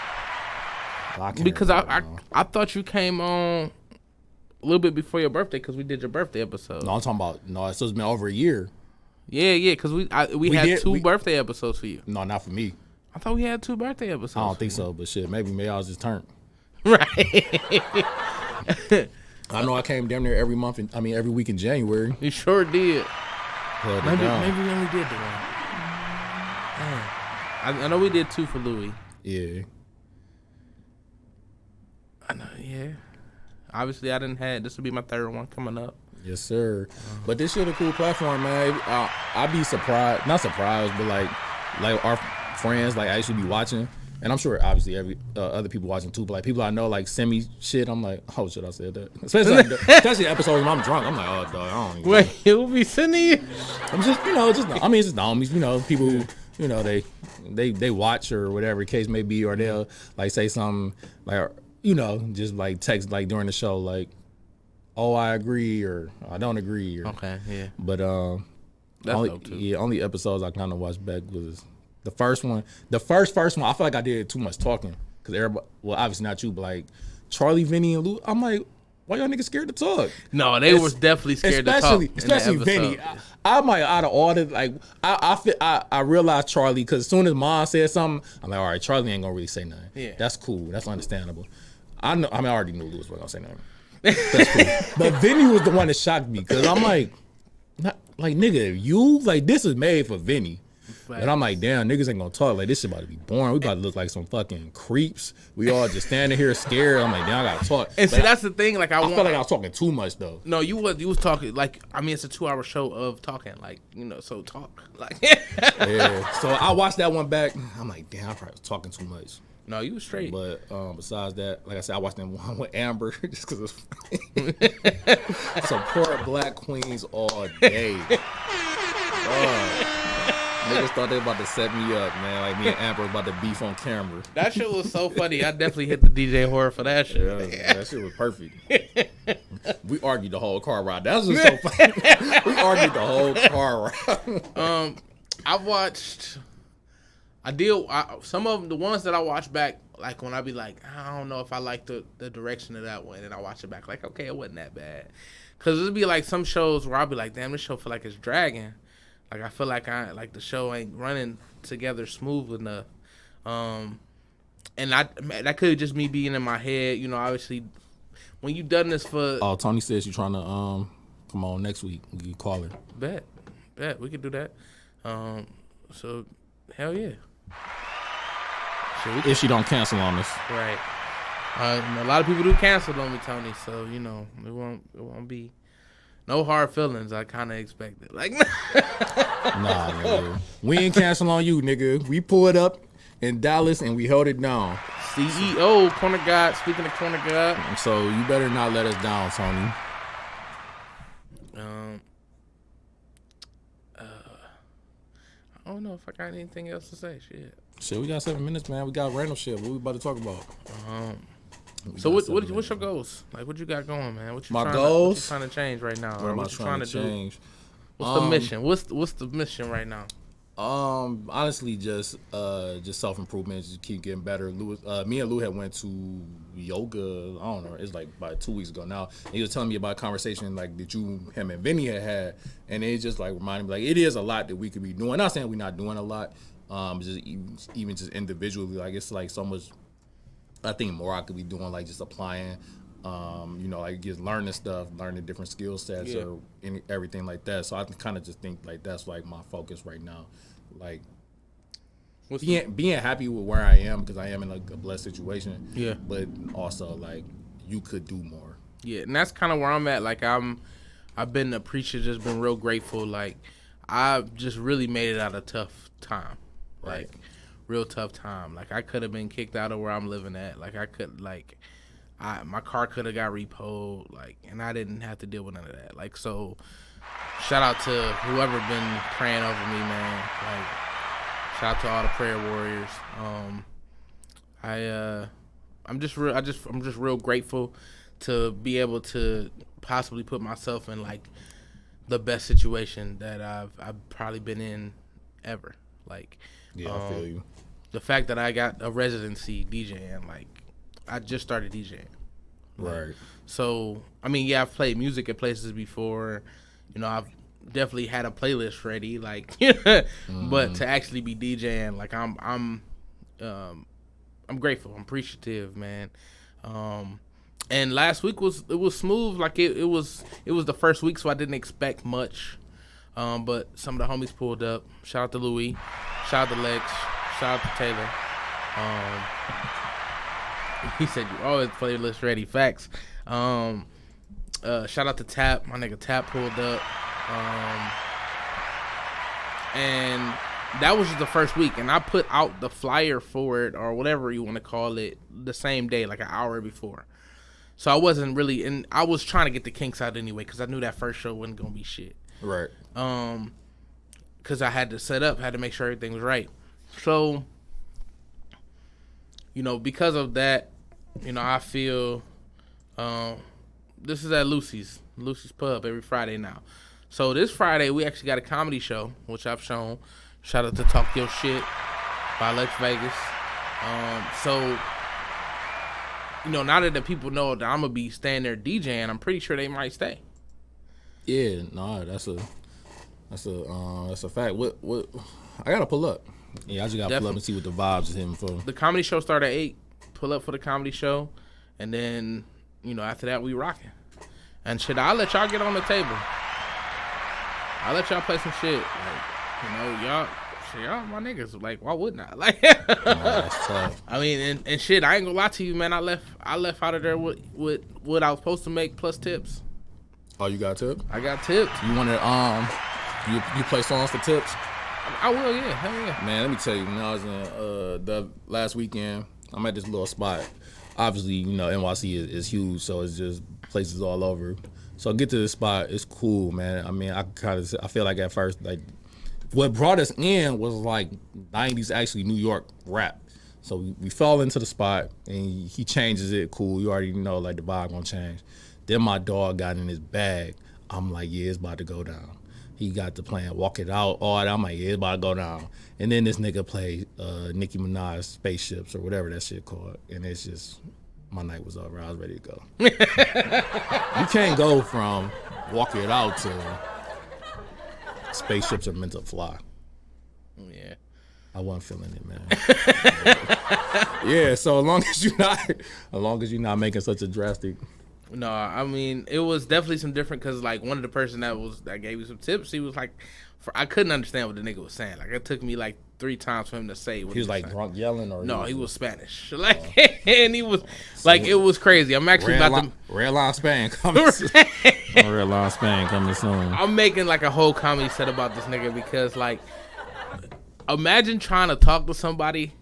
Because I thought you came on a little bit before your birthday because we did your birthday episode. No, I'm talking about so it's been over a year. Yeah, because we had two birthday episodes for you. No, not for me. I thought we had 2 birthday episodes. I don't think so, but shit, maybe I was just turned. Right. I know I came down there every week in January. You sure did. Maybe we only did the one. I know we did 2 for Louis. Yeah. I know, yeah. Obviously, I didn't have this will be my 3rd one coming up. Yes, sir. But this shit a cool platform, man. I'd be surprised, not surprised, but like our friends like actually be watching, and I'm sure obviously every other people watching too. But like people I know like send me shit. I'm like, oh shit, I said that. Especially episodes when I'm drunk. I'm like, oh dog, I don't even. Wait, he'll be sending you? I'm just it's just the homies. People who they watch or whatever the case may be, or they'll like say something like just like text like during the show like, oh I agree or I don't agree or okay, yeah. But that's dope too. Yeah, only episodes I kind of watched back was the first one. The first one, I feel like I did too much talking because everybody. Well, obviously not you, but like Charlie, Vinny, and Lou. I'm like, why y'all niggas scared to talk? No, they was definitely scared to talk. Especially Vinny. I'm like out of order. Like I realized Charlie because as soon as Mom said something, I'm like, all right, Charlie ain't gonna really say nothing. Yeah, that's cool. That's understandable. I know. I already knew Lou was gonna say nothing. That's cool. But Vinny was the one that shocked me because I'm like, nigga, you like this is made for Vinny. And I'm like, damn, niggas ain't gonna talk. Like, this shit about to be boring. We about to look like some fucking creeps. We all just standing here scared. I'm like, damn, I gotta talk. And see, that's the thing. Like, I felt like I was talking too much though. No, you was talking like, I mean, it's a 2-hour show of talking. Like, you know, so talk. Like, yeah. So I watched that one back. I'm like, damn, I probably was talking too much. No, you was straight. But besides that, like I said, I watched that one with Amber just because it's funny. Support black queens all day. Niggas thought they about to set me up, man. Like me and Amber about to beef on camera. That shit was so funny. I definitely hit the DJ horror for that shit. Yeah, that shit was perfect. We argued the whole car ride. That was just so funny. We argued the whole car ride. Some of the ones that I watch back, like when I be like, I don't know if I like the direction of that one, and I watch it back, like, okay, it wasn't that bad. Cause it'd be like some shows where I'll be like, damn, this show feel like it's dragging. Like I feel like the show ain't running together smooth enough. And that could just me being in my head, you know. Obviously, when you done this for Tony says you're trying to come on next week. You call her. Bet we could do that. So hell yeah. If she don't cancel on us, right? A lot of people do cancel on me, Tony. So you know it won't be no hard feelings. I kind of expected. Like, nah, nigga. We ain't cancel on you, nigga. We pulled up in Dallas and we held it down. CEO, corner guard. Speaking of corner guard, so you better not let us down, Tony. I don't know if I got anything else to say. Shit, we got 7 minutes, man. We got random shit. What we about to talk about? So what's your goals? Like, what you got going, man? What you My goals? What you trying to change right now? What am I trying to change? What's the mission? What's the mission right now? Honestly, just self-improvement. Just keep getting better. Me and Lou had went to yoga. I don't know. It's like about 2 weeks ago now. And he was telling me about a conversation like that him and Vinny had, and it just like reminded me like it is a lot that we could be doing. Not saying we're not doing a lot. Just even just individually, like it's like so much. I think more I could be doing, like just applying. You know, like just learning stuff, learning different skill sets or everything like that. So I kind of just think like that's like my focus right now, like being happy with where I am because I am in like a blessed situation. Yeah, but also like you could do more. Yeah, and that's kind of where I'm at. Like I've been appreciative, just been real grateful. Like I've just really made it out of tough time, like real tough time. Like I could have been kicked out of where I'm living at. Like I could my car could have got repoed, like, and I didn't have to deal with none of that. Like, so, shout out to whoever been praying over me, man. Like, shout out to all the prayer warriors. I'm just real grateful to be able to possibly put myself in like the best situation that I've probably been in ever. Like, I feel you. The fact that I got a residency DJing, like. I just started DJing. Right. So, I mean, yeah, I've played music at places before. You know, I've definitely had a playlist ready, like, but to actually be DJing, like, I'm grateful. I'm appreciative, man. And last week was smooth. Like, it was the first week, so I didn't expect much. But some of the homies pulled up. Shout out to Louis. Shout out to Lex. Shout out to Taylor. He said you always playlist ready. Facts. Shout out to Tap. My nigga Tap pulled up. And that was just the first week. And I put out the flyer for it or whatever you want to call it the same day, like an hour before. So I wasn't really, and I was trying to get the kinks out anyway because I knew that first show wasn't going to be shit. Right. Because I had to set up, had to make sure everything was right. So, you know, because of that, you know, I feel this is at Lucy's Pub every Friday now. So this Friday, we actually got a comedy show, which I've shown. Shout out to Talk Your Shit by Lex Vegas. So, you know, now that the people know that I'm going to be staying there DJing, I'm pretty sure they might stay. Yeah, no, that's a fact. What I got to pull up. Yeah, I just got to pull up and see what the vibes is hitting for. The comedy show started at 8. Pull up for the comedy show, and then, you know, after that we rocking. And shit, I'll let y'all get on the table. I'll let y'all play some shit. Like, you know, y'all shit, y'all my niggas. Like, why wouldn't I? Like, That's tough. I mean, and shit, I ain't gonna lie to you, man. I left out of there with what I was supposed to make plus tips. Oh, you got tips? I got tips. You wanted you play songs for tips? I will, yeah. Hell yeah. Man, let me tell you, when I was in the last weekend, I'm at this little spot. Obviously, you know, NYC is huge, so it's just places all over. So I get to this spot, it's cool, man. I mean, I feel like at first, like, what brought us in was like 90s actually New York rap. So we fell into the spot, and he changes it, cool. You already know, like, the vibe gonna change. Then my dog got in his bag. I'm like, yeah, it's about to go down. He got to playing Walk It Out, all that. I'm like, yeah, it's about to go down. And then this nigga played Nicki Minaj Spaceships or whatever that shit called. And it's just, my night was over. I was ready to go. You can't go from Walk It Out to Spaceships Are Meant to Fly. Yeah. I wasn't feeling it, man. Yeah, so as long as you're not making such a drastic. No, I mean, it was definitely some different because, like, one of the person that gave me some tips, he was like, I couldn't understand what the nigga was saying. Like, it took me like 3 times for him to say what he was like saying. drunk yelling, or no, he was Spanish. Like, and he was like, it was crazy. I'm actually Red Line Spain coming. Red Line Spain coming soon. I'm making like a whole comedy set about this nigga because, like, imagine trying to talk to somebody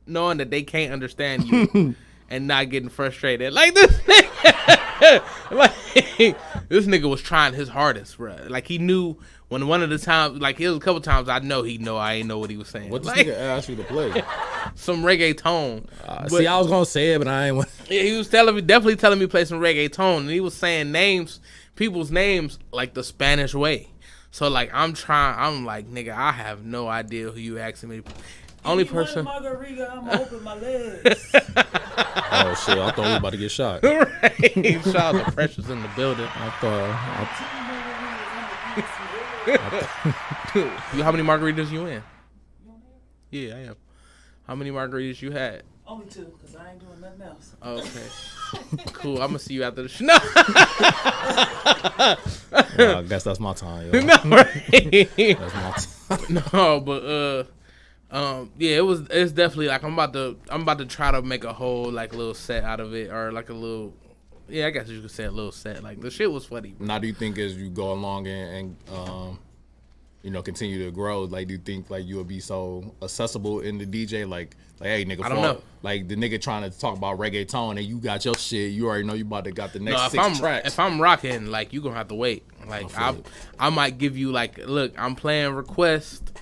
knowing that they can't understand you. And not getting frustrated. Like, this nigga, like, this nigga was trying his hardest, bro. Like, he knew when one of the times, like, it was a couple times I ain't know what he was saying. What this like, nigga asked you to play? Some reggaeton. See, I was gonna say it, but I ain't. Yeah, he was definitely telling me to play some reggaeton, and he was saying people's names, like the Spanish way. So, like, I'm like, nigga, I have no idea who you asking me. Only person. Margarita, I'm open my legs. Oh shit! I thought we were about to get shot. Right. Shout out to Precious in the building. How many margaritas you in? Yeah, I am. How many margaritas you had? Only 2, because I ain't doing nothing else. Okay. Cool. I'm going to see you after the show. No. Well, I guess that's my time, yo. No, right? That's my time. No, but yeah, it's definitely like I'm about to try to make a whole like little set out of it, or like a little, yeah, I guess you could say a little set. Like, the shit was funny. Now, do you think as you go along and you know, continue to grow, like, do you think like you'll be so accessible in the DJ, like hey nigga, I don't know. Like the nigga trying to talk about reggaeton and you got your shit, you already know you about to got the next 6 tracks. If I'm rocking, like, you gonna have to wait. Like, I might give you like, look, I'm playing request.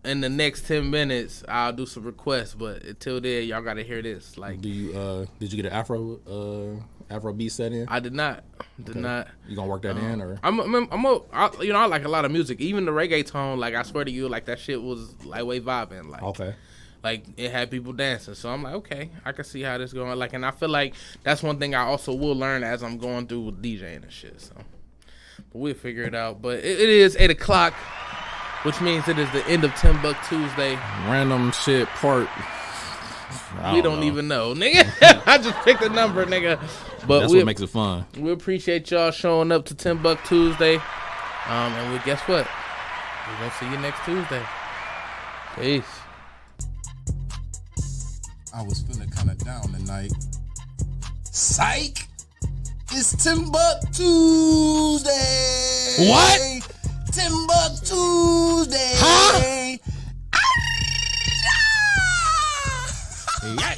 In the next 10 minutes, I'll do some requests, but until then, y'all gotta hear this. Like, did you get an Afro beat set in? I did not. Not. You gonna work that in, or? I like a lot of music, even the reggaeton. Like, I swear to you, like, that shit was like way vibing. Like, okay. Like, it had people dancing, so I'm like, okay, I can see how this going. Like, and I feel like that's one thing I also will learn as I'm going through with DJing and shit. So, but we'll figure it out. But it is 8:00. Which means it is the end of TimbukTuesday. Random shit part. We don't even know, nigga. I just picked a number, nigga. But that's what makes it fun. We appreciate y'all showing up to TimbukTuesday. And guess what? We're gonna see you next Tuesday. Peace. I was feeling kind of down tonight. Psych! It's TimbukTuesday. What? TimbukTuesday. Huh? Yeah.